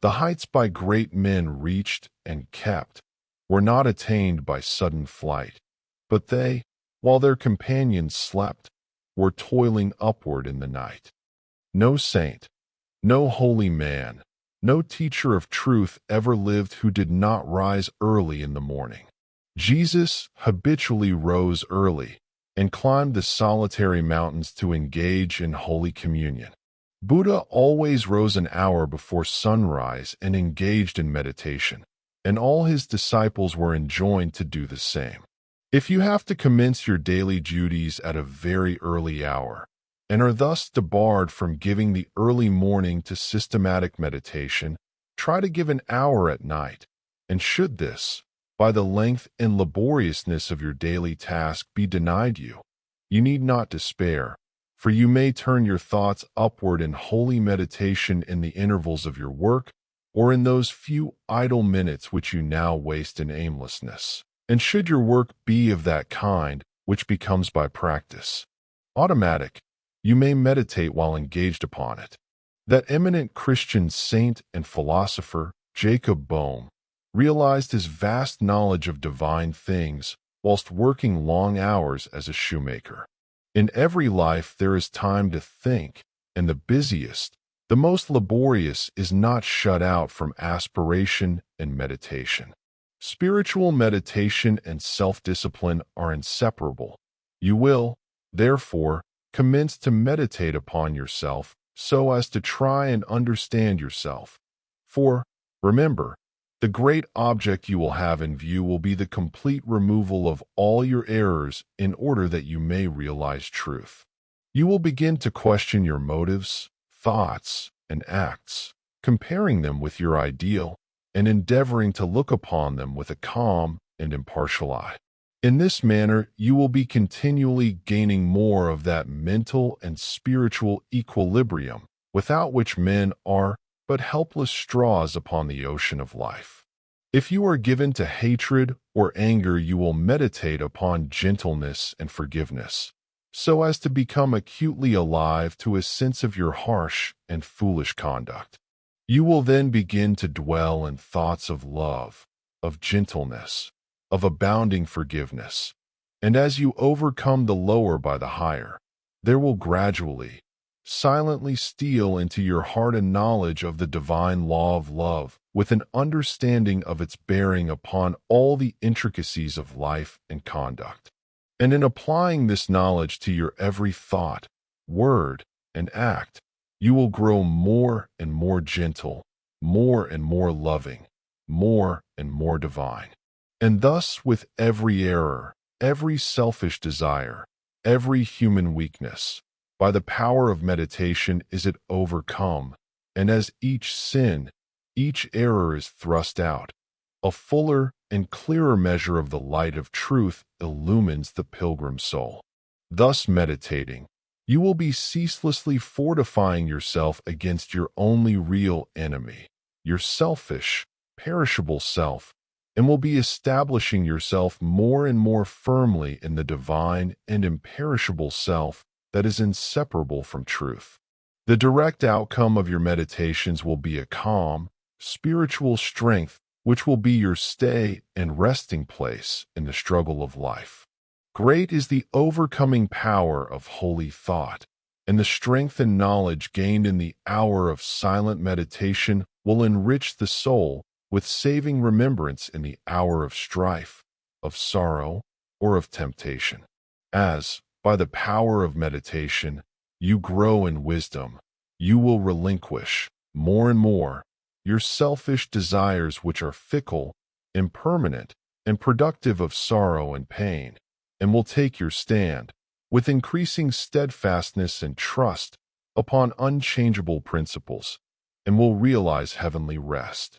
The heights by great men reached and kept were not attained by sudden flight, but they, while their companions slept, were toiling upward in the night. No saint, no holy man, no teacher of truth ever lived who did not rise early in the morning. Jesus habitually rose early and climbed the solitary mountains to engage in Holy Communion. Buddha always rose an hour before sunrise and engaged in meditation, and all his disciples were enjoined to do the same. If you have to commence your daily duties at a very early hour, and are thus debarred from giving the early morning to systematic meditation, try to give an hour at night, and should this, by the length and laboriousness of your daily task, be denied you, you need not despair, for you may turn your thoughts upward in holy meditation in the intervals of your work, or in those few idle minutes which you now waste in aimlessness. And should your work be of that kind which becomes by practice automatic, you may meditate while engaged upon it. That eminent Christian saint and philosopher, Jacob Boehme, realized his vast knowledge of divine things whilst working long hours as a shoemaker. In every life there is time to think, and the busiest, the most laborious, is not shut out from aspiration and meditation. Spiritual meditation and self-discipline are inseparable. You will, therefore, commence to meditate upon yourself so as to try and understand yourself. For, remember, the great object you will have in view will be the complete removal of all your errors in order that you may realize truth. You will begin to question your motives, thoughts, and acts, comparing them with your ideal, and endeavoring to look upon them with a calm and impartial eye. In this manner, you will be continually gaining more of that mental and spiritual equilibrium, without which men are but helpless straws upon the ocean of life. If you are given to hatred or anger, you will meditate upon gentleness and forgiveness, so as to become acutely alive to a sense of your harsh and foolish conduct. You will then begin to dwell in thoughts of love, of gentleness, of abounding forgiveness, and as you overcome the lower by the higher, there will gradually, silently steal into your heart a knowledge of the divine law of love, with an understanding of its bearing upon all the intricacies of life and conduct. And in applying this knowledge to your every thought, word, and act, you will grow more and more gentle, more and more loving, more and more divine. And thus, with every error, every selfish desire, every human weakness, by the power of meditation is it overcome, and as each sin, each error is thrust out, a fuller and clearer measure of the light of truth illumines the pilgrim soul. Thus meditating, you will be ceaselessly fortifying yourself against your only real enemy, your selfish, perishable self, and will be establishing yourself more and more firmly in the divine and imperishable self that is inseparable from truth. The direct outcome of your meditations will be a calm, spiritual strength which will be your stay and resting place in the struggle of life. Great is the overcoming power of holy thought, and the strength and knowledge gained in the hour of silent meditation will enrich the soul with saving remembrance in the hour of strife, of sorrow, or of temptation. As, by the power of meditation, you grow in wisdom, you will relinquish, more and more, your selfish desires which are fickle, impermanent, and productive of sorrow and pain, and will take your stand, with increasing steadfastness and trust, upon unchangeable principles, and will realize heavenly rest.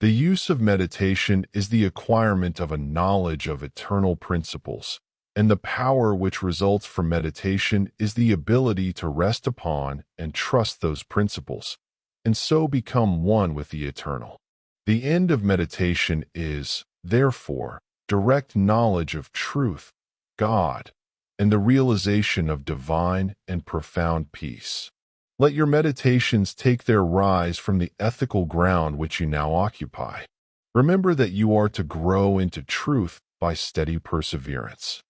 The use of meditation is the acquirement of a knowledge of eternal principles, and the power which results from meditation is the ability to rest upon and trust those principles, and so become one with the eternal. The end of meditation is, therefore, direct knowledge of truth, God, and the realization of divine and profound peace. Let your meditations take their rise from the ethical ground which you now occupy. Remember that you are to grow into truth by steady perseverance.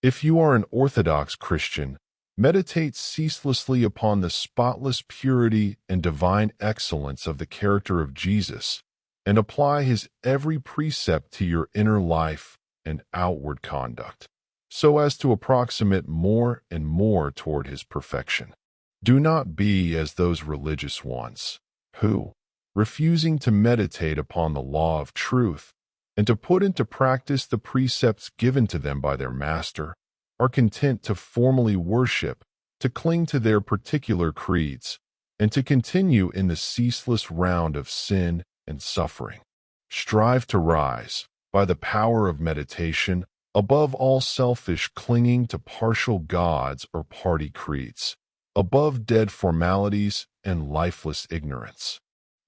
If you are an Orthodox Christian, meditate ceaselessly upon the spotless purity and divine excellence of the character of Jesus, and apply his every precept to your inner life and outward conduct, so as to approximate more and more toward his perfection. Do not be as those religious ones, who, refusing to meditate upon the law of truth, and to put into practice the precepts given to them by their master, are content to formally worship to cling to their particular creeds, and to continue in the ceaseless round of sin and suffering. Strive to rise, by the power of meditation, above all selfish clinging to partial gods or party creeds, above dead formalities and lifeless ignorance.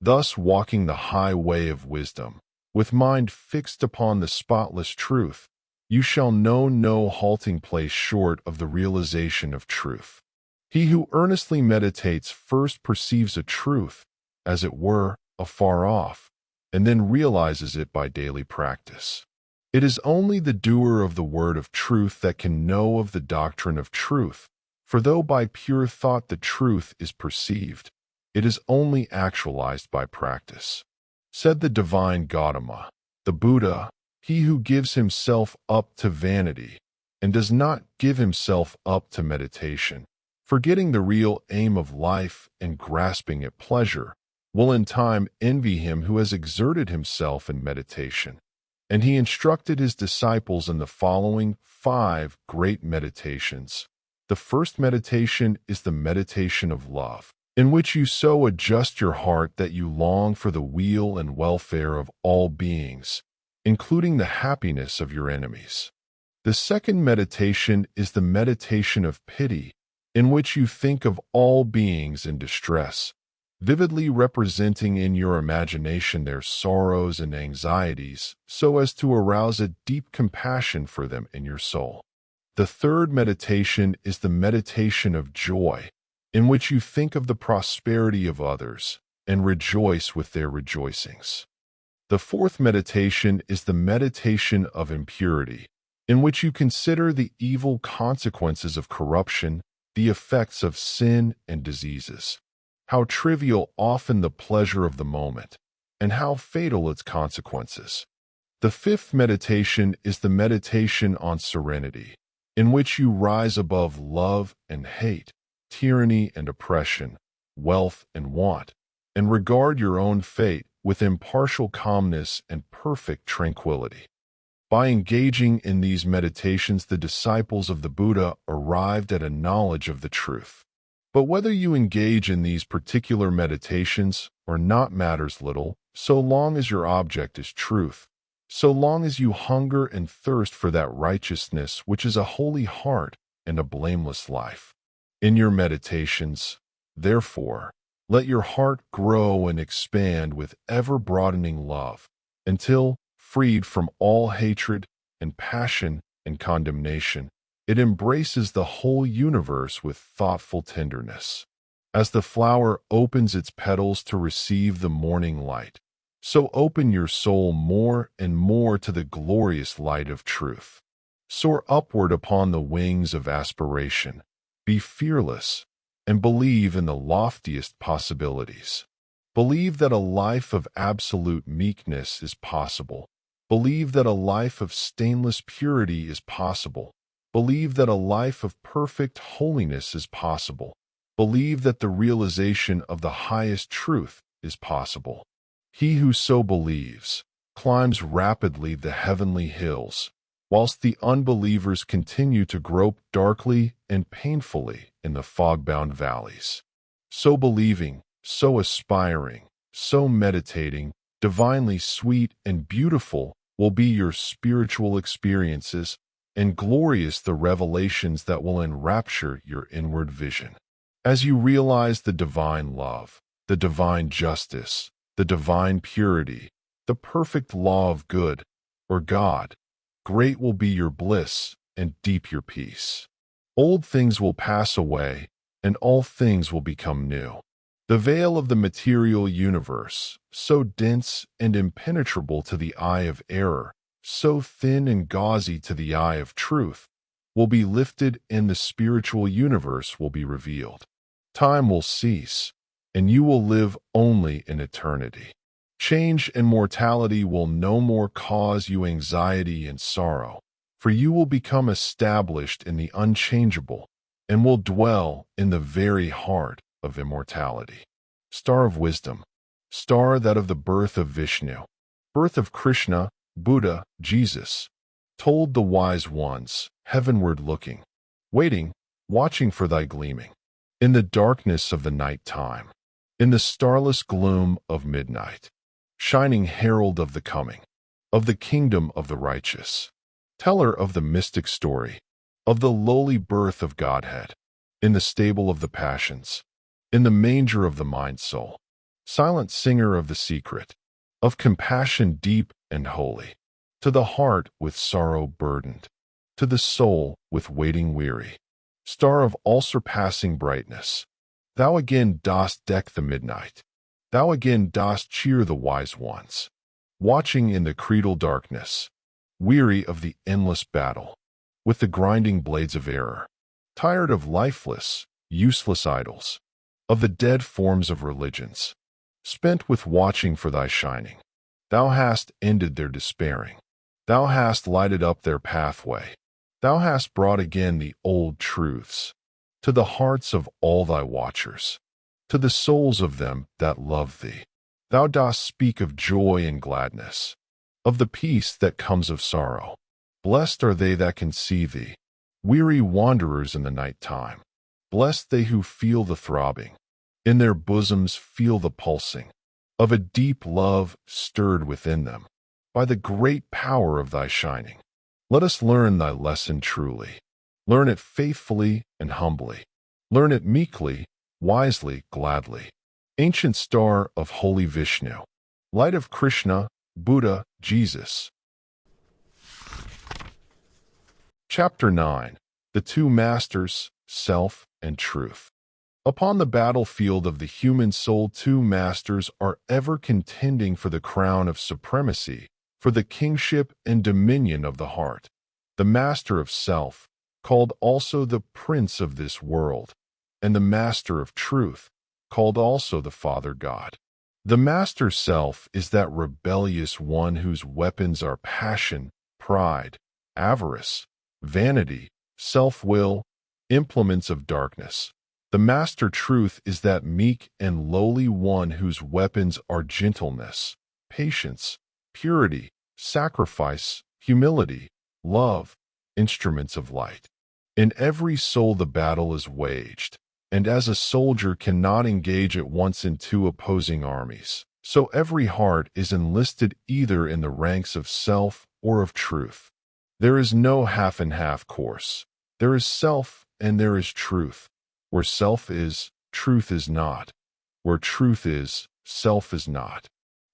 Thus walking the high way of wisdom, with mind fixed upon the spotless truth, you shall know no halting place short of the realization of truth. He who earnestly meditates first perceives a truth, as it were, afar off, and then realizes it by daily practice. It is only the doer of the word of truth that can know of the doctrine of truth, for though by pure thought the truth is perceived, it is only actualized by practice. Said the divine Gautama, the Buddha, he who gives himself up to vanity and does not give himself up to meditation, forgetting the real aim of life and grasping at pleasure, will in time envy him who has exerted himself in meditation. And he instructed his disciples in the following 5 great meditations. The first meditation is the meditation of love, in which you so adjust your heart that you long for the weal and welfare of all beings, including the happiness of your enemies. The second meditation is the meditation of pity, in which you think of all beings in distress, vividly representing in your imagination their sorrows and anxieties, so as to arouse a deep compassion for them in your soul. The third meditation is the meditation of joy, in which you think of the prosperity of others and rejoice with their rejoicings. The fourth meditation is the meditation of impurity, in which you consider the evil consequences of corruption, the effects of sin and diseases, how trivial often the pleasure of the moment, and how fatal its consequences. The fifth meditation is the meditation on serenity, in which you rise above love and hate, tyranny and oppression, wealth and want, and regard your own fate with impartial calmness and perfect tranquility. By engaging in these meditations, the disciples of the Buddha arrived at a knowledge of the truth. But whether you engage in these particular meditations or not matters little, so long as your object is truth, so long as you hunger and thirst for that righteousness which is a holy heart and a blameless life. In your meditations, therefore, let your heart grow and expand with ever-broadening love, until, freed from all hatred and passion and condemnation, it embraces the whole universe with thoughtful tenderness. As the flower opens its petals to receive the morning light, so open your soul more and more to the glorious light of truth. Soar upward upon the wings of aspiration. Be fearless, and believe in the loftiest possibilities. Believe that a life of absolute meekness is possible. Believe that a life of stainless purity is possible. Believe that a life of perfect holiness is possible. Believe that the realization of the highest truth is possible. He who so believes climbs rapidly the heavenly hills, whilst the unbelievers continue to grope darkly and painfully in the fog-bound valleys. So believing, so aspiring, so meditating, divinely sweet and beautiful will be your spiritual experiences, and glorious the revelations that will enrapture your inward vision. As you realize the divine love, the divine justice, the divine purity, the perfect law of good, or God, great will be your bliss and deep your peace. Old things will pass away, and all things will become new. The veil of the material universe, so dense and impenetrable to the eye of error, so thin and gauzy to the eye of truth, will be lifted and the spiritual universe will be revealed. Time will cease, and you will live only in eternity. Change and mortality will no more cause you anxiety and sorrow, for you will become established in the unchangeable and will dwell in the very heart of immortality. Star of wisdom, star that of the birth of Vishnu, birth of Krishna, Buddha, Jesus, told the wise ones, heavenward looking, waiting, watching for thy gleaming. In the darkness of the night time, in the starless gloom of midnight, shining herald of the coming, of the kingdom of the righteous, teller of the mystic story, of the lowly birth of Godhead, in the stable of the passions, in the manger of the mind-soul, silent singer of the secret, of compassion deep and holy, to the heart with sorrow burdened, to the soul with waiting weary, star of all-surpassing brightness, thou again dost deck the midnight, thou again dost cheer the wise ones, watching in the creedal darkness, weary of the endless battle, with the grinding blades of error, tired of lifeless, useless idols, of the dead forms of religions, spent with watching for thy shining. Thou hast ended their despairing. Thou hast lighted up their pathway. Thou hast brought again the old truths to the hearts of all thy watchers, to the souls of them that love thee. Thou dost speak of joy and gladness, of the peace that comes of sorrow. Blessed are they that can see thee, weary wanderers in the night time. Blessed they who feel the throbbing, in their bosoms feel the pulsing, of a deep love stirred within them, by the great power of thy shining. Let us learn thy lesson truly. Learn it faithfully and humbly. Learn it meekly, wisely, gladly. Ancient star of holy Vishnu, light of Krishna, Buddha, Jesus. Chapter 9. The Two Masters, Self and Truth. Upon the battlefield of the human soul, two masters are ever contending for the crown of supremacy, for the kingship and dominion of the heart. The master of self, called also the prince of this world, and the master of truth, called also the Father God. The master self is that rebellious one whose weapons are passion, pride, avarice, vanity, self-will, implements of darkness. The master truth is that meek and lowly one whose weapons are gentleness, patience, purity, sacrifice, humility, love, instruments of light. In every soul the battle is waged, and as a soldier cannot engage at once in two opposing armies, so every heart is enlisted either in the ranks of self or of truth. There is no half-and-half course. There is self and there is truth. Where self is, truth is not. Where truth is, self is not.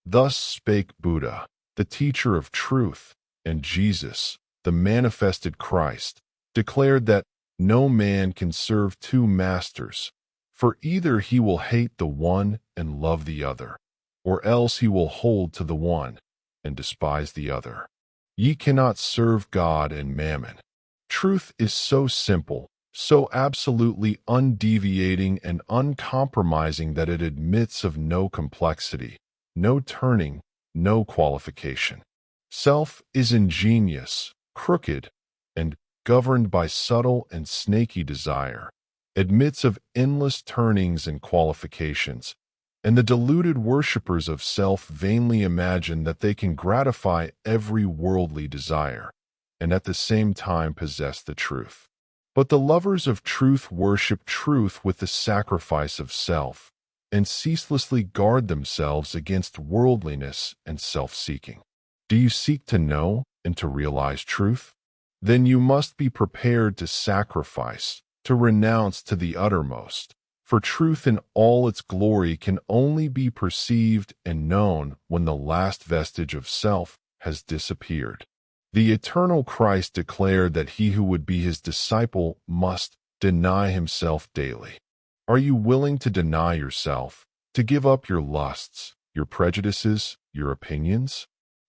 Thus spake Buddha, the teacher of truth, and Jesus, the manifested Christ, declared that no man can serve two masters, for either he will hate the one and love the other, or else he will hold to the one and despise the other. Ye cannot serve God and mammon. Truth is so simple, so absolutely undeviating and uncompromising that it admits of no complexity, no turning, no qualification. Self is ingenious, crooked, and governed by subtle and snaky desire, admits of endless turnings and qualifications, and the deluded worshippers of self vainly imagine that they can gratify every worldly desire, and at the same time possess the truth. But the lovers of truth worship truth with the sacrifice of self, and ceaselessly guard themselves against worldliness and self-seeking. Do you seek to know and to realize truth? Then you must be prepared to sacrifice, to renounce to the uttermost, for truth in all its glory can only be perceived and known when the last vestige of self has disappeared. The eternal Christ declared that he who would be his disciple must deny himself daily. Are you willing to deny yourself, to give up your lusts, your prejudices, your opinions?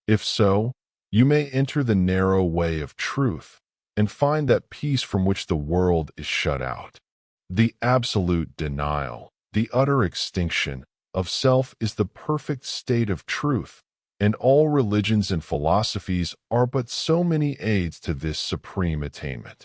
If so, you may enter the narrow way of truth and find that peace from which the world is shut out. The absolute denial, the utter extinction of self is the perfect state of truth, and all religions and philosophies are but so many aids to this supreme attainment.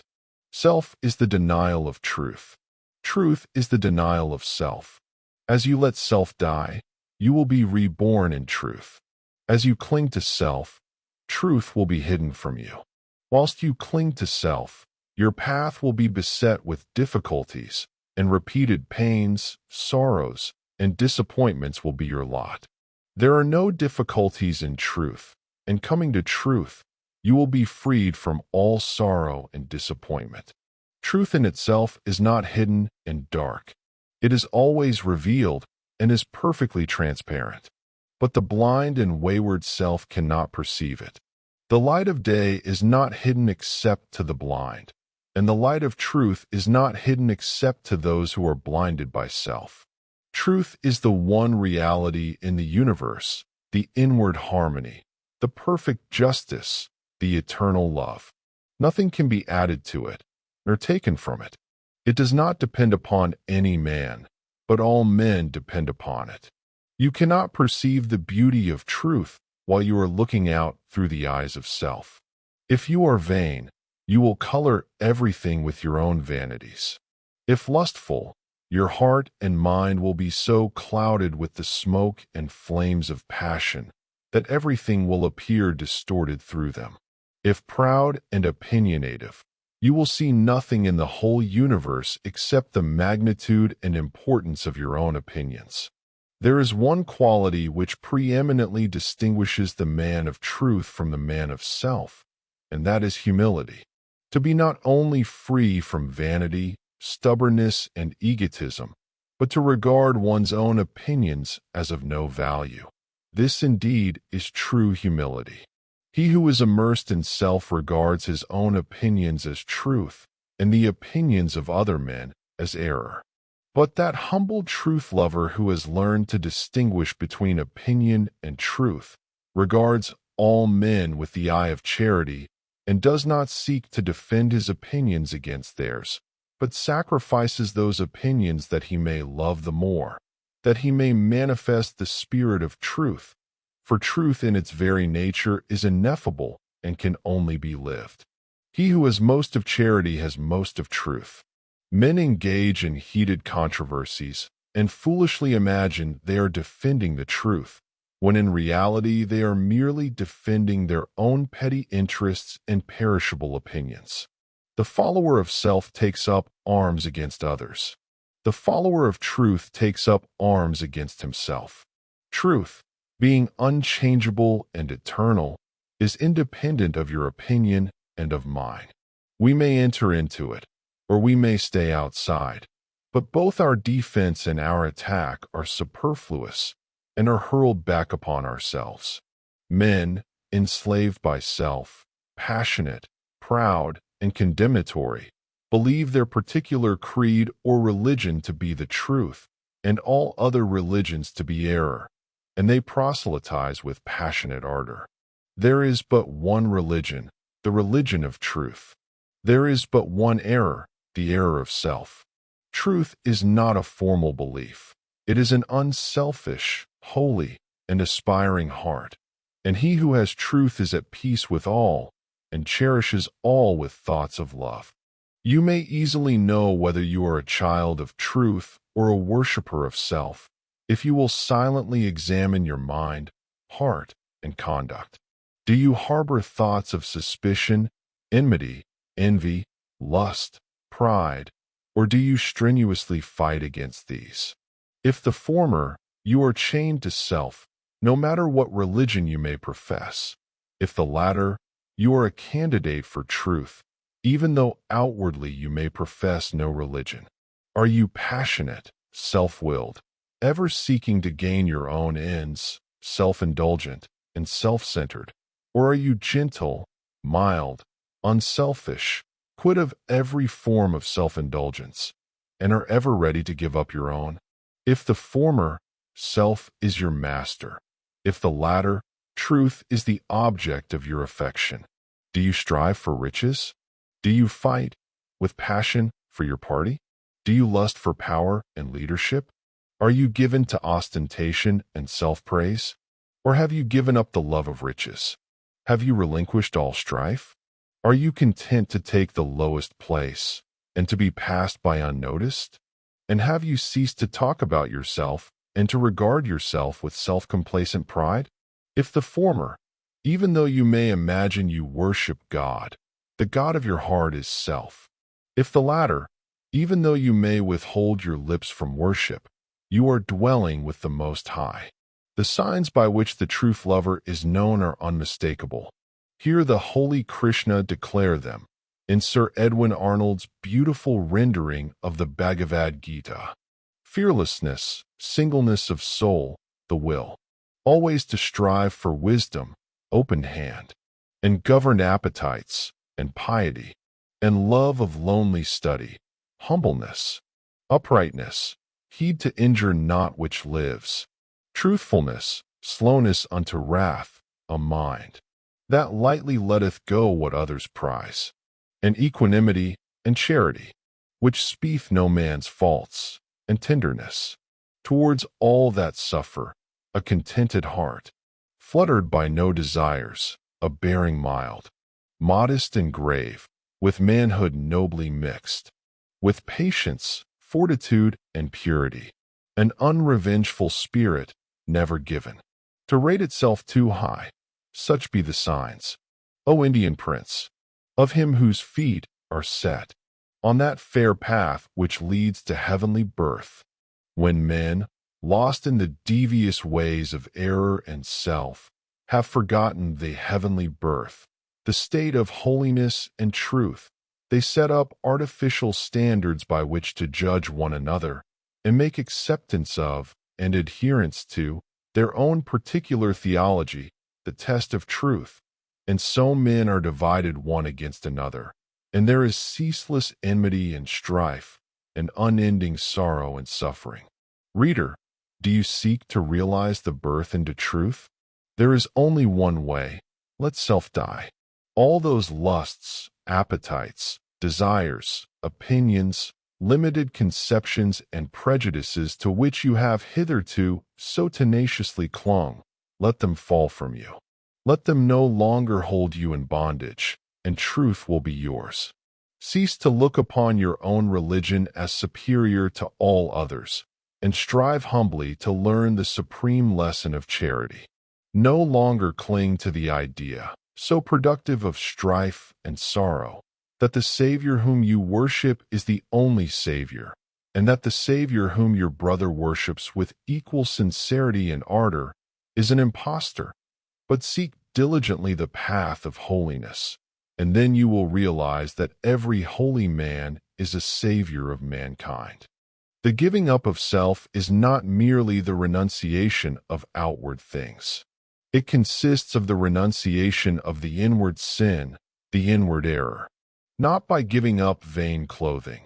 Self is the denial of truth. Truth is the denial of self. As you let self die, you will be reborn in truth. As you cling to self, truth will be hidden from you. Whilst you cling to self, Your path will be beset with difficulties, and repeated pains, sorrows, and disappointments will be your lot. There are no difficulties in truth, and coming to truth, you will be freed from all sorrow and disappointment. Truth in itself is not hidden and dark. It is always revealed and is perfectly transparent. But the blind and wayward self cannot perceive it. The light of day is not hidden except to the blind, and the light of truth is not hidden except to those who are blinded by self. Truth is the one reality in the universe, the inward harmony, the perfect justice, the eternal love. Nothing can be added to it, nor taken from it. It does not depend upon any man, but all men depend upon it. You cannot perceive the beauty of truth while you are looking out through the eyes of self. If you are vain, you will color everything with your own vanities. If lustful, your heart and mind will be so clouded with the smoke and flames of passion that everything will appear distorted through them. If proud and opinionative, you will see nothing in the whole universe except the magnitude and importance of your own opinions. There is one quality which preeminently distinguishes the man of truth from the man of self, and that is humility. To be not only free from vanity, stubbornness, and egotism, but to regard one's own opinions as of no value. This indeed is true humility. He who is immersed in self regards his own opinions as truth, and the opinions of other men as error. But that humble truth lover who has learned to distinguish between opinion and truth regards all men with the eye of charity and does not seek to defend his opinions against theirs, but sacrifices those opinions that he may love the more, that he may manifest the spirit of truth. For truth in its very nature is ineffable and can only be lived. He who has most of charity has most of truth. Men engage in heated controversies and foolishly imagine they are defending the truth, when in reality they are merely defending their own petty interests and perishable opinions. The follower of self takes up arms against others. The follower of truth takes up arms against himself. Truth, being unchangeable and eternal, is independent of your opinion and of mine. We may enter into it, or we may stay outside, but both our defense and our attack are superfluous and are hurled back upon ourselves. Men, enslaved by self, passionate, proud, and condemnatory, believe their particular creed or religion to be the truth, and all other religions to be error, and they proselytize with passionate ardor. There is but one religion, the religion of truth. There is but one error, the error of self. Truth is not a formal belief. It is an unselfish, holy, and aspiring heart. And he who has truth is at peace with all, and cherishes all with thoughts of love. You may easily know whether you are a child of truth or a worshiper of self, if you will silently examine your mind, heart, and conduct. Do you harbor thoughts of suspicion, enmity, envy, lust, pride, or do you strenuously fight against these? If the former, you are chained to self, no matter what religion you may profess. If the latter, you are a candidate for truth, even though outwardly you may profess no religion. Are you passionate, self-willed, ever seeking to gain your own ends, self-indulgent, and self-centered? Or are you gentle, mild, unselfish, quit of every form of self-indulgence, and are ever ready to give up your own? If the former, self is your master. If the latter, truth is the object of your affection. Do you strive for riches? Do you fight, with passion, for your party? Do you lust for power and leadership? Are you given to ostentation and self-praise? Or have you given up the love of riches? Have you relinquished all strife? Are you content to take the lowest place and to be passed by unnoticed? And have you ceased to talk about yourself and to regard yourself with self-complacent pride? If the former, even though you may imagine you worship God, The god of your heart is self. If the latter, even though you may withhold your lips from worship, you are dwelling with the Most High. The signs by which the truth lover is known are unmistakable. Here the holy Krishna declare them in Sir Edwin Arnold's beautiful rendering of the Bhagavad Gita. Fearlessness, singleness of soul, the will, always to strive for wisdom, open hand, and governed appetites, and piety, and love of lonely study, humbleness, uprightness, heed to injure not which lives, truthfulness, slowness unto wrath, a mind that lightly letteth go what others prize, and equanimity and charity, which speeth no man's faults, and tenderness towards all that suffer, a contented heart, fluttered by no desires, a bearing mild, modest and grave, with manhood nobly mixed, with patience, fortitude, and purity, an unrevengeful spirit, never given to rate itself too high. Such be the signs, O Indian prince, of him whose feet are set on that fair path which leads to heavenly birth. When men, lost in the devious ways of error and self, have forgotten the heavenly birth, the state of holiness and truth, they set up artificial standards by which to judge one another and make acceptance of and adherence to their own particular theology the test of truth, and so men are divided one against another, and there is ceaseless enmity and strife, and unending sorrow and suffering. Reader, do you seek to realize the birth into truth? There is only one way. Let self die. All those lusts, appetites, desires, opinions, limited conceptions, and prejudices to which you have hitherto so tenaciously clung, let them fall from you. Let them no longer hold you in bondage, and truth will be yours. Cease to look upon your own religion as superior to all others, and strive humbly to learn the supreme lesson of charity. No longer cling to the idea, so productive of strife and sorrow, that the Savior whom you worship is the only Savior, and that the Savior whom your brother worships with equal sincerity and ardor is an impostor. But seek diligently the path of holiness, and then you will realize that every holy man is a savior of mankind. The giving up of self is not merely the renunciation of outward things. It consists of the renunciation of the inward sin, the inward error, not by giving up vain clothing,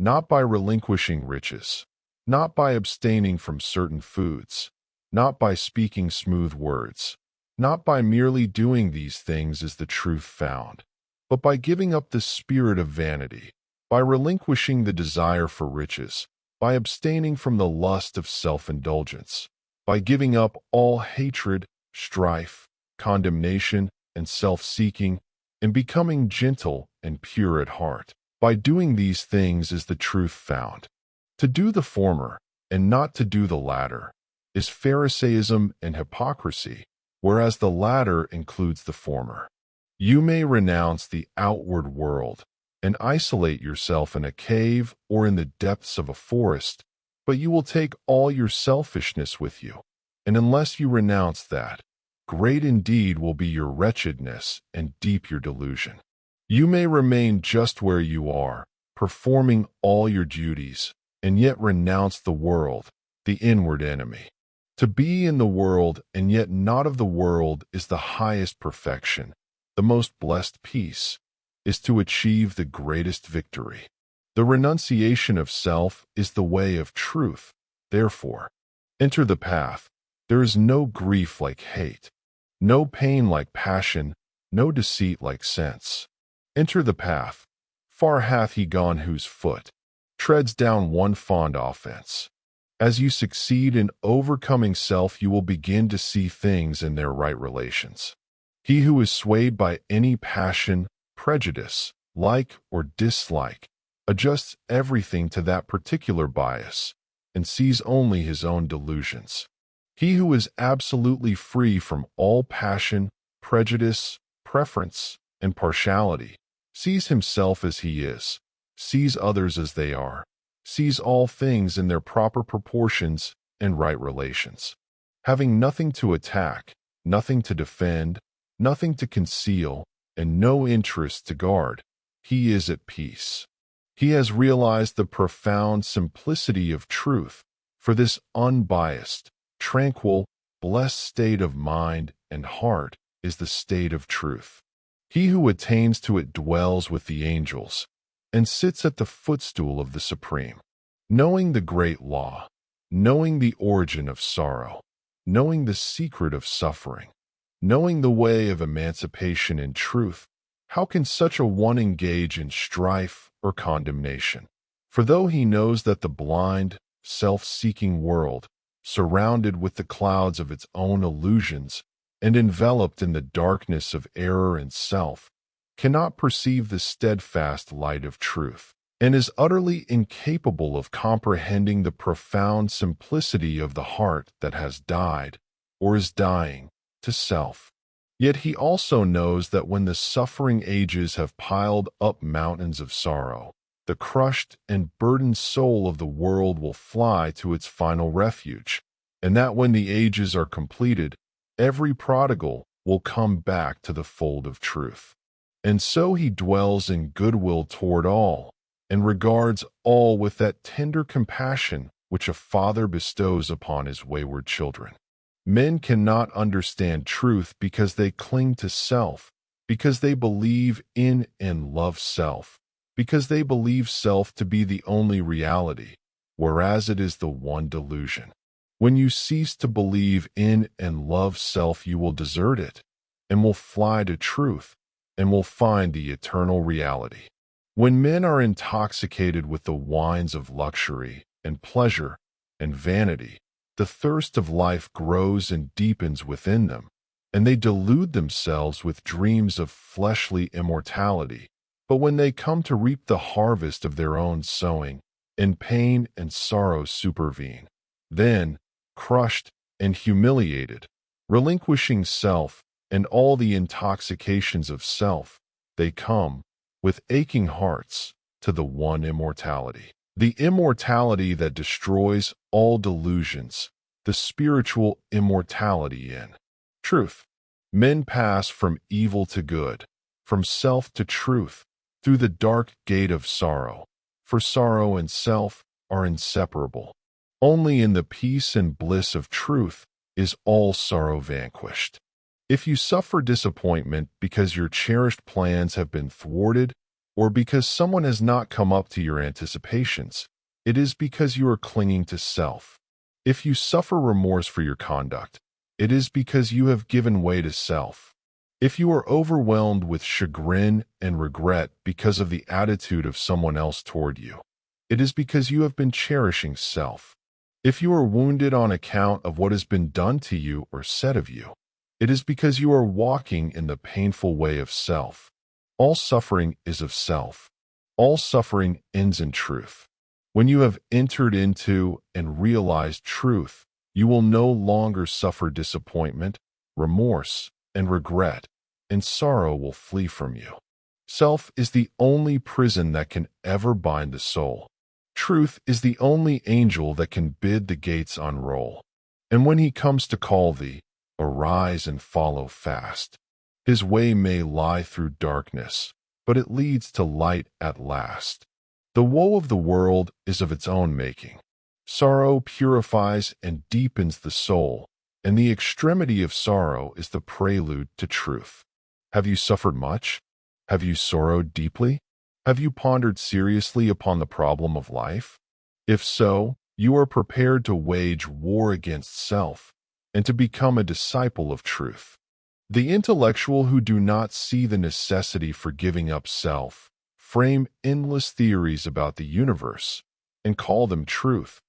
not by relinquishing riches, not by abstaining from certain foods, not by speaking smooth words. Not by merely doing these things is the truth found, but by giving up the spirit of vanity, by relinquishing the desire for riches, by abstaining from the lust of self-indulgence, by giving up all hatred, strife, condemnation, and self-seeking, and becoming gentle and pure at heart. By doing these things is the truth found. To do the former, and not to do the latter, is Pharisaism and hypocrisy, whereas the latter includes the former. You may renounce the outward world and isolate yourself in a cave or in the depths of a forest, but you will take all your selfishness with you, and unless you renounce that, great indeed will be your wretchedness and deep your delusion. You may remain just where you are, performing all your duties, and yet renounce the world, the inward enemy. To be in the world and yet not of the world is the highest perfection. The most blessed peace is to achieve the greatest victory. The renunciation of self is the way of truth. Therefore, enter the path. There is no grief like hate, no pain like passion, no deceit like sense. Enter the path. Far hath he gone whose foot treads down one fond offense. As you succeed in overcoming self, you will begin to see things in their right relations. He who is swayed by any passion, prejudice, like or dislike, adjusts everything to that particular bias, and sees only his own delusions. He who is absolutely free from all passion, prejudice, preference, and partiality, sees himself as he is, sees others as they are, sees all things in their proper proportions and right relations. Having nothing to attack, nothing to defend, nothing to conceal, and no interest to guard, he is at peace. He has realized the profound simplicity of truth, for this unbiased, tranquil, blessed state of mind and heart is the state of truth. He who attains to it dwells with the angels and sits at the footstool of the Supreme. Knowing the great law, knowing the origin of sorrow, knowing the secret of suffering, knowing the way of emancipation in truth, how can such a one engage in strife or condemnation? For though he knows that the blind, self-seeking world, surrounded with the clouds of its own illusions and enveloped in the darkness of error and self, cannot perceive the steadfast light of truth, and is utterly incapable of comprehending the profound simplicity of the heart that has died, or is dying, to self. Yet he also knows that when the suffering ages have piled up mountains of sorrow, the crushed and burdened soul of the world will fly to its final refuge, and that when the ages are completed, every prodigal will come back to the fold of truth. And so he dwells in goodwill toward all, and regards all with that tender compassion which a father bestows upon his wayward children. Men cannot understand truth because they cling to self, because they believe in and love self, because they believe self to be the only reality, whereas it is the one delusion. When you cease to believe in and love self, you will desert it, and will fly to truth, and will find the eternal reality. When men are intoxicated with the wines of luxury and pleasure and vanity, the thirst of life grows and deepens within them, and they delude themselves with dreams of fleshly immortality. But when they come to reap the harvest of their own sowing, and pain and sorrow supervene, then, crushed and humiliated, relinquishing self and all the intoxications of self, they come, with aching hearts, to the one immortality. The immortality that destroys all delusions, the spiritual immortality in truth. Men pass from evil to good, from self to truth, through the dark gate of sorrow, for sorrow and self are inseparable. Only in the peace and bliss of truth is all sorrow vanquished. If you suffer disappointment because your cherished plans have been thwarted, or because someone has not come up to your anticipations, it is because you are clinging to self. If you suffer remorse for your conduct, it is because you have given way to self. If you are overwhelmed with chagrin and regret because of the attitude of someone else toward you, it is because you have been cherishing self. If you are wounded on account of what has been done to you or said of you, it is because you are walking in the painful way of self. All suffering is of self. All suffering ends in truth. When you have entered into and realized truth, you will no longer suffer disappointment, remorse, and regret, and sorrow will flee from you. Self is the only prison that can ever bind the soul. Truth is the only angel that can bid the gates unroll. And when he comes to call thee, arise and follow fast. His way may lie through darkness, but it leads to light at last. The woe of the world is of its own making. Sorrow purifies and deepens the soul, and the extremity of sorrow is the prelude to truth. Have you suffered much? Have you sorrowed deeply? Have you pondered seriously upon the problem of life? If so, you are prepared to wage war against self and to become a disciple of truth. The intellectual who do not see the necessity for giving up self frame endless theories about the universe and call them truth.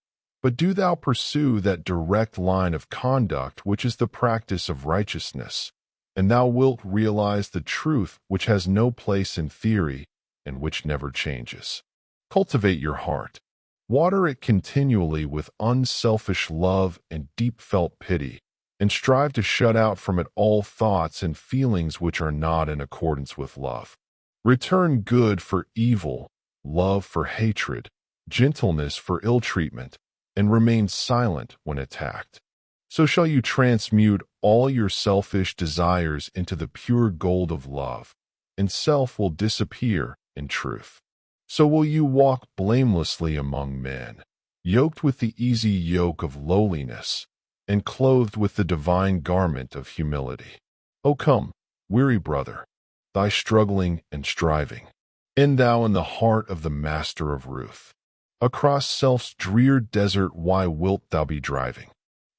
But do thou pursue that direct line of conduct which is the practice of righteousness, and thou wilt realize the truth which has no place in theory and which never changes. Cultivate your heart. Water it continually with unselfish love and deep-felt pity, and strive to shut out from it all thoughts and feelings which are not in accordance with love. Return good for evil, love for hatred, gentleness for ill treatment, and remain silent when attacked. So shall you transmute all your selfish desires into the pure gold of love, and self will disappear in truth. So will you walk blamelessly among men, yoked with the easy yoke of lowliness, and clothed with the divine garment of humility. O come, weary brother, thy struggling and striving, end thou in the heart of the Master of Ruth. Across self's drear desert why wilt thou be driving?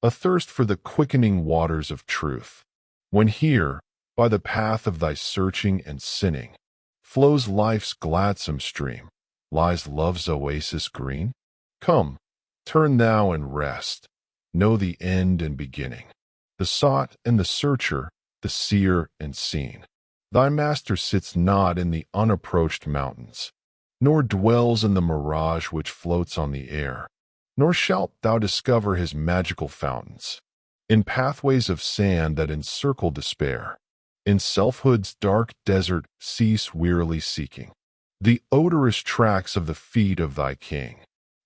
Athirst for the quickening waters of truth, when here, by the path of thy searching and sinning, flows life's gladsome stream, lies love's oasis green? Come, turn thou and rest, know the end and beginning, the sought and the searcher, the seer and seen. Thy master sits not in the unapproached mountains, nor dwells in the mirage which floats on the air, nor shalt thou discover his magical fountains, in pathways of sand that encircle despair. In selfhood's dark desert cease wearily seeking the odorous tracks of the feet of thy king.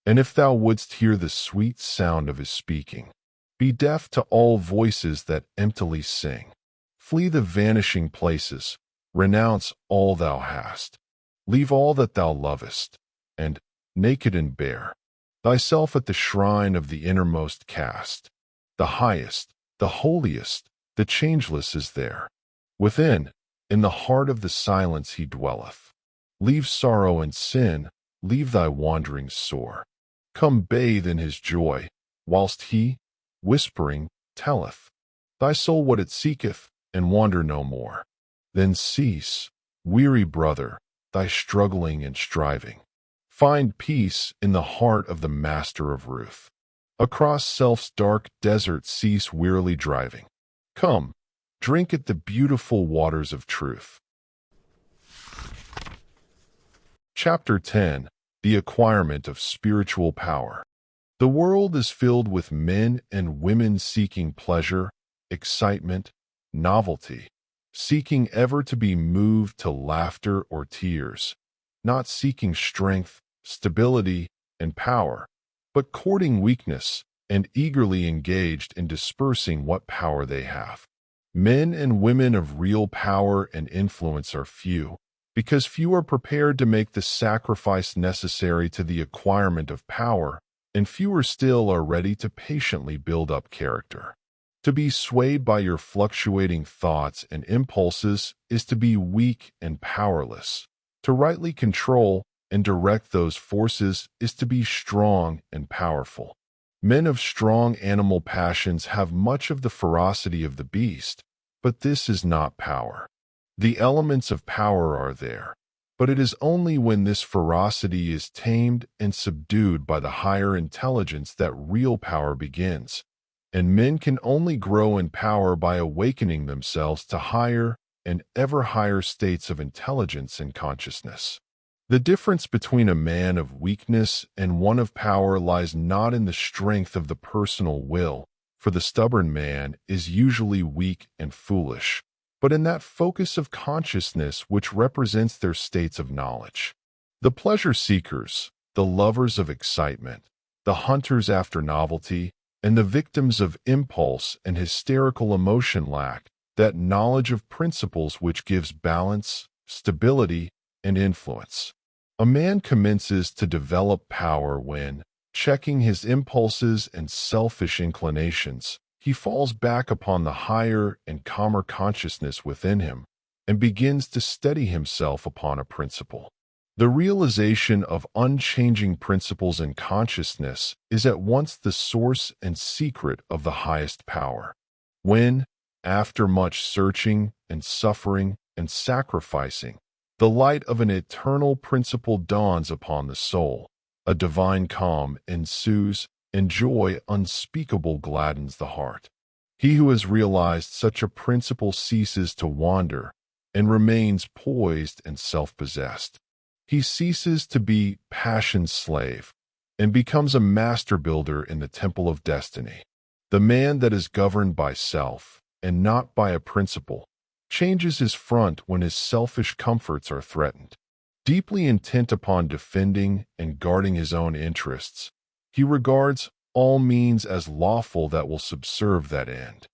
And if thou wouldst hear the sweet sound of his speaking, be deaf to all voices that emptily sing. Flee the vanishing places, renounce all thou hast, leave all that thou lovest, and, naked and bare, thyself at the shrine of the innermost cast. The highest, the holiest, the changeless is there. Within, in the heart of the silence he dwelleth. Leave sorrow and sin, leave thy wanderings sore. Come bathe in his joy, whilst he, whispering, telleth thy soul what it seeketh, and wander no more. Then cease, weary brother, thy struggling and striving. Find peace in the heart of the Master of Ruth. Across self's dark desert cease wearily driving. Come, drink at the beautiful waters of truth. Chapter 10. The Acquirement of Spiritual Power. The world is filled with men and women seeking pleasure, excitement, novelty, seeking ever to be moved to laughter or tears, not seeking strength, stability, and power, but courting weakness and eagerly engaged in dispersing what power they have. Men and women of real power and influence are few, because few are prepared to make the sacrifice necessary to the acquirement of power, and fewer still are ready to patiently build up character. To be swayed by your fluctuating thoughts and impulses is to be weak and powerless. To rightly control and direct those forces is to be strong and powerful. Men of strong animal passions have much of the ferocity of the beast, but this is not power. The elements of power are there, but it is only when this ferocity is tamed and subdued by the higher intelligence that real power begins, and men can only grow in power by awakening themselves to higher and ever higher states of intelligence and consciousness. The difference between a man of weakness and one of power lies not in the strength of the personal will, for the stubborn man is usually weak and foolish, but in that focus of consciousness which represents their states of knowledge. The pleasure seekers, the lovers of excitement, the hunters after novelty, and the victims of impulse and hysterical emotion lack that knowledge of principles which gives balance, stability, and influence. A man commences to develop power when, checking his impulses and selfish inclinations, he falls back upon the higher and calmer consciousness within him and begins to steady himself upon a principle. The realization of unchanging principles in consciousness is at once the source and secret of the highest power. When, after much searching and suffering and sacrificing, the light of an eternal principle dawns upon the soul, a divine calm ensues, and joy unspeakable gladdens the heart. He who has realized such a principle ceases to wander and remains poised and self-possessed. He ceases to be passion's slave and becomes a master builder in the temple of destiny. The man that is governed by self and not by a principle changes his front when his selfish comforts are threatened. Deeply intent upon defending and guarding his own interests, he regards all means as lawful that will subserve that end.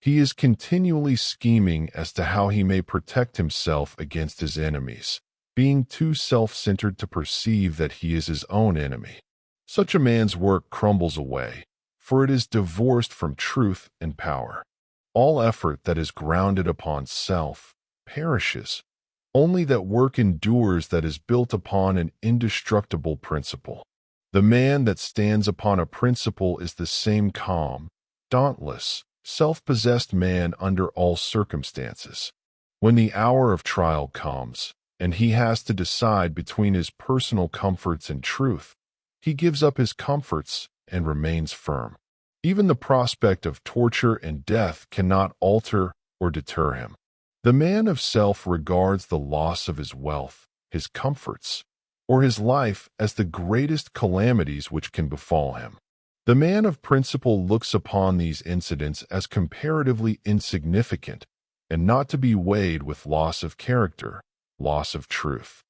He is continually scheming as to how he may protect himself against his enemies, being too self-centered to perceive that he is his own enemy. Such a man's work crumbles away, for it is divorced from truth and power. All effort that is grounded upon self perishes. Only that work endures that is built upon an indestructible principle. The man that stands upon a principle is the same calm, dauntless, self-possessed man under all circumstances. When the hour of trial comes, and he has to decide between his personal comforts and truth, he gives up his comforts and remains firm. Even the prospect of torture and death cannot alter or deter him. The man of self regards the loss of his wealth, his comforts, or his life as the greatest calamities which can befall him. The man of principle looks upon these incidents as comparatively insignificant and not to be weighed with loss of character, loss of truth.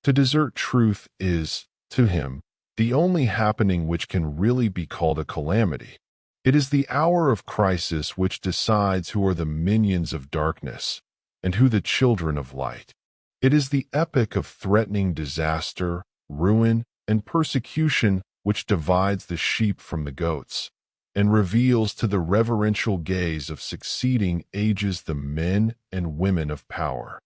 To desert truth is, to him, the only happening which can really be called a calamity. It is the hour of crisis which decides who are the minions of darkness and who the children of light. It is the epoch of threatening disaster, ruin, and persecution which divides the sheep from the goats and reveals to the reverential gaze of succeeding ages the men and women of power.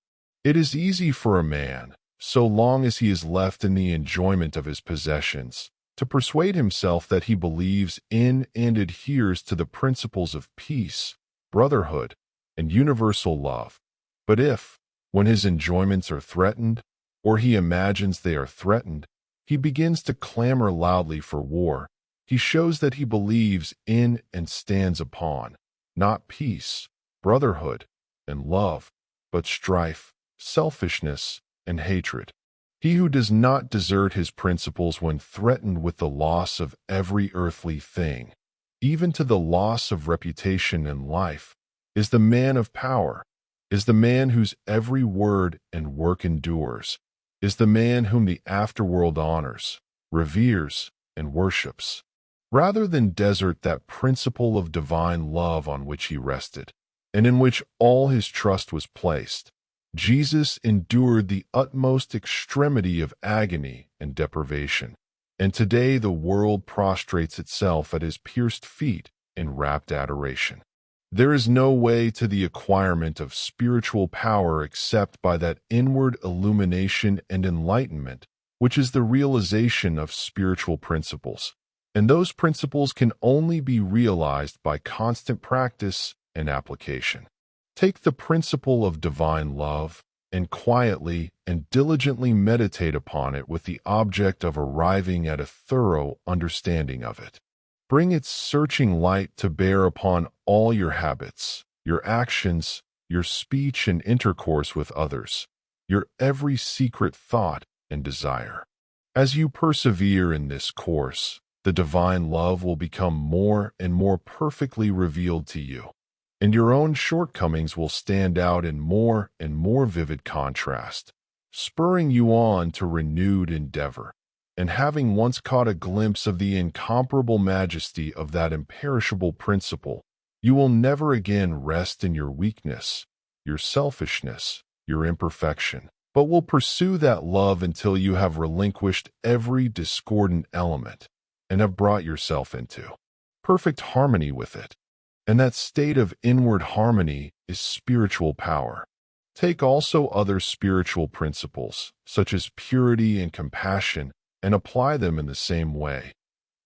It is easy for a man, so long as he is left in the enjoyment of his possessions, to persuade himself that he believes in and adheres to the principles of peace, brotherhood, and universal love. But if, when his enjoyments are threatened, or he imagines they are threatened, he begins to clamor loudly for war, he shows that he believes in and stands upon, not peace, brotherhood, and love, but strife, selfishness, and hatred. He who does not desert his principles when threatened with the loss of every earthly thing, even to the loss of reputation and life, is the man of power, is the man whose every word and work endures, is the man whom the afterworld honors, reveres, and worships, rather than desert that principle of divine love on which he rested, and in which all his trust was placed. Jesus endured the utmost extremity of agony and deprivation, and today the world prostrates itself at his pierced feet in rapt adoration. There is no way to the acquirement of spiritual power except by that inward illumination and enlightenment, which is the realization of spiritual principles, and those principles can only be realized by constant practice and application. Take the principle of divine love and quietly and diligently meditate upon it with the object of arriving at a thorough understanding of it. Bring its searching light to bear upon all your habits, your actions, your speech and intercourse with others, your every secret thought and desire. As you persevere in this course, the divine love will become more and more perfectly revealed to you, and your own shortcomings will stand out in more and more vivid contrast, spurring you on to renewed endeavor. And having once caught a glimpse of the incomparable majesty of that imperishable principle, you will never again rest in your weakness, your selfishness, your imperfection, but will pursue that love until you have relinquished every discordant element and have brought yourself into perfect harmony with it. And that state of inward harmony is spiritual power. Take also other spiritual principles, such as purity and compassion, and apply them in the same way.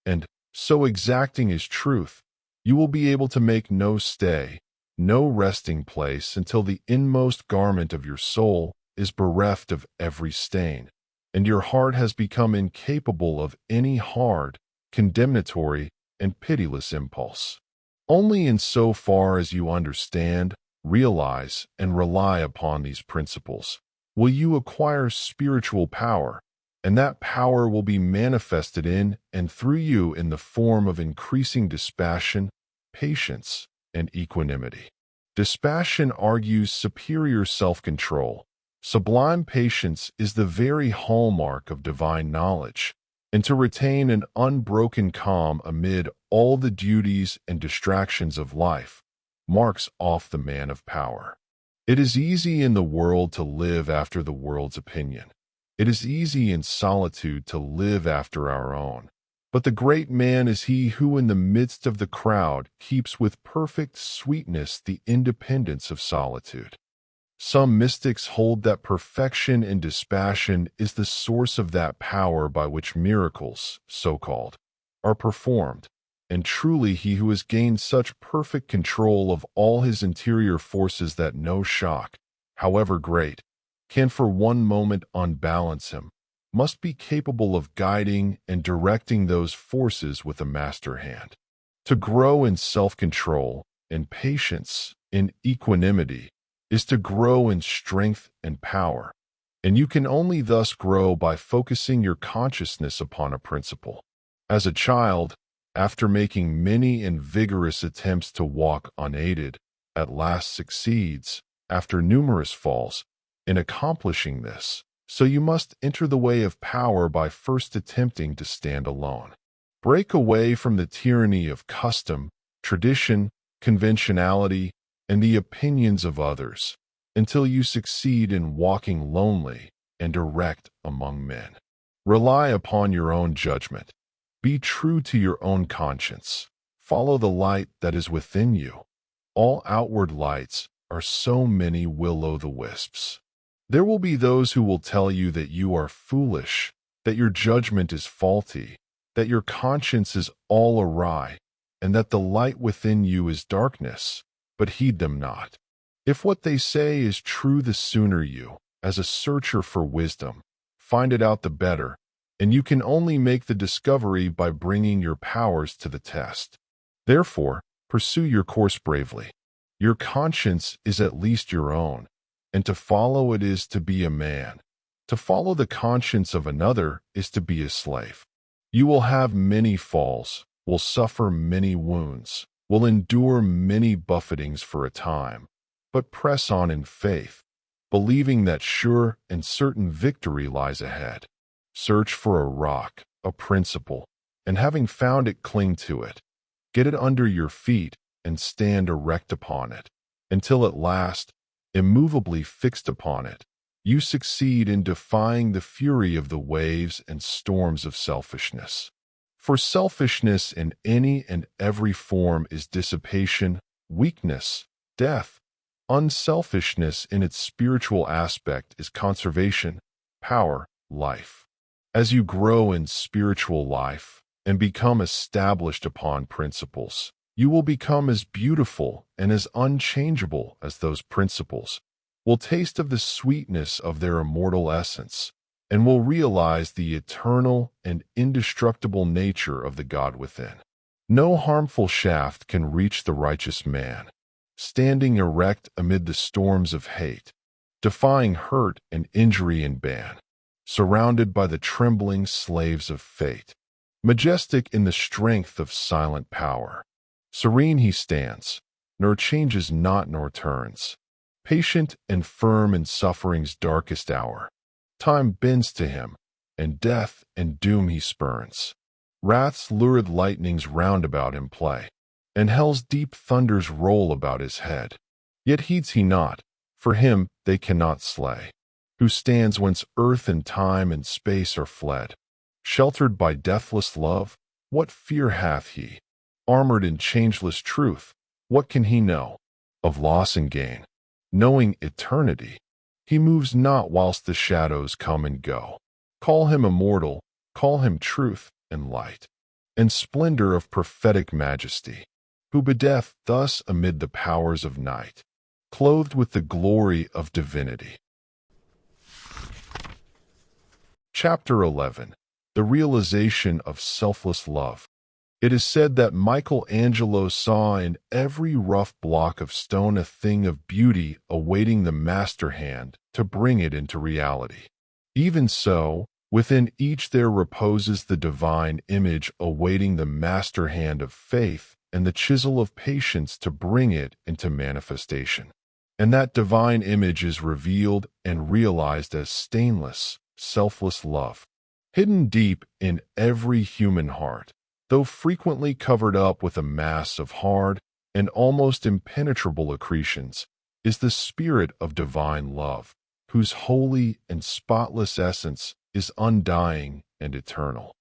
And, so exacting is truth, you will be able to make no stay, no resting place until the inmost garment of your soul is bereft of every stain, and your heart has become incapable of any hard, condemnatory, and pitiless impulse. Only in so far as you understand, realize, and rely upon these principles will you acquire spiritual power, and that power will be manifested in and through you in the form of increasing dispassion, patience, and equanimity. Dispassion argues superior self-control. Sublime patience is the very hallmark of divine knowledge, and to retain an unbroken calm amid all the duties and distractions of life marks off the man of power. It is easy in the world to live after the world's opinion. It is easy in solitude to live after our own. But the great man is he who in the midst of the crowd keeps with perfect sweetness the independence of solitude. Some mystics hold that perfection in dispassion is the source of that power by which miracles, so-called, are performed, and truly he who has gained such perfect control of all his interior forces that no shock, however great, can for one moment unbalance him, must be capable of guiding and directing those forces with a master hand. To grow in self-control, in patience, in equanimity, is to grow in strength and power, and you can only thus grow by focusing your consciousness upon a principle. As a child, after making many and vigorous attempts to walk unaided, at last succeeds, after numerous falls, in accomplishing this. So you must enter the way of power by first attempting to stand alone. Break away from the tyranny of custom, tradition, conventionality, and the opinions of others, until you succeed in walking lonely and erect among men. Rely upon your own judgment. Be true to your own conscience. Follow the light that is within you. All outward lights are so many will-o'-the-wisps. There will be those who will tell you that you are foolish, that your judgment is faulty, that your conscience is all awry, and that the light within you is darkness, but heed them not. If what they say is true, the sooner you, as a searcher for wisdom, find it out the better, and you can only make the discovery by bringing your powers to the test. Therefore, pursue your course bravely. Your conscience is at least your own, and to follow it is to be a man. To follow the conscience of another is to be a slave. You will have many falls, will suffer many wounds, will endure many buffetings for a time, but press on in faith, believing that sure and certain victory lies ahead. Search for a rock, a principle, and having found it, cling to it. Get it under your feet and stand erect upon it, until at last, immovably fixed upon it, you succeed in defying the fury of the waves and storms of selfishness. For selfishness in any and every form is dissipation, weakness, death. Unselfishness in its spiritual aspect is conservation, power, life. As you grow in spiritual life and become established upon principles, you will become as beautiful and as unchangeable as those principles, will taste of the sweetness of their immortal essence, and will realize the eternal and indestructible nature of the God within. No harmful shaft can reach the righteous man, standing erect amid the storms of hate, defying hurt and injury and ban, surrounded by the trembling slaves of fate, majestic in the strength of silent power. Serene he stands, nor changes not nor turns, patient and firm in suffering's darkest hour. Time bends to him, and death and doom he spurns. Wrath's lurid lightnings round about him play, and hell's deep thunders roll about his head. Yet heeds he not, for him they cannot slay, who stands whence earth and time and space are fled. Sheltered by deathless love, what fear hath he? Armored in changeless truth, what can he know of loss and gain? Knowing eternity, he moves not whilst the shadows come and go. Call him immortal, call him truth and light, and splendor of prophetic majesty, who bedeth thus amid the powers of night, clothed with the glory of divinity. Chapter 11. The Realization of Selfless Love. It is said that Michelangelo saw in every rough block of stone a thing of beauty awaiting the master hand to bring it into reality. Even so, within each there reposes the divine image awaiting the master hand of faith and the chisel of patience to bring it into manifestation. And that divine image is revealed and realized as stainless, selfless love, hidden deep in every human heart, though frequently covered up with a mass of hard and almost impenetrable accretions, is the spirit of divine love, whose holy and spotless essence is undying and eternal.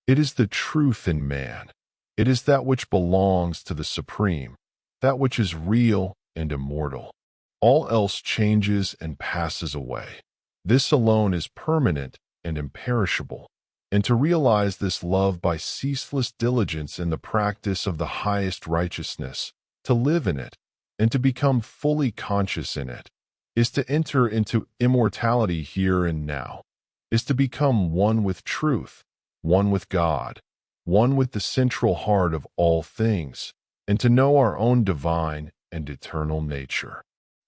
It is the truth in man. It is that which belongs to the Supreme, that which is real and immortal. All else changes and passes away. This alone is permanent and imperishable. And to realize this love by ceaseless diligence in the practice of the highest righteousness, to live in it, and to become fully conscious in it, is to enter into immortality here and now, is to become one with truth, one with God, one with the central heart of all things, and to know our own divine and eternal nature.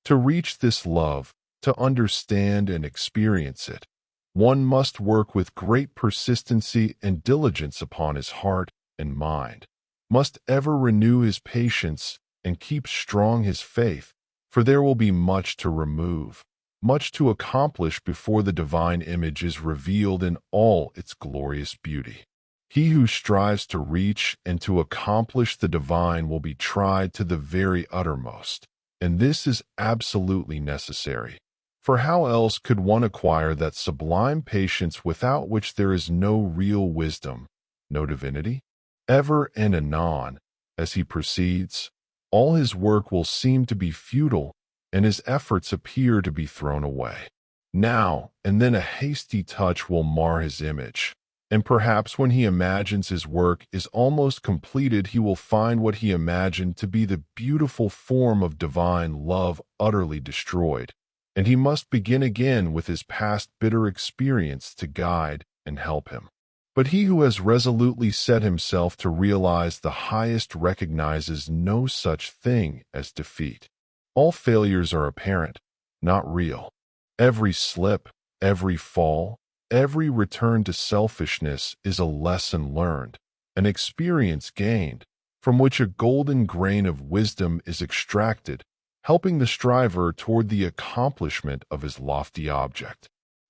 To reach this love, to understand and experience it, one must work with great persistency and diligence upon his heart and mind, must ever renew his patience and keep strong his faith, for there will be much to remove, much to accomplish before the divine image is revealed in all its glorious beauty. He who strives to reach and to accomplish the divine will be tried to the very uttermost, and this is absolutely necessary. For how else could one acquire that sublime patience without which there is no real wisdom, no divinity? Ever and anon, as he proceeds, all his work will seem to be futile, and his efforts appear to be thrown away. Now and then a hasty touch will mar his image, and perhaps when he imagines his work is almost completed, he will find what he imagined to be the beautiful form of divine love utterly destroyed, and he must begin again with his past bitter experience to guide and help him. But he who has resolutely set himself to realize the highest recognizes no such thing as defeat. All failures are apparent, not real. Every slip, every fall, every return to selfishness is a lesson learned, an experience gained, from which a golden grain of wisdom is extracted, helping the striver toward the accomplishment of his lofty object.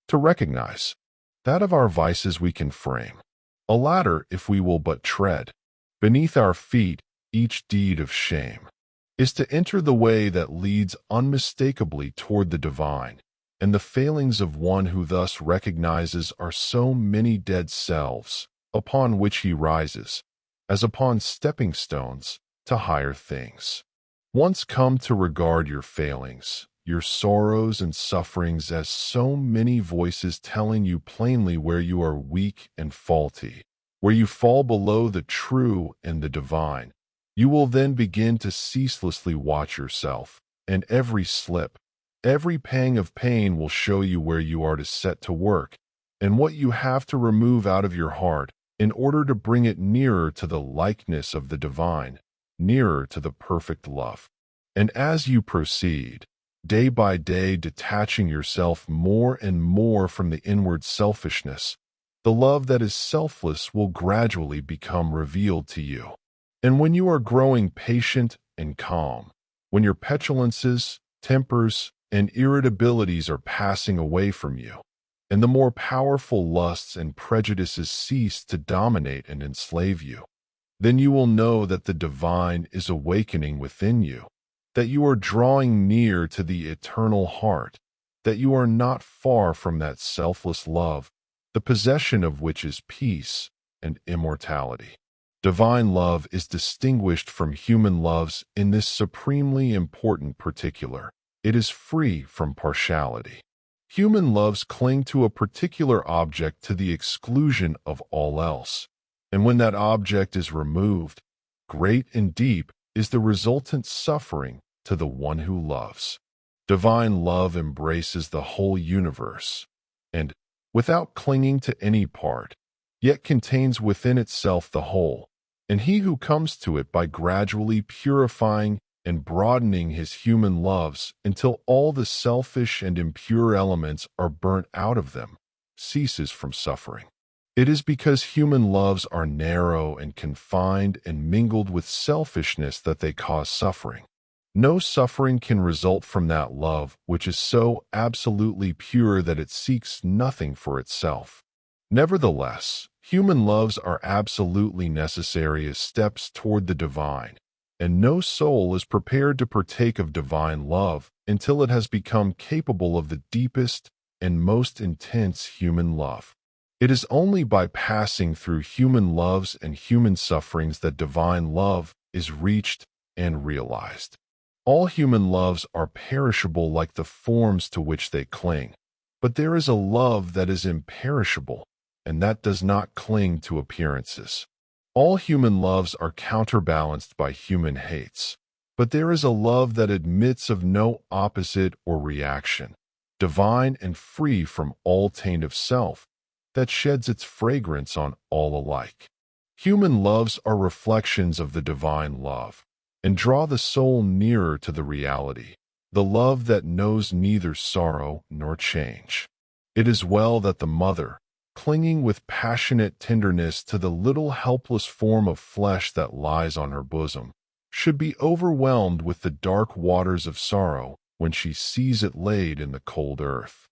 To recognize that of our vices we can frame a ladder if we will but tread beneath our feet each deed of shame, is to enter the way that leads unmistakably toward the divine, and the failings of one who thus recognizes are so many dead selves upon which he rises, as upon stepping stones to higher things. Once come to regard your failings, your sorrows and sufferings as so many voices telling you plainly where you are weak and faulty, where you fall below the true and the divine, you will then begin to ceaselessly watch yourself, and every slip, every pang of pain will show you where you are to set to work, and what you have to remove out of your heart in order to bring it nearer to the likeness of the divine, nearer to the perfect love. And as you proceed, day by day detaching yourself more and more from the inward selfishness, the love that is selfless will gradually become revealed to you. And when you are growing patient and calm, when your petulances, tempers, and irritabilities are passing away from you, and the more powerful lusts and prejudices cease to dominate and enslave you, then you will know that the divine is awakening within you, that you are drawing near to the eternal heart, that you are not far from that selfless love, the possession of which is peace and immortality. Divine love is distinguished from human loves in this supremely important particular. It is free from partiality. Human loves cling to a particular object to the exclusion of all else, and when that object is removed, great and deep is the resultant suffering to the one who loves. Divine love embraces the whole universe, and, without clinging to any part, yet contains within itself the whole, and he who comes to it by gradually purifying and broadening his human loves until all the selfish and impure elements are burnt out of them, ceases from suffering. It is because human loves are narrow and confined and mingled with selfishness that they cause suffering. No suffering can result from that love which is so absolutely pure that it seeks nothing for itself. Nevertheless, human loves are absolutely necessary as steps toward the divine, and no soul is prepared to partake of divine love until it has become capable of the deepest and most intense human love. It is only by passing through human loves and human sufferings that divine love is reached and realized. All human loves are perishable like the forms to which they cling, but there is a love that is imperishable, and that does not cling to appearances. All human loves are counterbalanced by human hates, but there is a love that admits of no opposite or reaction, divine and free from all taint of self, that sheds its fragrance on all alike. Human loves are reflections of the divine love, and draw the soul nearer to the reality, the love that knows neither sorrow nor change. It is well that the mother, clinging with passionate tenderness to the little helpless form of flesh that lies on her bosom, should be overwhelmed with the dark waters of sorrow when she sees it laid in the cold earth.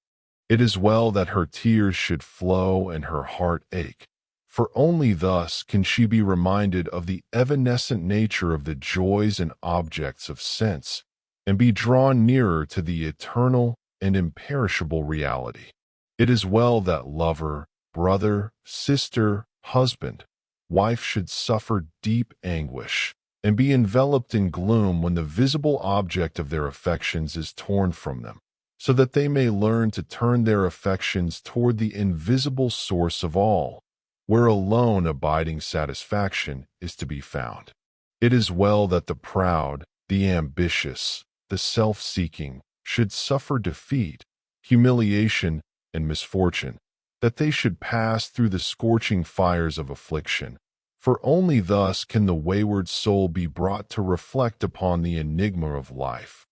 It is well that her tears should flow and her heart ache, for only thus can she be reminded of the evanescent nature of the joys and objects of sense, and be drawn nearer to the eternal and imperishable reality. It is well that lover, brother, sister, husband, wife should suffer deep anguish, and be enveloped in gloom when the visible object of their affections is torn from them, so that they may learn to turn their affections toward the invisible source of all, where alone abiding satisfaction is to be found. It is well that the proud, the ambitious, the self-seeking should suffer defeat, humiliation, and misfortune, that they should pass through the scorching fires of affliction, for only thus can the wayward soul be brought to reflect upon the enigma of life.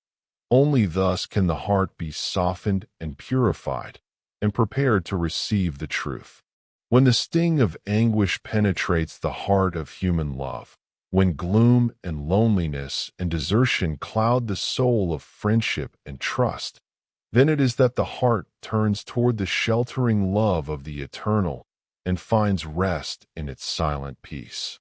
Only thus can the heart be softened and purified, and prepared to receive the truth. When the sting of anguish penetrates the heart of human love, when gloom and loneliness and desertion cloud the soul of friendship and trust, then it is that the heart turns toward the sheltering love of the eternal and finds rest in its silent peace.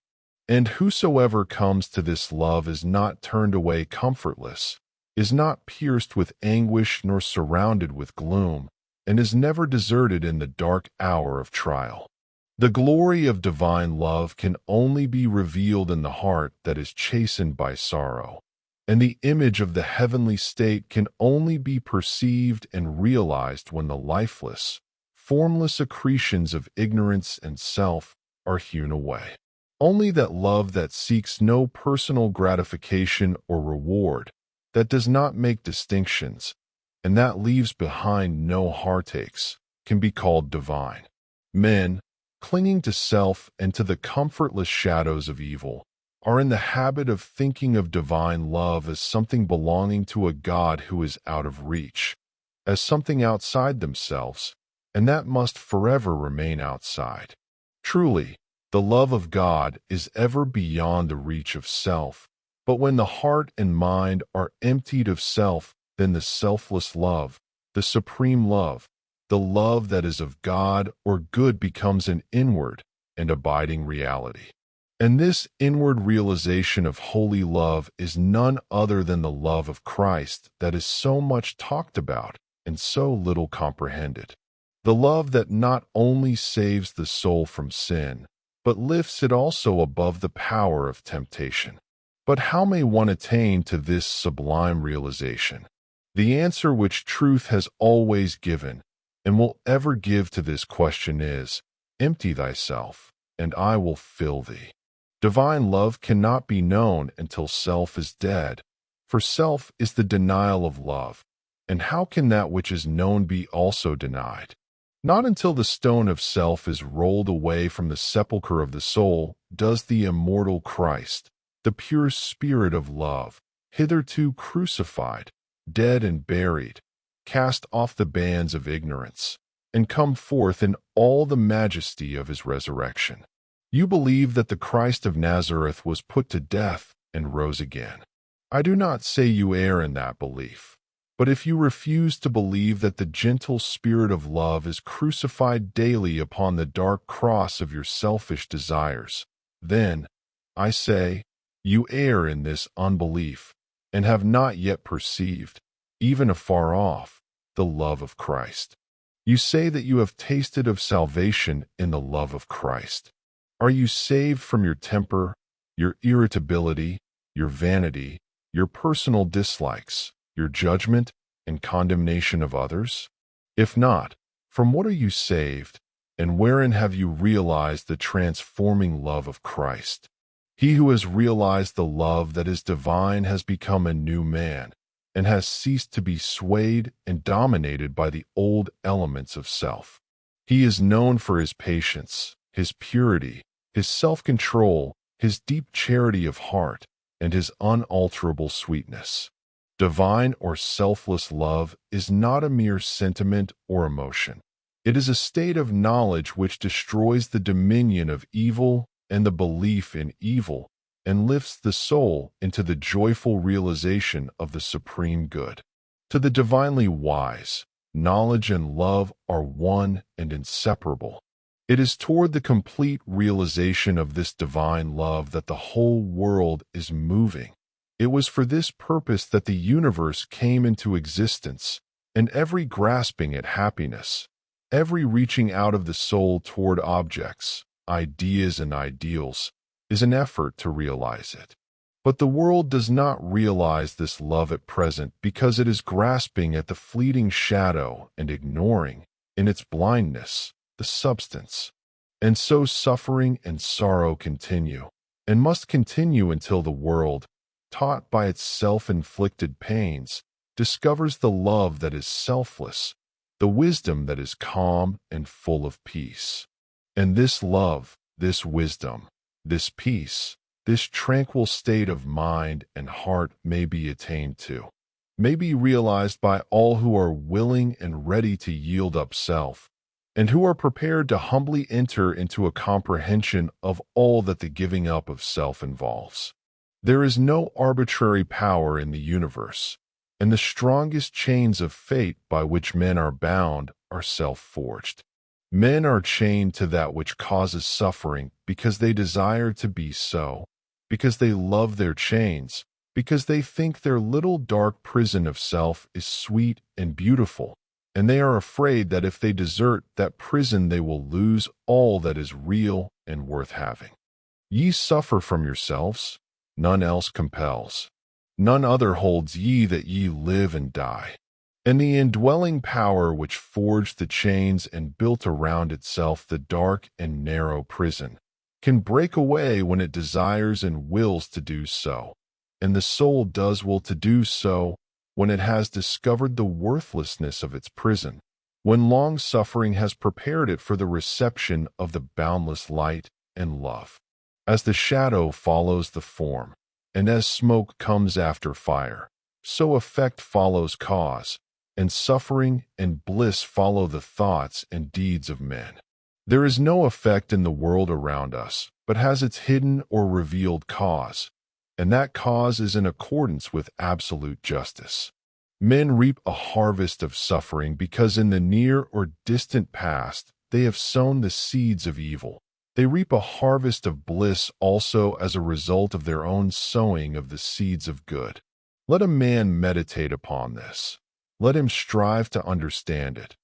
And whosoever comes to this love is not turned away comfortless, is not pierced with anguish nor surrounded with gloom, and is never deserted in the dark hour of trial. The glory of divine love can only be revealed in the heart that is chastened by sorrow, and the image of the heavenly state can only be perceived and realized when the lifeless, formless accretions of ignorance and self are hewn away. Only that love that seeks no personal gratification or reward, that does not make distinctions, and that leaves behind no heartaches, can be called divine. Men, clinging to self and to the comfortless shadows of evil, are in the habit of thinking of divine love as something belonging to a God who is out of reach, as something outside themselves, and that must forever remain outside. Truly, the love of God is ever beyond the reach of self, but when the heart and mind are emptied of self, then the selfless love, the supreme love, the love that is of God or good becomes an inward and abiding reality. And this inward realization of holy love is none other than the love of Christ that is so much talked about and so little comprehended. The love that not only saves the soul from sin, but lifts it also above the power of temptation. But how may one attain to this sublime realization? The answer which truth has always given and will ever give to this question is, empty thyself, and I will fill thee. Divine love cannot be known until self is dead, for self is the denial of love, and how can that which is known be also denied? Not until the stone of self is rolled away from the sepulchre of the soul does the immortal Christ, the pure spirit of love, hitherto crucified, dead and buried, cast off the bands of ignorance, and come forth in all the majesty of his resurrection. You believe that the Christ of Nazareth was put to death and rose again. I do not say you err in that belief. But if you refuse to believe that the gentle Spirit of love is crucified daily upon the dark cross of your selfish desires, then, I say, you err in this unbelief and have not yet perceived, even afar off, the love of Christ. You say that you have tasted of salvation in the love of Christ. Are you saved from your temper, your irritability, your vanity, your personal dislikes, your judgment and condemnation of others? If not, from what are you saved, and wherein have you realized the transforming love of Christ? He who has realized the love that is divine has become a new man, and has ceased to be swayed and dominated by the old elements of self. He is known for his patience, his purity, his self-control, his deep charity of heart, and his unalterable sweetness. Divine or selfless love is not a mere sentiment or emotion. It is a state of knowledge which destroys the dominion of evil and the belief in evil, and lifts the soul into the joyful realization of the supreme good. To the divinely wise, knowledge and love are one and inseparable. It is toward the complete realization of this divine love that the whole world is moving. It was for this purpose that the universe came into existence, and every grasping at happiness, every reaching out of the soul toward objects, ideas and ideals, is an effort to realize it. But the world does not realize this love at present because it is grasping at the fleeting shadow and ignoring, in its blindness, the substance. And so suffering and sorrow continue, and must continue until the world, taught by its self-inflicted pains, discovers the love that is selfless, the wisdom that is calm and full of peace. And this love, this wisdom, this peace, this tranquil state of mind and heart may be attained to, may be realized by all who are willing and ready to yield up self, and who are prepared to humbly enter into a comprehension of all that the giving up of self involves. There is no arbitrary power in the universe, and the strongest chains of fate by which men are bound are self-forged. Men are chained to that which causes suffering because they desire to be so, because they love their chains, because they think their little dark prison of self is sweet and beautiful, and they are afraid that if they desert that prison they will lose all that is real and worth having. Ye suffer from yourselves, none else compels. None other holds ye that ye live and die. And the indwelling power which forged the chains and built around itself the dark and narrow prison can break away when it desires and wills to do so, and the soul does will to do so when it has discovered the worthlessness of its prison, when long suffering has prepared it for the reception of the boundless light and love. As the shadow follows the form, and as smoke comes after fire, so effect follows cause, and suffering and bliss follow the thoughts and deeds of men. There is no effect in the world around us, but has its hidden or revealed cause, and that cause is in accordance with absolute justice. Men reap a harvest of suffering because in the near or distant past they have sown the seeds of evil. They reap a harvest of bliss also as a result of their own sowing of the seeds of good. Let a man meditate upon this. Let him strive to understand it,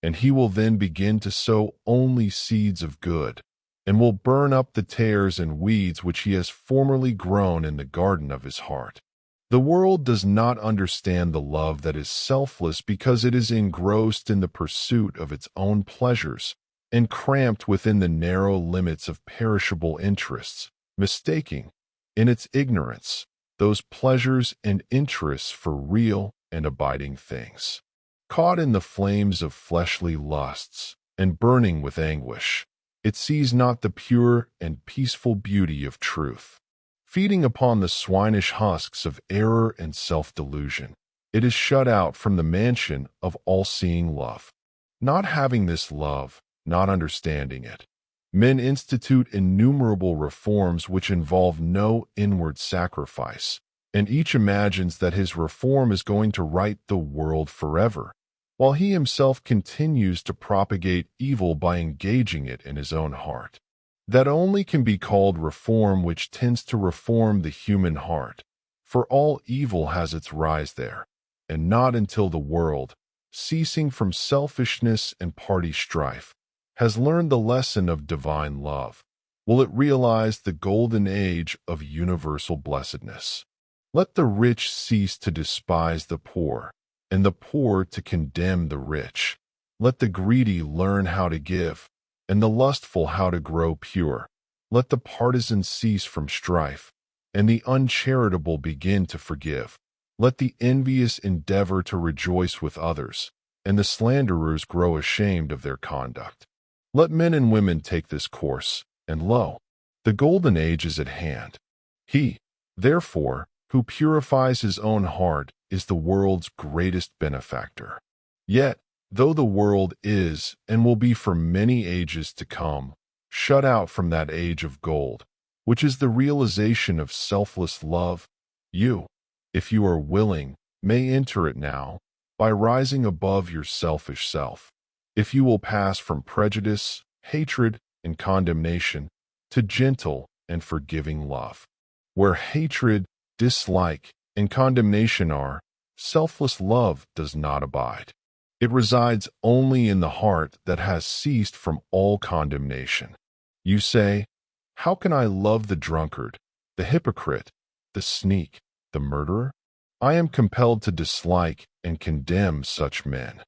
and he will then begin to sow only seeds of good, and will burn up the tares and weeds which he has formerly grown in the garden of his heart. The world does not understand the love that is selfless because it is engrossed in the pursuit of its own pleasures and cramped within the narrow limits of perishable interests, mistaking, in its ignorance, those pleasures and interests for real and abiding things. Caught in the flames of fleshly lusts and burning with anguish, it sees not the pure and peaceful beauty of truth. Feeding upon the swinish husks of error and self-delusion, it is shut out from the mansion of all-seeing love. Not having this love, not understanding it. Men institute innumerable reforms which involve no inward sacrifice, and each imagines that his reform is going to right the world forever, while he himself continues to propagate evil by engaging it in his own heart. That only can be called reform which tends to reform the human heart, for all evil has its rise there, and not until the world, ceasing from selfishness and party strife, has learned the lesson of divine love, will it realize the golden age of universal blessedness. Let the rich cease to despise the poor, and the poor to condemn the rich. Let the greedy learn how to give, and the lustful how to grow pure. Let the partisan cease from strife, and the uncharitable begin to forgive. Let the envious endeavor to rejoice with others, and the slanderers grow ashamed of their conduct. Let men and women take this course, and lo, the golden age is at hand. He, therefore, who purifies his own heart is the world's greatest benefactor. Yet, though the world is, and will be for many ages to come, shut out from that age of gold, which is the realization of selfless love, you, if you are willing, may enter it now, by rising above your selfish self. If you will pass from prejudice, hatred, and condemnation to gentle and forgiving love. Where hatred, dislike, and condemnation are, selfless love does not abide. It resides only in the heart that has ceased from all condemnation. You say, "How can I love the drunkard, the hypocrite, the sneak, the murderer?" I am compelled to dislike and condemn such men.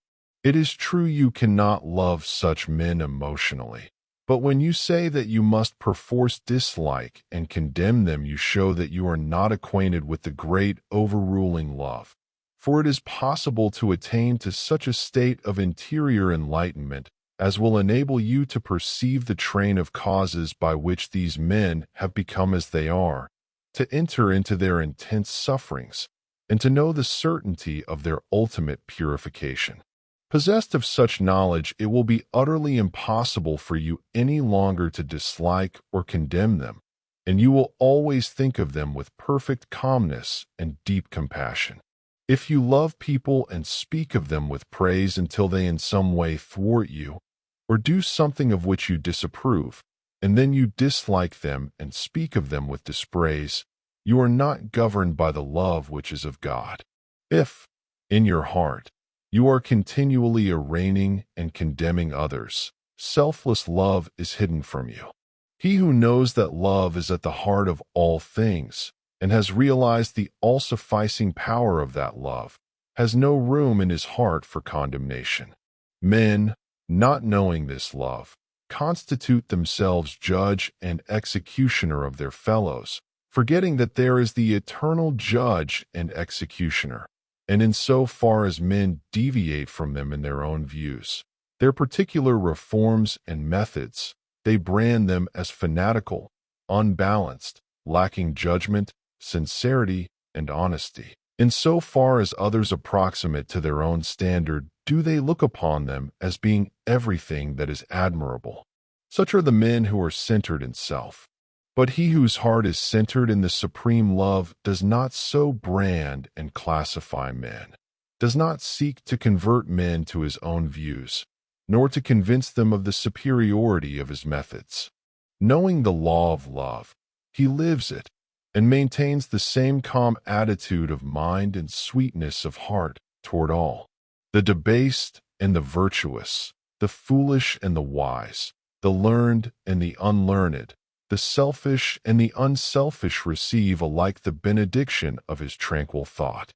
It is true you cannot love such men emotionally, but when you say that you must perforce dislike and condemn them, you show that you are not acquainted with the great overruling love. For it is possible to attain to such a state of interior enlightenment as will enable you to perceive the train of causes by which these men have become as they are, to enter into their intense sufferings, and to know the certainty of their ultimate purification. Possessed of such knowledge, it will be utterly impossible for you any longer to dislike or condemn them, and you will always think of them with perfect calmness and deep compassion. If you love people and speak of them with praise until they in some way thwart you, or do something of which you disapprove, and then you dislike them and speak of them with dispraise, you are not governed by the love which is of God. If, in your heart, you are continually arraigning and condemning others, selfless love is hidden from you. He who knows that love is at the heart of all things, and has realized the all-sufficing power of that love, has no room in his heart for condemnation. Men, not knowing this love, constitute themselves judge and executioner of their fellows, forgetting that there is the eternal judge and executioner. And in so far as men deviate from them in their own views, their particular reforms and methods, they brand them as fanatical, unbalanced, lacking judgment, sincerity, and honesty. In so far as others approximate to their own standard, do they look upon them as being everything that is admirable. Such are the men who are centered in self. But he whose heart is centered in the supreme love does not so brand and classify men, does not seek to convert men to his own views, nor to convince them of the superiority of his methods. Knowing the law of love, he lives it, and maintains the same calm attitude of mind and sweetness of heart toward all. The debased and the virtuous, the foolish and the wise, the learned and the unlearned, the selfish and the unselfish receive alike the benediction of his tranquil thought.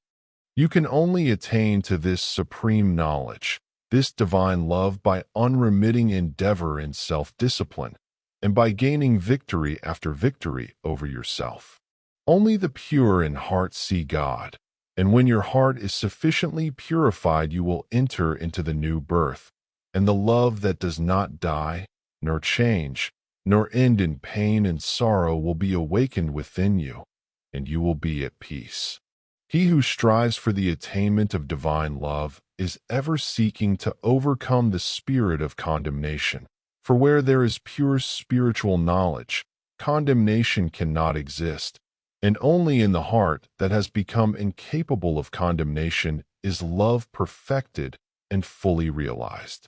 You can only attain to this supreme knowledge, this divine love, by unremitting endeavor in self-discipline, and by gaining victory after victory over yourself. Only the pure in heart see God, and when your heart is sufficiently purified, you will enter into the new birth, and the love that does not die, nor change, nor end in pain and sorrow will be awakened within you, and you will be at peace. He who strives for the attainment of divine love is ever seeking to overcome the spirit of condemnation. For where there is pure spiritual knowledge, condemnation cannot exist, and only in the heart that has become incapable of condemnation is love perfected and fully realized.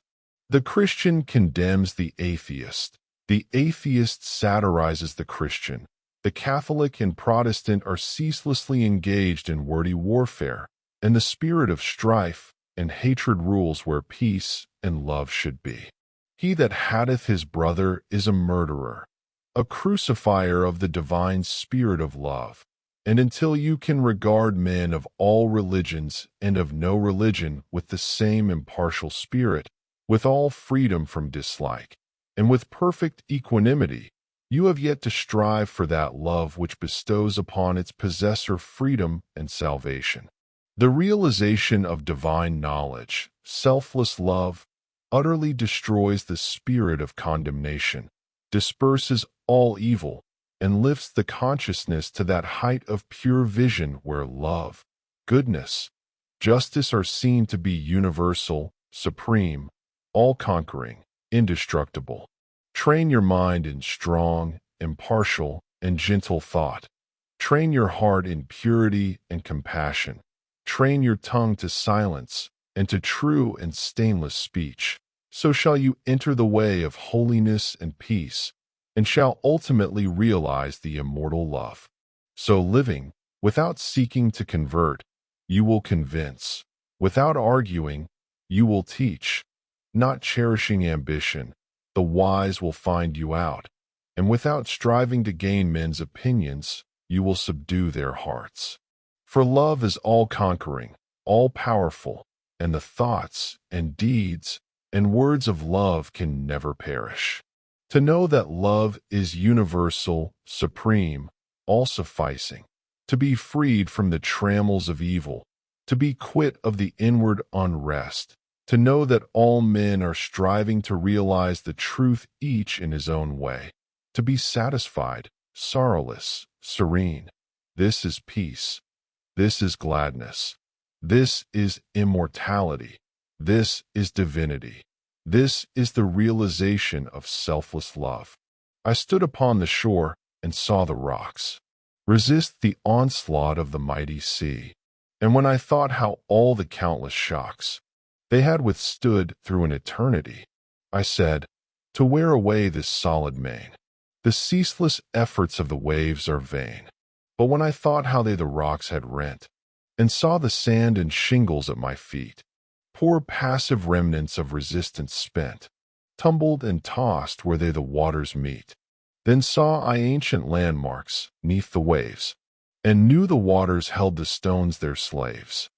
The Christian condemns the atheist. The atheist satirizes the Christian. The Catholic and Protestant are ceaselessly engaged in wordy warfare, and the spirit of strife and hatred rules where peace and love should be. He that hateth his brother is a murderer, a crucifier of the divine spirit of love. And until you can regard men of all religions and of no religion with the same impartial spirit, with all freedom from dislike, and with perfect equanimity, you have yet to strive for that love which bestows upon its possessor freedom and salvation. The realization of divine knowledge, selfless love, utterly destroys the spirit of condemnation, disperses all evil, and lifts the consciousness to that height of pure vision where love, goodness, justice are seen to be universal, supreme, all-conquering, indestructible. Train your mind in strong, impartial, and gentle thought. Train your heart in purity and compassion. Train your tongue to silence and to true and stainless speech. So shall you enter the way of holiness and peace, and shall ultimately realize the immortal love. So living, without seeking to convert, you will convince. Without arguing, you will teach. Not cherishing ambition, the wise will find you out. And without striving to gain men's opinions, you will subdue their hearts. For love is all-conquering, all-powerful, and the thoughts and deeds and words of love can never perish. To know that love is universal, supreme, all-sufficing, to be freed from the trammels of evil, to be quit of the inward unrest, to know that all men are striving to realize the truth each in his own way, to be satisfied, sorrowless, serene. This is peace. This is gladness. This is immortality. This is divinity. This is the realization of selfless love. I stood upon the shore and saw the rocks resist the onslaught of the mighty sea. And when I thought how all the countless shocks they had withstood through an eternity, I said, to wear away this solid main, the ceaseless efforts of the waves are vain. But when I thought how they the rocks had rent, and saw the sand and shingles at my feet, poor passive remnants of resistance spent, tumbled and tossed where they the waters meet, then saw I ancient landmarks neath the waves, and knew the waters held the stones their slaves.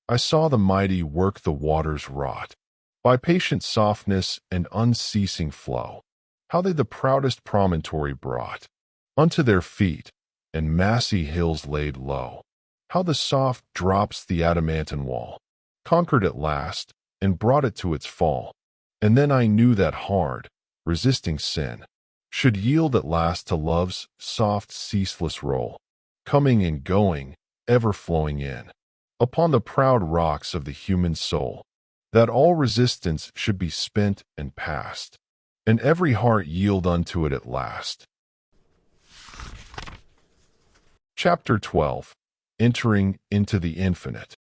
I saw the mighty work the waters wrought, by patient softness and unceasing flow, how they the proudest promontory brought unto their feet, and massy hills laid low, how the soft drops the adamantine wall, conquered at last, and brought it to its fall. And then I knew that hard, resisting sin, should yield at last to love's soft, ceaseless roll, coming and going, ever flowing in, upon the proud rocks of the human soul, that all resistance should be spent and past, and every heart yield unto it at last. Chapter 12. Entering into the Infinite.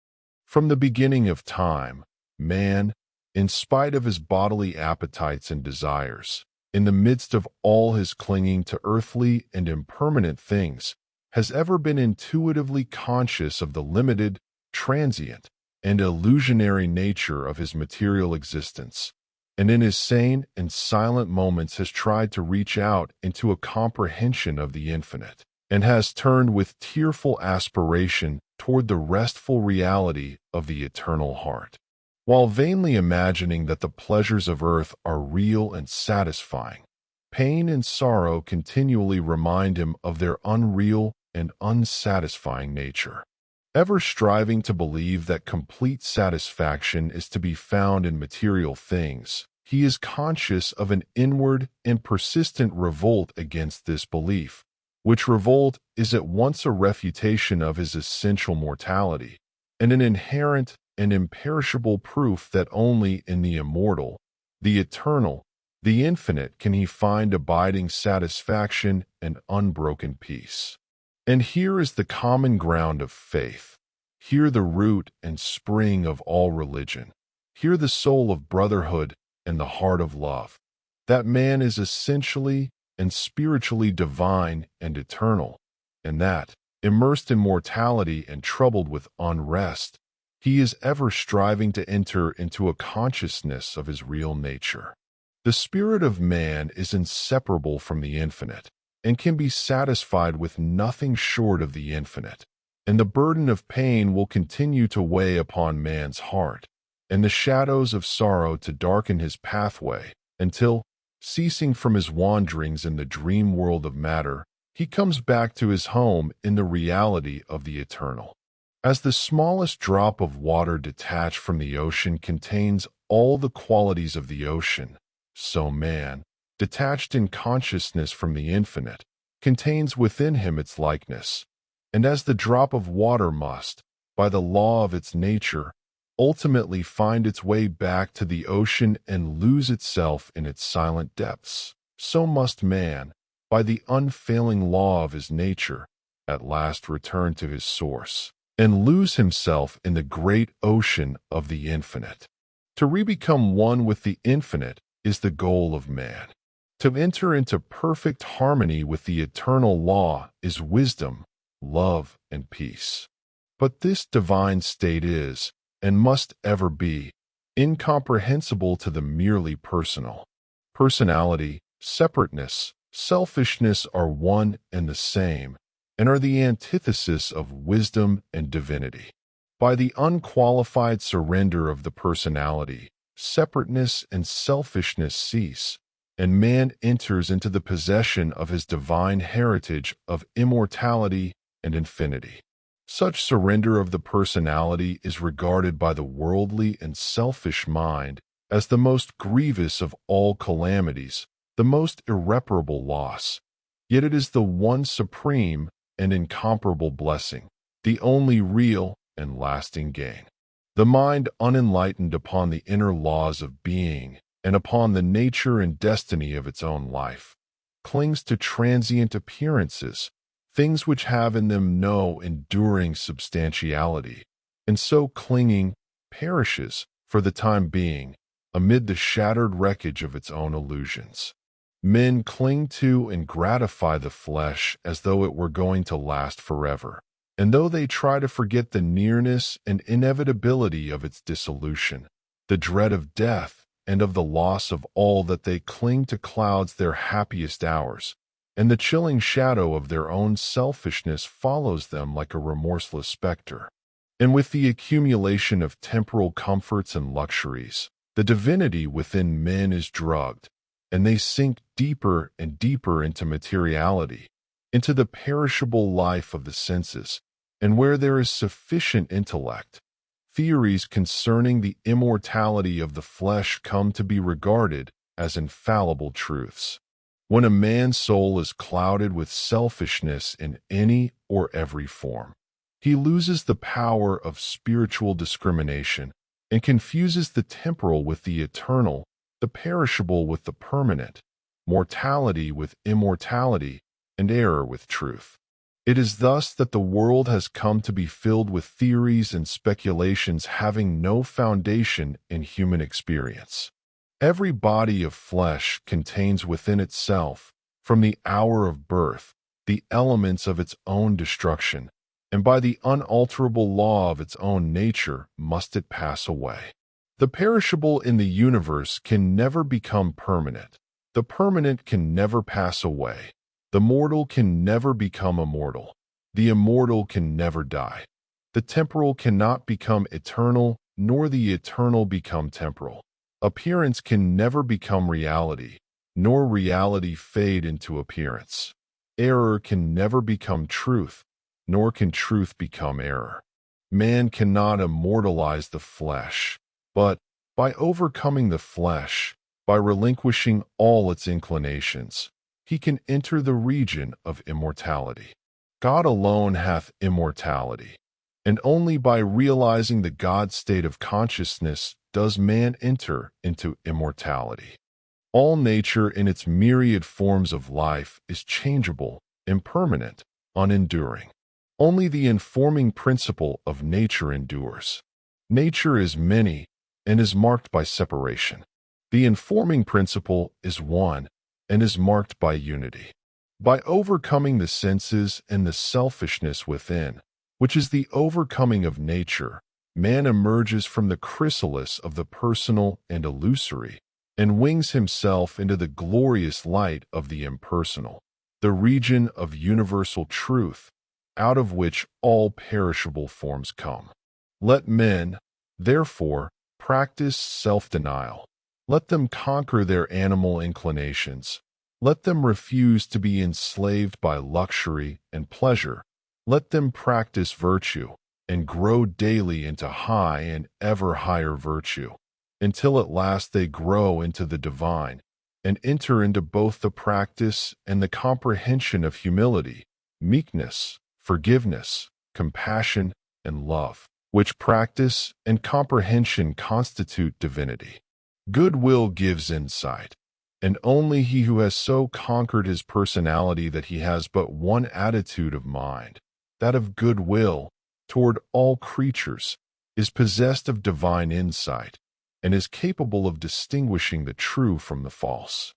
From the beginning of time, man, in spite of his bodily appetites and desires, in the midst of all his clinging to earthly and impermanent things, has ever been intuitively conscious of the limited, transient, and illusionary nature of his material existence, and in his sane and silent moments has tried to reach out into a comprehension of the infinite, and has turned with tearful aspiration toward the restful reality of the eternal heart. While vainly imagining that the pleasures of earth are real and satisfying, pain and sorrow continually remind him of their unreal and unsatisfying nature. Ever striving to believe that complete satisfaction is to be found in material things, he is conscious of an inward and persistent revolt against this belief, which revolt is at once a refutation of his essential mortality and an inherent and imperishable proof that only in the immortal, the eternal, the infinite can he find abiding satisfaction and unbroken peace. And here is the common ground of faith. Here the root and spring of all religion. Here the soul of brotherhood and the heart of love. That man is essentially and spiritually divine and eternal, and that, immersed in mortality and troubled with unrest, he is ever striving to enter into a consciousness of his real nature. The spirit of man is inseparable from the infinite, and can be satisfied with nothing short of the infinite, and the burden of pain will continue to weigh upon man's heart, and the shadows of sorrow to darken his pathway, until, ceasing from his wanderings in the dream world of matter, he comes back to his home in the reality of the eternal. As the smallest drop of water detached from the ocean contains all the qualities of the ocean, so man, detached in consciousness from the infinite, contains within him its likeness. And as the drop of water must, by the law of its nature, ultimately find its way back to the ocean and lose itself in its silent depths, so must man, by the unfailing law of his nature, at last return to his source, and lose himself in the great ocean of the infinite. To re-become one with the infinite is the goal of man. To enter into perfect harmony with the eternal law is wisdom, love, and peace. But this divine state is, and must ever be, incomprehensible to the merely personal. Personality, separateness, selfishness are one and the same, and are the antithesis of wisdom and divinity. By the unqualified surrender of the personality, separateness and selfishness cease, and man enters into the possession of his divine heritage of immortality and infinity. Such surrender of the personality is regarded by the worldly and selfish mind as the most grievous of all calamities, the most irreparable loss. Yet it is the one supreme and incomparable blessing, the only real and lasting gain. The mind unenlightened upon the inner laws of being and upon the nature and destiny of its own life, clings to transient appearances, things which have in them no enduring substantiality, and so clinging, perishes, for the time being, amid the shattered wreckage of its own illusions. Men cling to and gratify the flesh as though it were going to last forever, and though they try to forget the nearness and inevitability of its dissolution, the dread of death, and of the loss of all that they cling to clouds their happiest hours, and the chilling shadow of their own selfishness follows them like a remorseless specter. And with the accumulation of temporal comforts and luxuries, the divinity within men is drugged, and they sink deeper and deeper into materiality, into the perishable life of the senses, and where there is sufficient intellect, theories concerning the immortality of the flesh come to be regarded as infallible truths. When a man's soul is clouded with selfishness in any or every form, he loses the power of spiritual discrimination and confuses the temporal with the eternal, the perishable with the permanent, mortality with immortality, and error with truth. It is thus that the world has come to be filled with theories and speculations having no foundation in human experience. Every body of flesh contains within itself, from the hour of birth, the elements of its own destruction, and by the unalterable law of its own nature must it pass away. The perishable in the universe can never become permanent. The permanent can never pass away. The mortal can never become immortal. The immortal can never die. The temporal cannot become eternal, nor the eternal become temporal. Appearance can never become reality, nor reality fade into appearance. Error can never become truth, nor can truth become error. Man cannot immortalize the flesh, but, by overcoming the flesh, by relinquishing all its inclinations, he can enter the region of immortality. God alone hath immortality. And only by realizing the God state of consciousness does man enter into immortality. All nature in its myriad forms of life is changeable, impermanent, unenduring. Only the informing principle of nature endures. Nature is many and is marked by separation. The informing principle is one and is marked by unity. By overcoming the senses and the selfishness within, which is the overcoming of nature, man emerges from the chrysalis of the personal and illusory, and wings himself into the glorious light of the impersonal, the region of universal truth, out of which all perishable forms come. Let men, therefore, practice self-denial. Let them conquer their animal inclinations. Let them refuse to be enslaved by luxury and pleasure. Let them practice virtue and grow daily into high and ever higher virtue, until at last they grow into the divine and enter into both the practice and the comprehension of humility, meekness, forgiveness, compassion, and love, which practice and comprehension constitute divinity. Goodwill gives insight, and only he who has so conquered his personality that he has but one attitude of mind, that of goodwill toward all creatures, is possessed of divine insight and is capable of distinguishing the true from the false.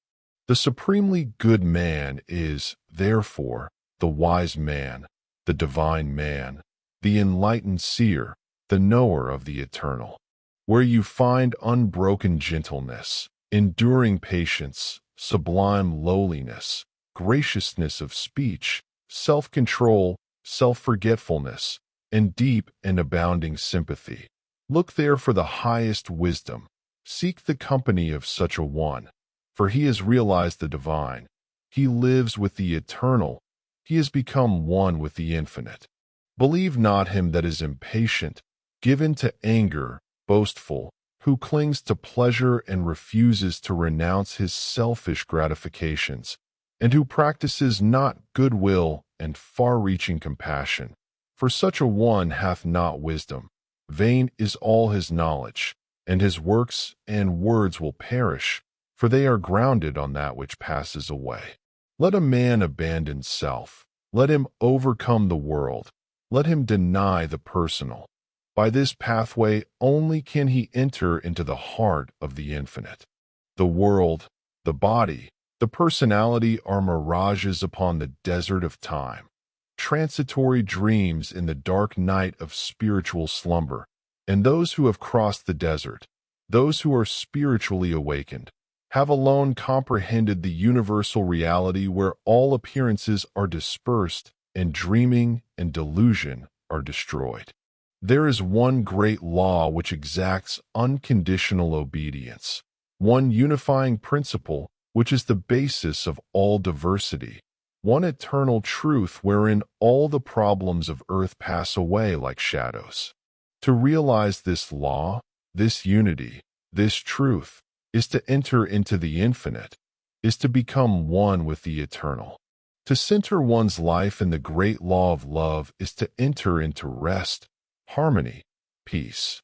The supremely good man is, therefore, the wise man, the divine man, the enlightened seer, the knower of the eternal. Where you find unbroken gentleness, enduring patience, sublime lowliness, graciousness of speech, self-control, self-forgetfulness, and deep and abounding sympathy, look there for the highest wisdom. Seek the company of such a one, for he has realized the divine. He lives with the eternal. He has become one with the infinite. Believe not him that is impatient, given to anger, boastful, who clings to pleasure and refuses to renounce his selfish gratifications, and who practices not goodwill and far-reaching compassion. For such a one hath not wisdom. Vain is all his knowledge, and his works and words will perish, for they are grounded on that which passes away. Let a man abandon self. Let him overcome the world. Let him deny the personal. By this pathway only can he enter into the heart of the infinite. The world, the body, the personality are mirages upon the desert of time, transitory dreams in the dark night of spiritual slumber, and those who have crossed the desert, those who are spiritually awakened, have alone comprehended the universal reality where all appearances are dispersed and dreaming and delusion are destroyed. There is one great law which exacts unconditional obedience, one unifying principle which is the basis of all diversity, one eternal truth wherein all the problems of earth pass away like shadows. To realize this law, this unity, this truth, is to enter into the infinite, is to become one with the eternal. To center one's life in the great law of love is to enter into rest, harmony, peace.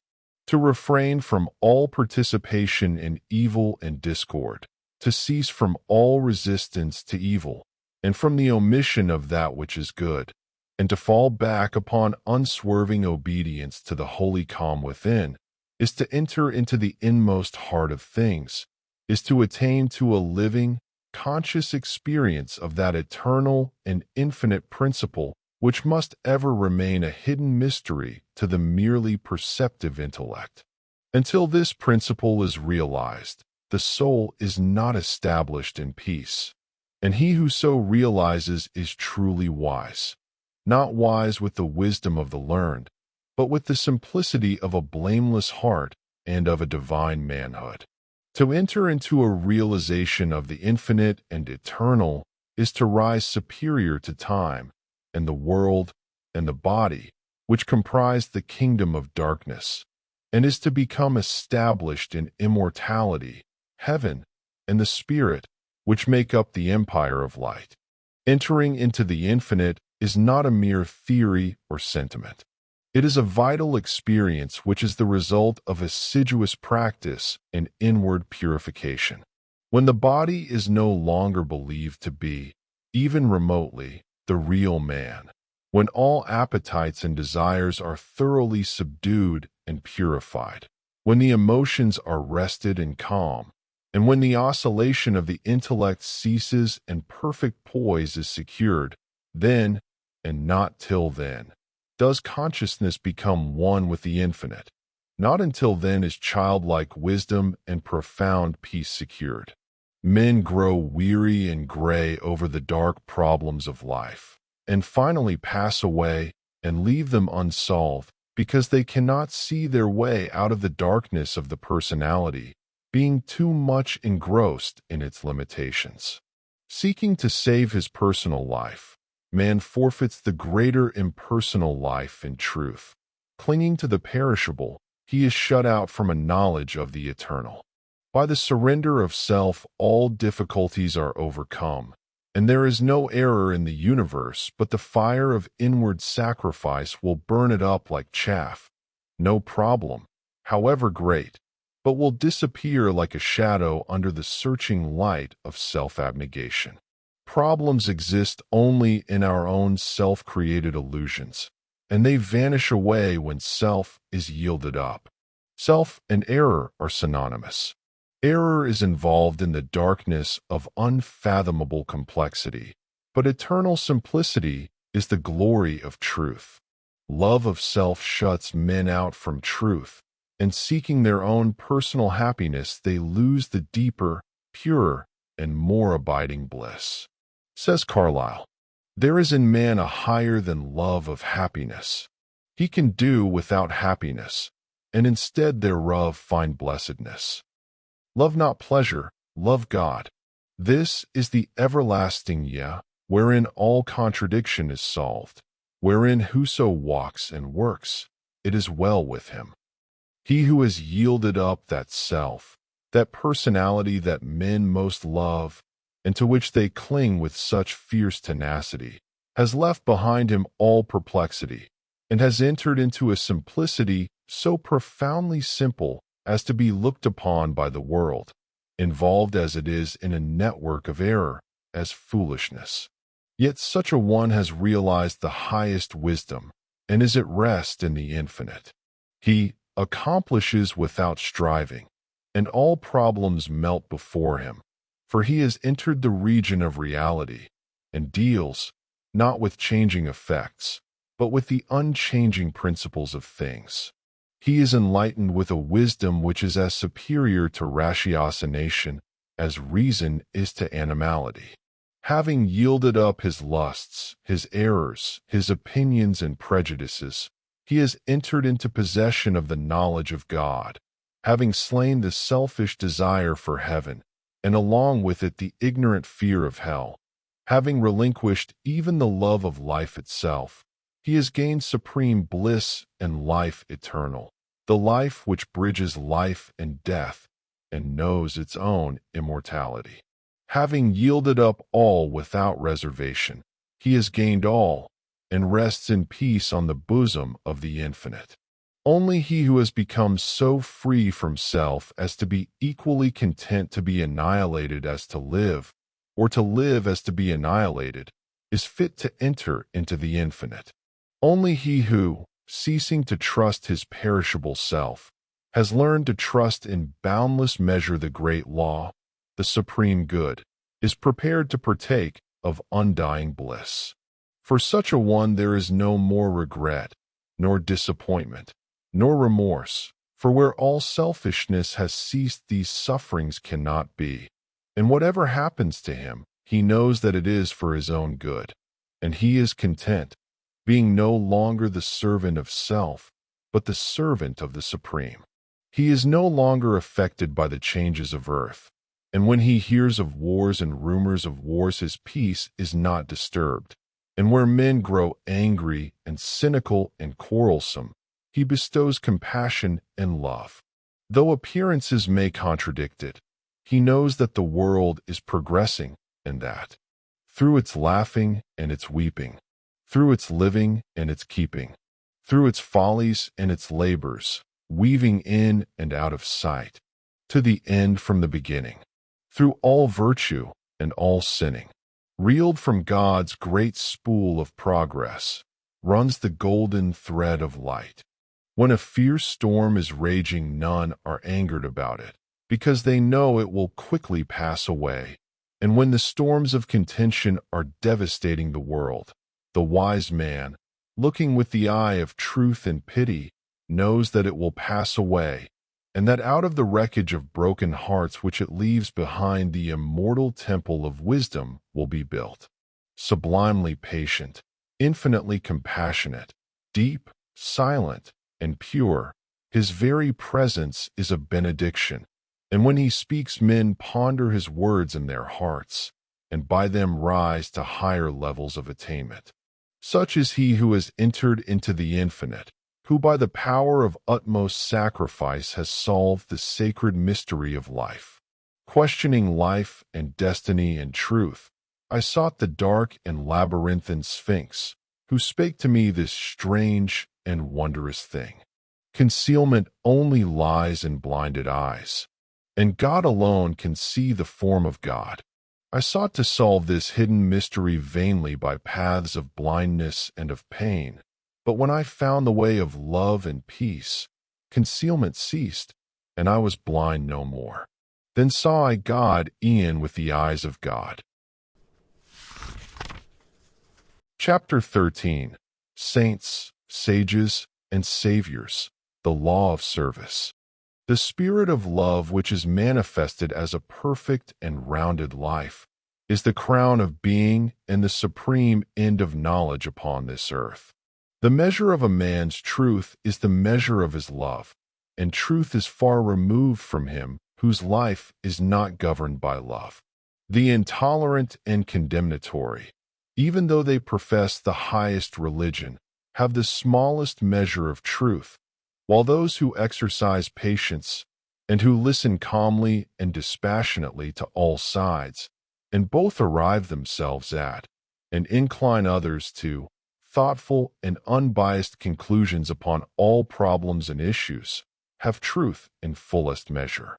To refrain from all participation in evil and discord, to cease from all resistance to evil, and from the omission of that which is good, and to fall back upon unswerving obedience to the holy calm within, is to enter into the inmost heart of things, is to attain to a living, conscious experience of that eternal and infinite principle which must ever remain a hidden mystery to the merely perceptive intellect. Until this principle is realized, the soul is not established in peace, and he who so realizes is truly wise, not wise with the wisdom of the learned, but with the simplicity of a blameless heart and of a divine manhood. To enter into a realization of the infinite and eternal is to rise superior to time, and the world, and the body, which comprise the kingdom of darkness, and is to become established in immortality, heaven, and the spirit, which make up the empire of light. Entering into the infinite is not a mere theory or sentiment. It is a vital experience which is the result of assiduous practice and inward purification. When the body is no longer believed to be, even remotely, the real man, when all appetites and desires are thoroughly subdued and purified, when the emotions are rested and calm, and when the oscillation of the intellect ceases and perfect poise is secured, then, and not till then, does consciousness become one with the infinite. Not until then is childlike wisdom and profound peace secured. Men grow weary and gray over the dark problems of life, and finally pass away and leave them unsolved because they cannot see their way out of the darkness of the personality, being too much engrossed in its limitations. Seeking to save his personal life, man forfeits the greater impersonal life in truth. Clinging to the perishable, he is shut out from a knowledge of the eternal. By the surrender of self, all difficulties are overcome, and there is no error in the universe, but the fire of inward sacrifice will burn it up like chaff. No problem, however great, but will disappear like a shadow under the searching light of self-abnegation. Problems exist only in our own self-created illusions, and they vanish away when self is yielded up. Self and error are synonymous. Error is involved in the darkness of unfathomable complexity, but eternal simplicity is the glory of truth. Love of self shuts men out from truth, and seeking their own personal happiness, they lose the deeper, purer, and more abiding bliss. Says Carlyle, there is in man a higher than love of happiness. He can do without happiness, and instead thereof find blessedness. Love not pleasure, love God. This is the everlasting wherein all contradiction is solved, wherein whoso walks and works, it is well with him. He who has yielded up that self, that personality that men most love, and to which they cling with such fierce tenacity, has left behind him all perplexity, and has entered into a simplicity so profoundly simple as to be looked upon by the world, involved as it is in a network of error, as foolishness. Yet such a one has realized the highest wisdom, and is at rest in the infinite. He accomplishes without striving, and all problems melt before him, for he has entered the region of reality, and deals, not with changing effects, but with the unchanging principles of things. He is enlightened with a wisdom which is as superior to ratiocination as reason is to animality. Having yielded up his lusts, his errors, his opinions and prejudices, he has entered into possession of the knowledge of God, having slain the selfish desire for heaven, and along with it the ignorant fear of hell. Having relinquished even the love of life itself, he has gained supreme bliss and life eternal, the life which bridges life and death and knows its own immortality. Having yielded up all without reservation, he has gained all and rests in peace on the bosom of the infinite. Only he who has become so free from self as to be equally content to be annihilated as to live, or to live as to be annihilated, is fit to enter into the infinite. Only he who, ceasing to trust his perishable self, has learned to trust in boundless measure the great law, the supreme good, is prepared to partake of undying bliss. For such a one there is no more regret, nor disappointment, nor remorse, for where all selfishness has ceased these sufferings cannot be. And whatever happens to him, he knows that it is for his own good, and he is content, being no longer the servant of self, but the servant of the Supreme. He is no longer affected by the changes of earth, and when he hears of wars and rumors of wars, his peace is not disturbed. And where men grow angry and cynical and quarrelsome, he bestows compassion and love. Though appearances may contradict it, he knows that the world is progressing and that, through its laughing and its weeping, through its living and its keeping, through its follies and its labors, weaving in and out of sight, to the end from the beginning, through all virtue and all sinning. Reeled from God's great spool of progress, runs the golden thread of light. When a fierce storm is raging, none are angered about it, because they know it will quickly pass away. And when the storms of contention are devastating the world, the wise man, looking with the eye of truth and pity, knows that it will pass away, and that out of the wreckage of broken hearts which it leaves behind, the immortal temple of wisdom will be built. Sublimely patient, infinitely compassionate, deep, silent, and pure, his very presence is a benediction. And when he speaks, men ponder his words in their hearts, and by them rise to higher levels of attainment. Such is he who has entered into the infinite, who by the power of utmost sacrifice has solved the sacred mystery of life. Questioning life and destiny and truth, I sought the dark and labyrinthine Sphinx, who spake to me this strange and wondrous thing. Concealment only lies in blinded eyes, and God alone can see the form of God. I sought to solve this hidden mystery vainly by paths of blindness and of pain, but when I found the way of love and peace, concealment ceased, and I was blind no more. Then saw I God e'en with the eyes of God. Chapter 13. Saints, Sages, and Saviors, the Law of Service. The spirit of love, which is manifested as a perfect and rounded life, is the crown of being and the supreme end of knowledge upon this earth. The measure of a man's truth is the measure of his love, and truth is far removed from him whose life is not governed by love. The intolerant and condemnatory, even though they profess the highest religion, have the smallest measure of truth, while those who exercise patience and who listen calmly and dispassionately to all sides, and both arrive themselves at, and incline others to, thoughtful and unbiased conclusions upon all problems and issues, have truth in fullest measure.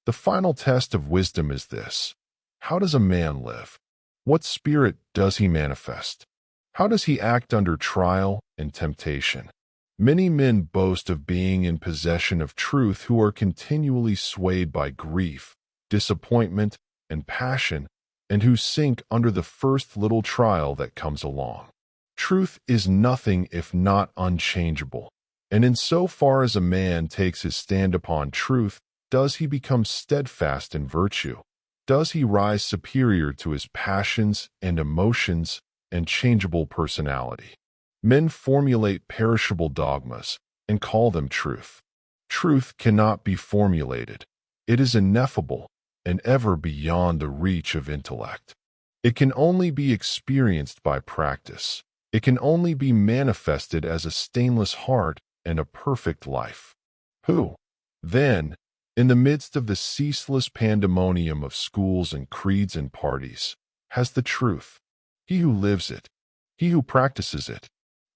The final test of wisdom is this: how does a man live? What spirit does he manifest? How does he act under trial and temptation? Many men boast of being in possession of truth who are continually swayed by grief, disappointment, and passion, and who sink under the first little trial that comes along. Truth is nothing if not unchangeable, and in so far as a man takes his stand upon truth, does he become steadfast in virtue? Does he rise superior to his passions and emotions and changeable personality? Men formulate perishable dogmas and call them truth. Truth cannot be formulated. It is ineffable and ever beyond the reach of intellect. It can only be experienced by practice. It can only be manifested as a stainless heart and a perfect life. Who, then, in the midst of the ceaseless pandemonium of schools and creeds and parties, has the truth? He who lives it, he who practices it,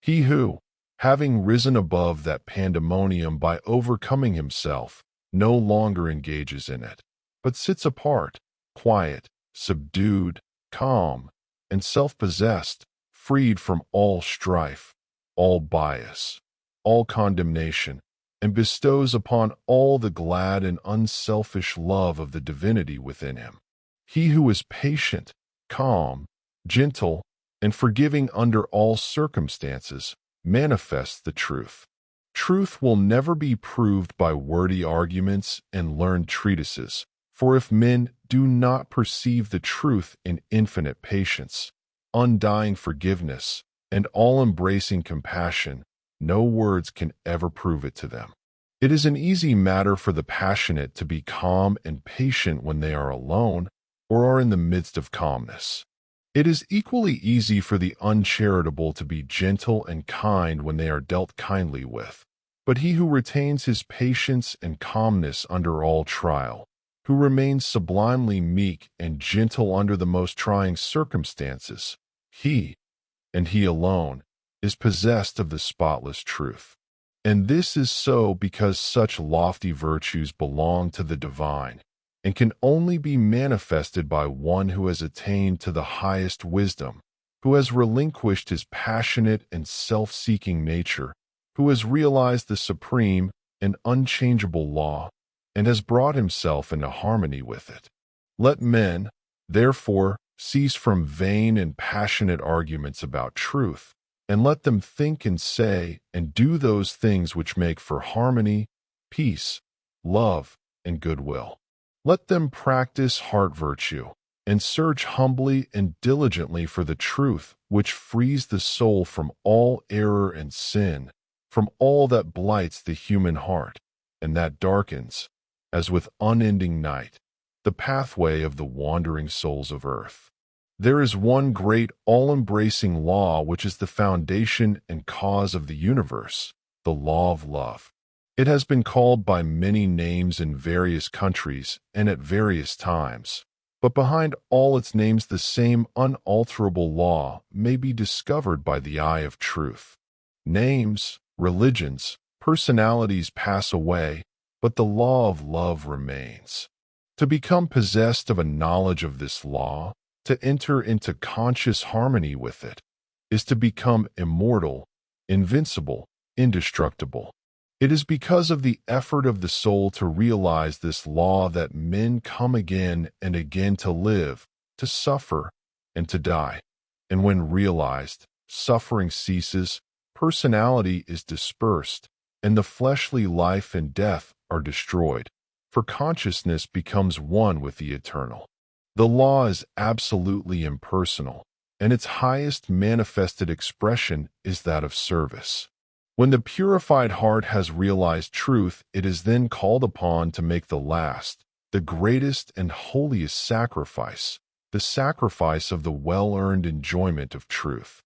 he who, having risen above that pandemonium by overcoming himself, no longer engages in it, but sits apart, quiet, subdued, calm, and self-possessed, freed from all strife, all bias, all condemnation, and bestows upon all the glad and unselfish love of the divinity within him. He who is patient, calm, gentle, and forgiving under all circumstances manifests the truth. Truth will never be proved by wordy arguments and learned treatises, for if men do not perceive the truth in infinite patience, undying forgiveness, and all-embracing compassion, no words can ever prove it to them. It is an easy matter for the passionate to be calm and patient when they are alone or are in the midst of calmness. It is equally easy for the uncharitable to be gentle and kind when they are dealt kindly with. But he who retains his patience and calmness under all trial, who remains sublimely meek and gentle under the most trying circumstances, he, and he alone, is possessed of the spotless truth. And this is so because such lofty virtues belong to the divine and can only be manifested by one who has attained to the highest wisdom, who has relinquished his passionate and self-seeking nature, who has realized the supreme and unchangeable law, and has brought himself into harmony with it. Let men, therefore, cease from vain and passionate arguments about truth, and let them think and say and do those things which make for harmony, peace, love, and goodwill. Let them practice heart virtue, and search humbly and diligently for the truth which frees the soul from all error and sin, from all that blights the human heart, and that darkens, as with unending night, the pathway of the wandering souls of earth. There is one great all-embracing law which is the foundation and cause of the universe, the law of love. It has been called by many names in various countries and at various times, but behind all its names the same unalterable law may be discovered by the eye of truth. Names, religions, personalities pass away, but the law of love remains. To become possessed of a knowledge of this law, to enter into conscious harmony with it, is to become immortal, invincible, indestructible. It is because of the effort of the soul to realize this law that men come again and again to live, to suffer, and to die. And when realized, suffering ceases, personality is dispersed, and the fleshly life and death are destroyed, for consciousness becomes one with the eternal. The law is absolutely impersonal, and its highest manifested expression is that of service. When the purified heart has realized truth, it is then called upon to make the last, the greatest and holiest sacrifice, the sacrifice of the well-earned enjoyment of truth.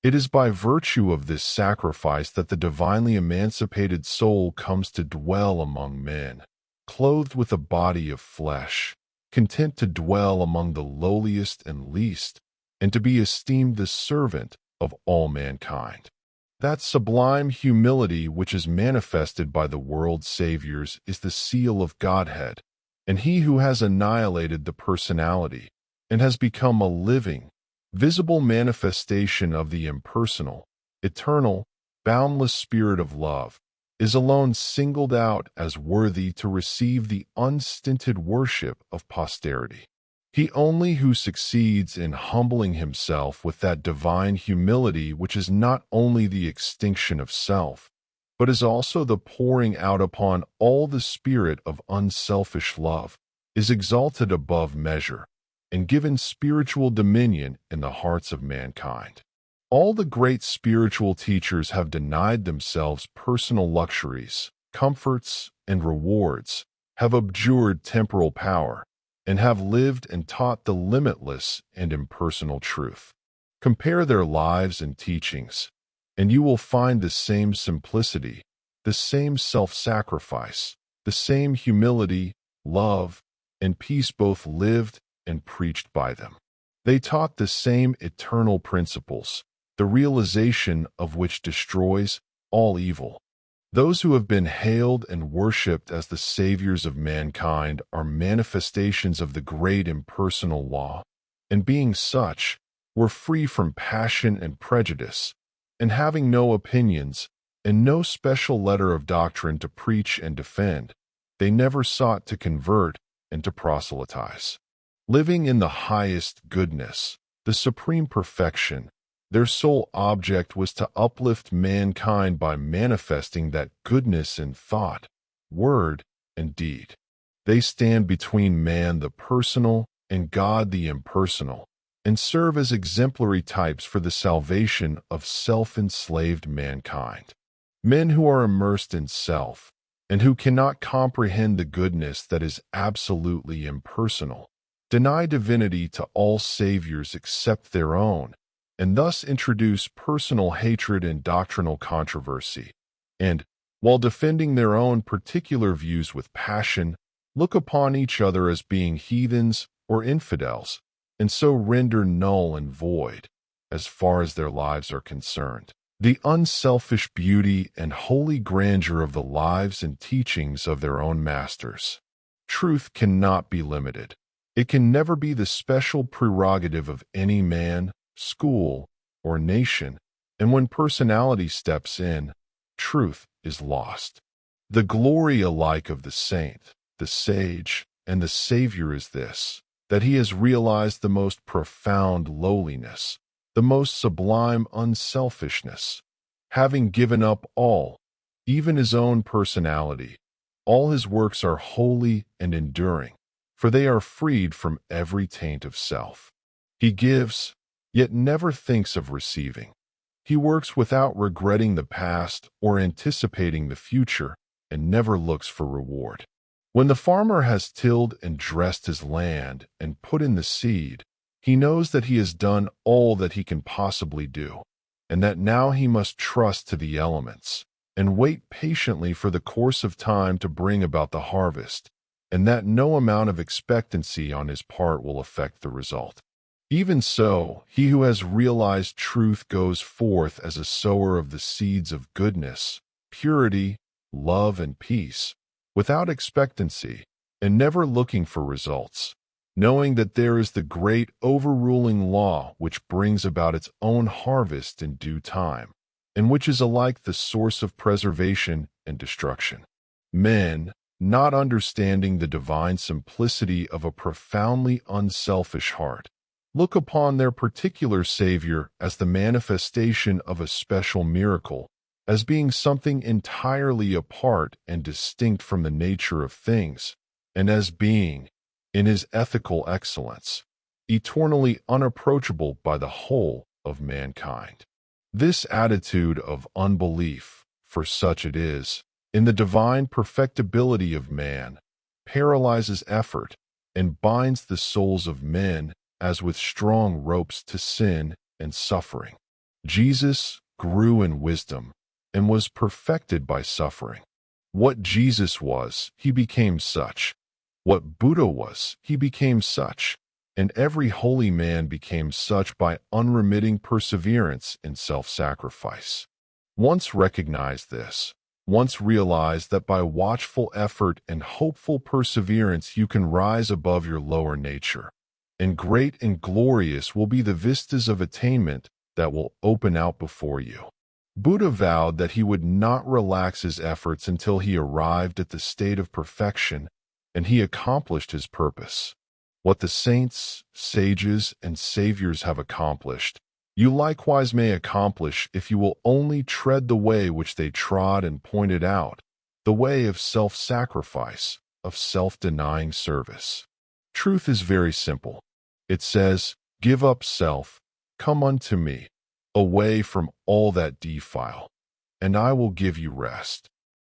It is by virtue of this sacrifice that the divinely emancipated soul comes to dwell among men, clothed with a body of flesh, content to dwell among the lowliest and least, and to be esteemed the servant of all mankind. That sublime humility which is manifested by the world's saviors is the seal of Godhead, and he who has annihilated the personality and has become a living, visible manifestation of the impersonal, eternal, boundless spirit of love, is alone singled out as worthy to receive the unstinted worship of posterity. He only who succeeds in humbling himself with that divine humility which is not only the extinction of self, but is also the pouring out upon all the spirit of unselfish love, is exalted above measure, and given spiritual dominion in the hearts of mankind. All the great spiritual teachers have denied themselves personal luxuries, comforts, and rewards, have abjured temporal power, and have lived and taught the limitless and impersonal truth. Compare their lives and teachings, and you will find the same simplicity, the same self-sacrifice, the same humility, love, and peace both lived and preached by them. They taught the same eternal principles, the realization of which destroys all evil. Those who have been hailed and worshipped as the saviors of mankind are manifestations of the great impersonal law, and being such, were free from passion and prejudice, and having no opinions, and no special letter of doctrine to preach and defend, they never sought to convert and to proselytize. Living in the highest goodness, the supreme perfection, their sole object was to uplift mankind by manifesting that goodness in thought, word, and deed. They stand between man the personal and God the impersonal, and serve as exemplary types for the salvation of self-enslaved mankind. Men who are immersed in self, and who cannot comprehend the goodness that is absolutely impersonal, deny divinity to all saviors except their own, and thus introduce personal hatred and doctrinal controversy, and, while defending their own particular views with passion, look upon each other as being heathens or infidels, and so render null and void, as far as their lives are concerned, the unselfish beauty and holy grandeur of the lives and teachings of their own masters. Truth cannot be limited. It can never be the special prerogative of any man, school, or nation, and when personality steps in, truth is lost. The glory alike of the saint, the sage, and the Savior is this, that he has realized the most profound lowliness, the most sublime unselfishness, having given up all, even his own personality. All his works are holy and enduring, for they are freed from every taint of self. He gives, yet never thinks of receiving. He works without regretting the past or anticipating the future, and never looks for reward. When the farmer has tilled and dressed his land and put in the seed, he knows that he has done all that he can possibly do, and that now he must trust to the elements, and wait patiently for the course of time to bring about the harvest, and that no amount of expectancy on his part will affect the result. Even so, he who has realized truth goes forth as a sower of the seeds of goodness, purity, love, and peace, without expectancy, and never looking for results, knowing that there is the great overruling law which brings about its own harvest in due time, and which is alike the source of preservation and destruction. Men, not understanding the divine simplicity of a profoundly unselfish heart, look upon their particular Savior as the manifestation of a special miracle, as being something entirely apart and distinct from the nature of things, and as being, in his ethical excellence, eternally unapproachable by the whole of mankind. This attitude of unbelief, for such it is, in the divine perfectibility of man, paralyzes effort and binds the souls of men as with strong ropes to sin and suffering. Jesus grew in wisdom and was perfected by suffering. What Jesus was, he became such. What Buddha was, he became such. And every holy man became such by unremitting perseverance in self-sacrifice. Once recognize this, once realize that by watchful effort and hopeful perseverance you can rise above your lower nature, and great and glorious will be the vistas of attainment that will open out before you. Buddha vowed that he would not relax his efforts until he arrived at the state of perfection, and he accomplished his purpose. What the saints, sages, and saviors have accomplished, you likewise may accomplish if you will only tread the way which they trod and pointed out, the way of self-sacrifice, of self-denying service. Truth is very simple. It says, "Give up self, come unto me, away from all that defile, and I will give you rest."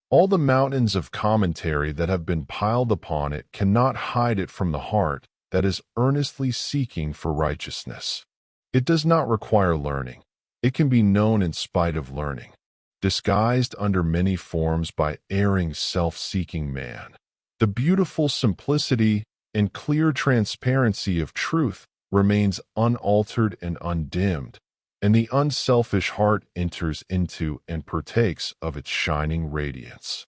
All the mountains of commentary that have been piled upon it cannot hide it from the heart that is earnestly seeking for righteousness. It does not require learning. It can be known in spite of learning, disguised under many forms by erring self-seeking man. The beautiful simplicity and clear transparency of truth remains unaltered and undimmed, and the unselfish heart enters into and partakes of its shining radiance.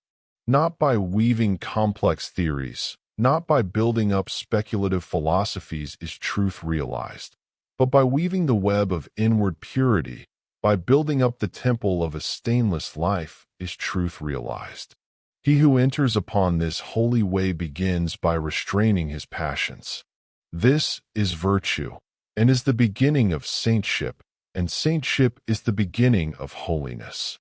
Not by weaving complex theories, not by building up speculative philosophies is truth realized, but by weaving the web of inward purity, by building up the temple of a stainless life is truth realized. He who enters upon this holy way begins by restraining his passions. This is virtue, and is the beginning of saintship, and saintship is the beginning of holiness.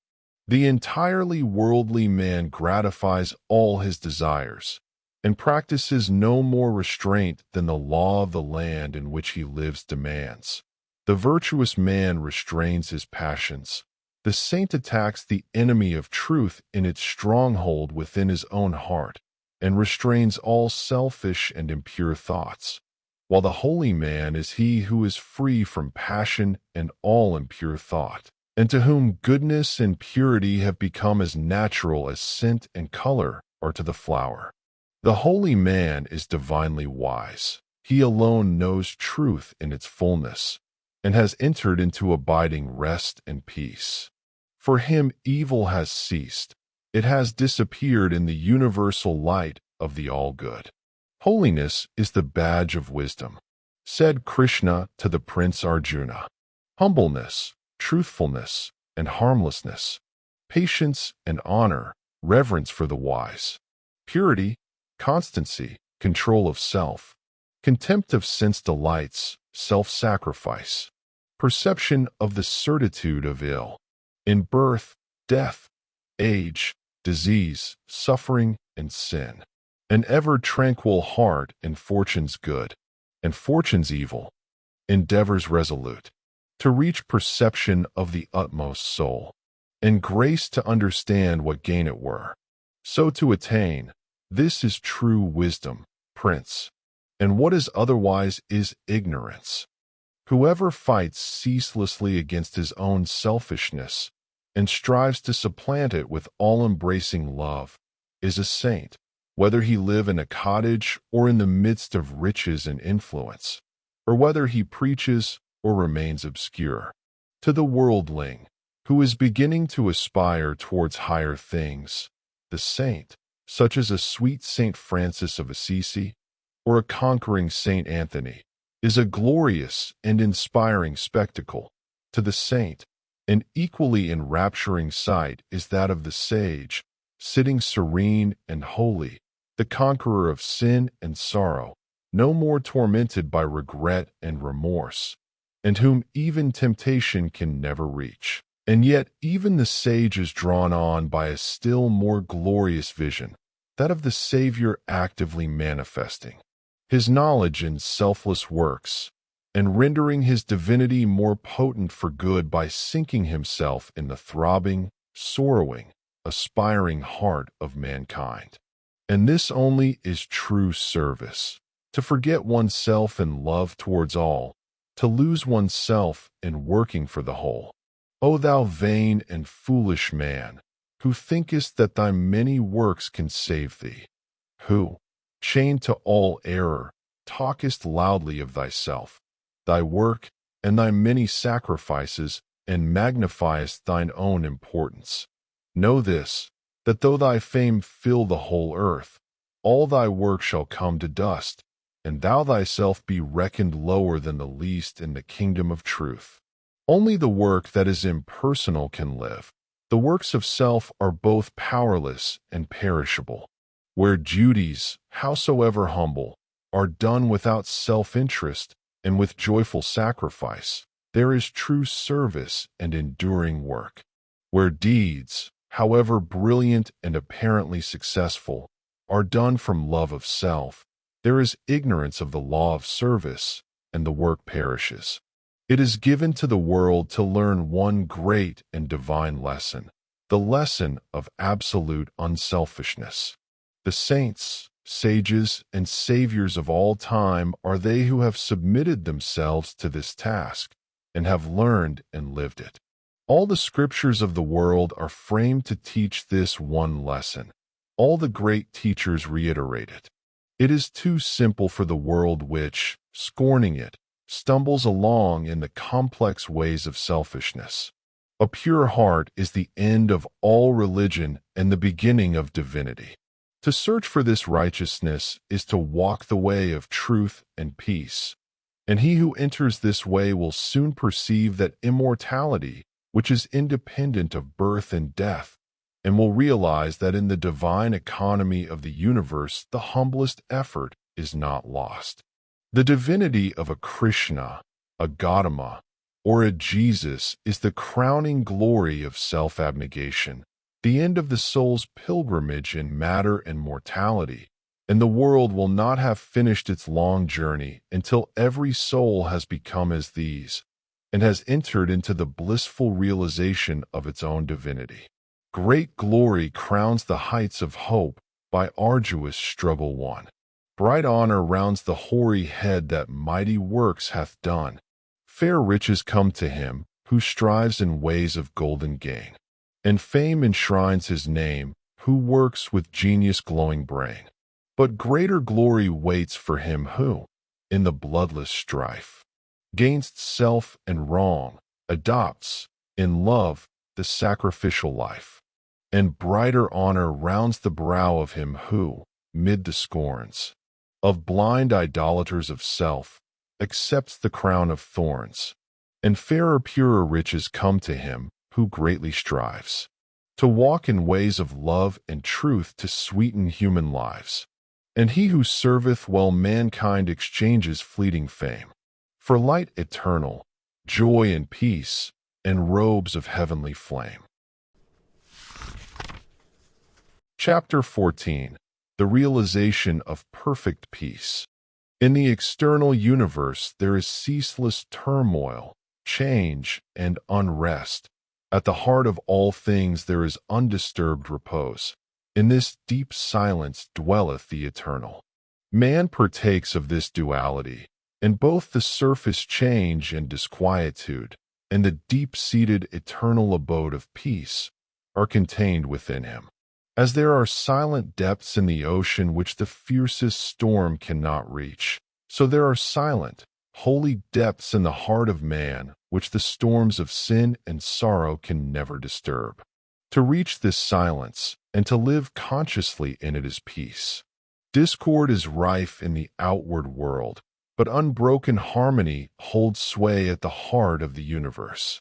The entirely worldly man gratifies all his desires, and practices no more restraint than the law of the land in which he lives demands. The virtuous man restrains his passions. The saint attacks the enemy of truth in its stronghold within his own heart, and restrains all selfish and impure thoughts, while the holy man is he who is free from passion and all impure thought, and to whom goodness and purity have become as natural as scent and color are to the flower. The holy man is divinely wise. He alone knows truth in its fullness, and has entered into abiding rest and peace. For him evil has ceased. It has disappeared in the universal light of the all-good. Holiness is the badge of wisdom, said Krishna to the Prince Arjuna. Humbleness, truthfulness, and harmlessness, patience and honor, reverence for the wise, purity, constancy, control of self, contempt of sense delights, self-sacrifice, perception of the certitude of ill, in birth, death, age, disease, suffering, and sin, an ever-tranquil heart in fortune's good, and fortune's evil, endeavors resolute, to reach perception of the utmost soul, and grace to understand what gain it were. So to attain, this is true wisdom, Prince, and what is otherwise is ignorance. Whoever fights ceaselessly against his own selfishness and strives to supplant it with all-embracing love is a saint, whether he live in a cottage or in the midst of riches and influence, or whether he preaches or remains obscure. To the worldling, who is beginning to aspire towards higher things, the saint, such as a sweet Saint Francis of Assisi or a conquering Saint Anthony, is a glorious and inspiring spectacle. To the saint, an equally enrapturing sight is that of the sage, sitting serene and holy, the conqueror of sin and sorrow, no more tormented by regret and remorse, and whom even temptation can never reach. And yet even the sage is drawn on by a still more glorious vision, that of the Savior actively manifesting his knowledge in selfless works, and rendering his divinity more potent for good by sinking himself in the throbbing, sorrowing, aspiring heart of mankind. And this only is true service, to forget oneself in love towards all, to lose oneself in working for the whole. O thou vain and foolish man, who thinkest that thy many works can save thee, who, chained to all error, talkest loudly of thyself, thy work, and thy many sacrifices, and magnifiest thine own importance. Know this, that though thy fame fill the whole earth, all thy work shall come to dust, and thou thyself be reckoned lower than the least in the kingdom of truth. Only the work that is impersonal can live. The works of self are both powerless and perishable. Where duties, howsoever humble, are done without self-interest and with joyful sacrifice, there is true service and enduring work. Where deeds, however brilliant and apparently successful, are done from love of self, there is ignorance of the law of service, and the work perishes. It is given to the world to learn one great and divine lesson, the lesson of absolute unselfishness. The saints, sages, and saviors of all time are they who have submitted themselves to this task and have learned and lived it. All the scriptures of the world are framed to teach this one lesson. All the great teachers reiterate it. It is too simple for the world which, scorning it, stumbles along in the complex ways of selfishness. A pure heart is the end of all religion and the beginning of divinity. To search for this righteousness is to walk the way of truth and peace. And he who enters this way will soon perceive that immortality, which is independent of birth and death, and will realize that in the divine economy of the universe, the humblest effort is not lost. The divinity of a Krishna, a Gautama, or a Jesus is the crowning glory of self-abnegation, the end of the soul's pilgrimage in matter and mortality, and the world will not have finished its long journey until every soul has become as these, and has entered into the blissful realization of its own divinity. Great glory crowns the heights of hope by arduous struggle won. Bright honor rounds the hoary head that mighty works hath done. Fair riches come to him who strives in ways of golden gain, and fame enshrines his name who works with genius glowing brain. But greater glory waits for him who, in the bloodless strife, gainst self and wrong, adopts, in love, the sacrificial life. And brighter honor rounds the brow of him who, mid the scorns of blind idolaters of self, accepts the crown of thorns. And fairer, purer riches come to him who greatly strives to walk in ways of love and truth to sweeten human lives. And he who serveth well mankind exchanges fleeting fame for light eternal, joy and peace, and robes of heavenly flame. Chapter 14. The realization of perfect peace. In the external universe there is ceaseless turmoil, change, and unrest. At the heart of all things there is undisturbed repose. In this deep silence dwelleth the eternal. Man partakes of this duality, and both the surface change and disquietude, and the deep-seated eternal abode of peace are contained within him. As there are silent depths in the ocean which the fiercest storm cannot reach, so there are silent, holy depths in the heart of man which the storms of sin and sorrow can never disturb. To reach this silence and to live consciously in it is peace. Discord is rife in the outward world, but unbroken harmony holds sway at the heart of the universe.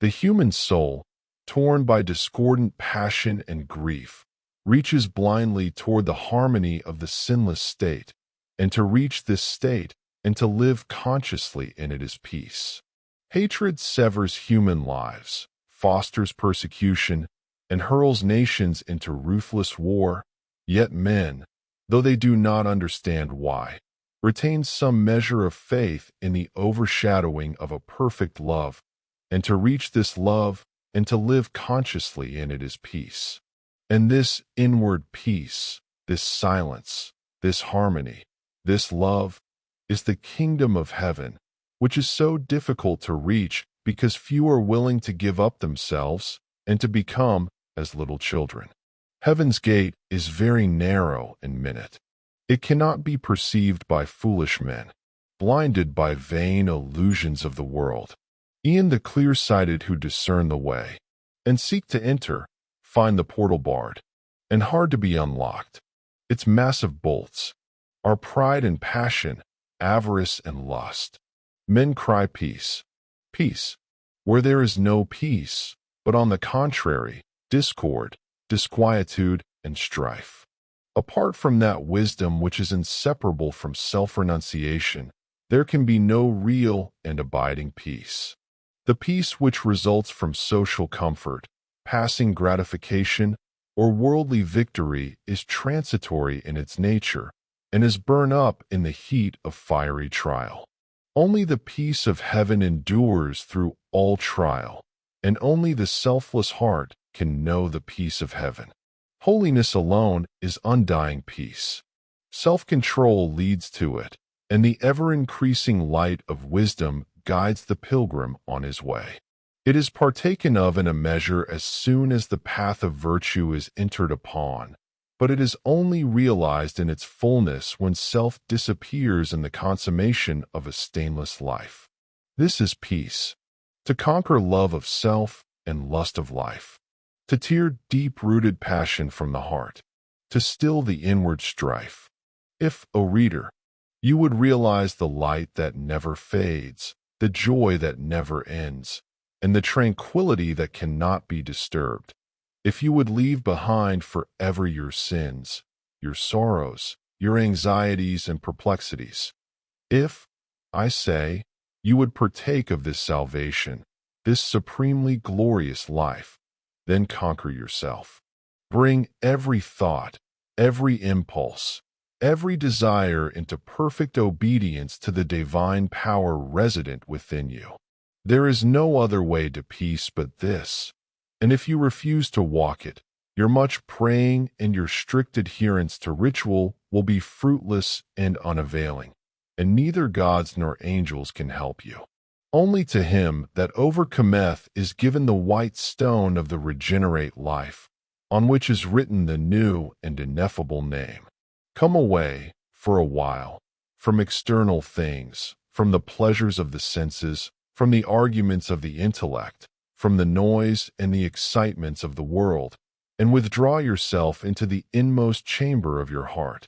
The human soul, torn by discordant passion and grief, reaches blindly toward the harmony of the sinless state, and to reach this state and to live consciously in it is peace. Hatred severs human lives, fosters persecution, and hurls nations into ruthless war, yet men, though they do not understand why, retain some measure of faith in the overshadowing of a perfect love, and to reach this love and to live consciously in it is peace. And this inward peace, this silence, this harmony, this love, is the kingdom of heaven, which is so difficult to reach because few are willing to give up themselves and to become as little children. Heaven's gate is very narrow and minute. It cannot be perceived by foolish men, blinded by vain illusions of the world. E'en the clear-sighted who discern the way and seek to enter find the portal barred and hard to be unlocked. Its massive bolts are pride and passion, avarice and lust. Men cry peace, peace, where there is no peace, but on the contrary, discord, disquietude, and strife. Apart from that wisdom which is inseparable from self-renunciation, there can be no real and abiding peace. The peace which results from social comfort, passing gratification, or worldly victory is transitory in its nature and is burned up in the heat of fiery trial. Only the peace of heaven endures through all trial, and only the selfless heart can know the peace of heaven. Holiness alone is undying peace. Self-control leads to it, and the ever-increasing light of wisdom guides the pilgrim on his way. It is partaken of in a measure as soon as the path of virtue is entered upon, but it is only realized in its fullness when self disappears in the consummation of a stainless life. This is peace, to conquer love of self and lust of life, to tear deep-rooted passion from the heart, to still the inward strife. If, O reader, you would realize the light that never fades, the joy that never ends, and the tranquility that cannot be disturbed, if you would leave behind forever your sins, your sorrows, your anxieties and perplexities, if, I say, you would partake of this salvation, this supremely glorious life, then conquer yourself. Bring every thought, every impulse, every desire into perfect obedience to the divine power resident within you. There is no other way to peace but this, and if you refuse to walk it, your much praying and your strict adherence to ritual will be fruitless and unavailing, and neither gods nor angels can help you. Only to him that overcometh is given the white stone of the regenerate life, on which is written the new and ineffable name. Come away, for a while, from external things, from the pleasures of the senses, from the arguments of the intellect, from the noise and the excitements of the world, and withdraw yourself into the inmost chamber of your heart.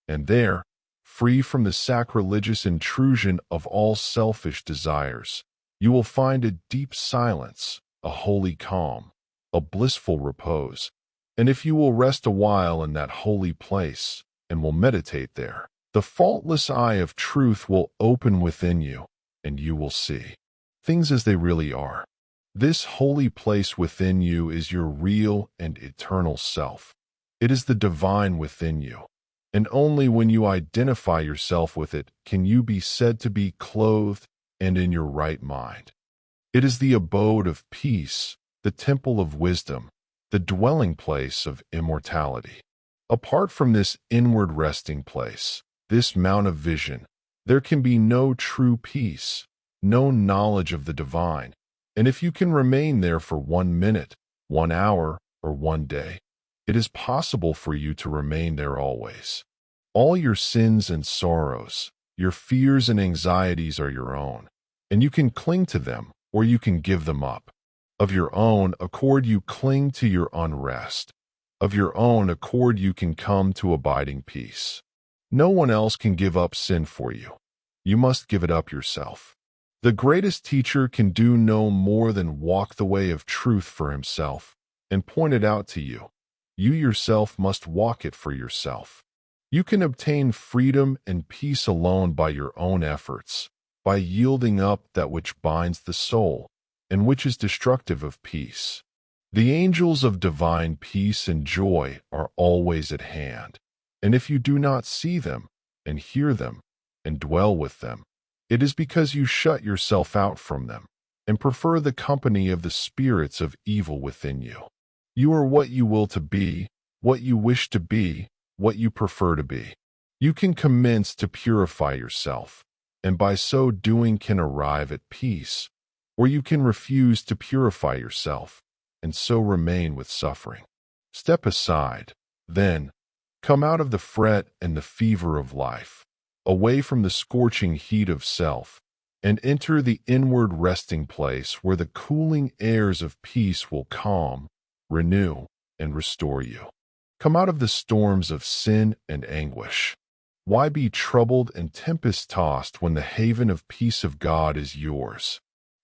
And there, free from the sacrilegious intrusion of all selfish desires, you will find a deep silence, a holy calm, a blissful repose. And if you will rest a while in that holy place and will meditate there, the faultless eye of truth will open within you, and you will see things as they really are. This holy place within you is your real and eternal self. It is the divine within you, and only when you identify yourself with it can you be said to be clothed and in your right mind. It is the abode of peace, the temple of wisdom, the dwelling place of immortality. Apart from this inward resting place, this mount of vision, there can be no true peace, no knowledge of the divine. And if you can remain there for 1 minute, 1 hour, or 1 day, it is possible for you to remain there always. All your sins and sorrows, your fears and anxieties are your own, and you can cling to them or you can give them up. Of your own accord you cling to your unrest. Of your own accord you can come to abiding peace. No one else can give up sin for you. You must give it up yourself. The greatest teacher can do no more than walk the way of truth for himself and point it out to you. You yourself must walk it for yourself. You can obtain freedom and peace alone by your own efforts, by yielding up that which binds the soul and which is destructive of peace. The angels of divine peace and joy are always at hand, and if you do not see them and hear them and dwell with them, it is because you shut yourself out from them and prefer the company of the spirits of evil within you. You are what you will to be, what you wish to be, what you prefer to be. You can commence to purify yourself, and by so doing can arrive at peace, or you can refuse to purify yourself, and so remain with suffering. Step aside, then, come out of the fret and the fever of life, away from the scorching heat of self, and enter the inward resting place where the cooling airs of peace will calm, renew, and restore you. Come out of the storms of sin and anguish. Why be troubled and tempest-tossed when the haven of peace of God is yours?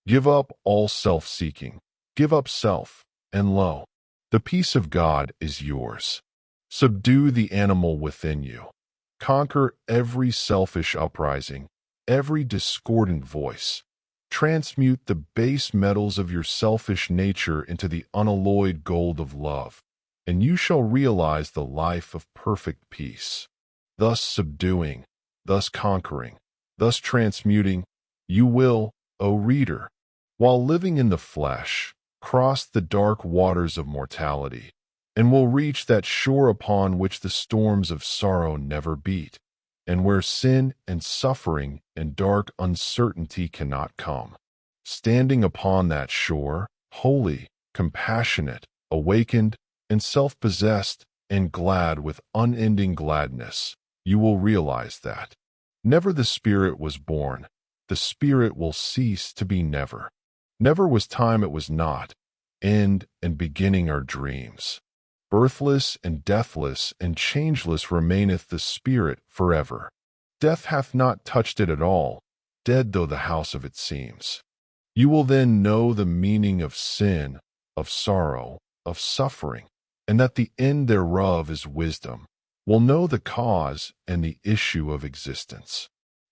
Give up all self-seeking. Give up self, and lo, the peace of God is yours. Subdue the animal within you. Conquer every selfish uprising, every discordant voice. Transmute the base metals of your selfish nature into the unalloyed gold of love, and you shall realize the life of perfect peace. Thus subduing, thus conquering, thus transmuting, you will, O reader, while living in the flesh, cross the dark waters of mortality, and will reach that shore upon which the storms of sorrow never beat, and where sin and suffering and dark uncertainty cannot come. Standing upon that shore, holy, compassionate, awakened, and self-possessed, and glad with unending gladness, you will realize that never the Spirit was born, the Spirit will cease to be never. Never was time it was not, end and beginning are dreams. Birthless and deathless and changeless remaineth the Spirit forever. Death hath not touched it at all, dead though the house of it seems. You will then know the meaning of sin, of sorrow, of suffering, and that the end thereof is wisdom, will know the cause and the issue of existence.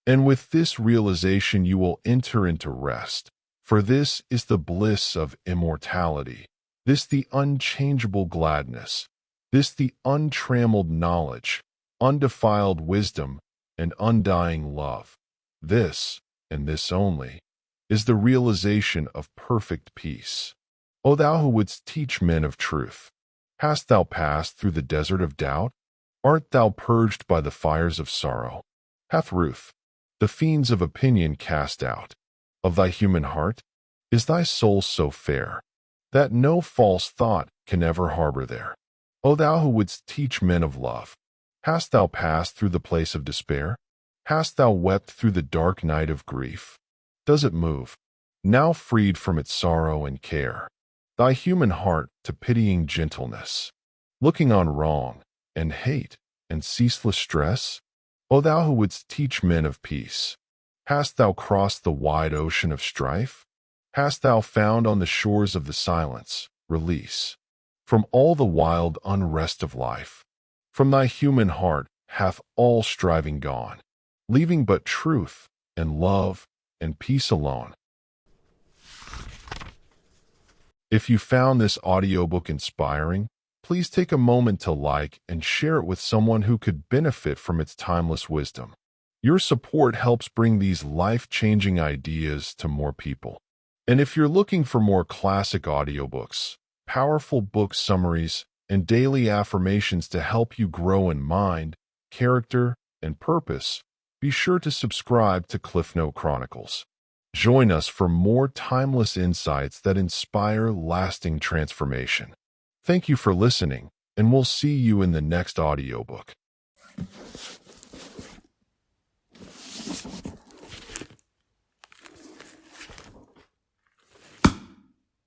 And with this realization you will enter into rest, for this is the bliss of immortality, this the unchangeable gladness, this the untrammeled knowledge, undefiled wisdom, and undying love. This, and this only, is the realization of perfect peace. O thou who wouldst teach men of truth, hast thou passed through the desert of doubt? Art thou purged by the fires of sorrow? Hath Ruth, the fiends of opinion cast out of thy human heart? Is thy soul so fair that no false thought can ever harbor there? O thou who wouldst teach men of love, hast thou passed through the place of despair? Hast thou wept through the dark night of grief? Does it move? now freed from its sorrow and care. Thy human heart to pitying gentleness, looking on wrong and hate and ceaseless stress, O thou who wouldst teach men of peace, hast thou crossed the wide ocean of strife? Hast thou found on the shores of the silence release from all the wild unrest of life? From thy human heart hath all striving gone, leaving but truth and love and peace alone. If you found this audiobook inspiring, please take a moment to like and share it with someone who could benefit from its timeless wisdom. Your support helps bring these life-changing ideas to more people. And if you're looking for more classic audiobooks, powerful book summaries, and daily affirmations to help you grow in mind, character, and purpose, be sure to subscribe to CliffNote Chronicles. Join us for more timeless insights that inspire lasting transformation. Thank you for listening, and we'll see you in the next audiobook.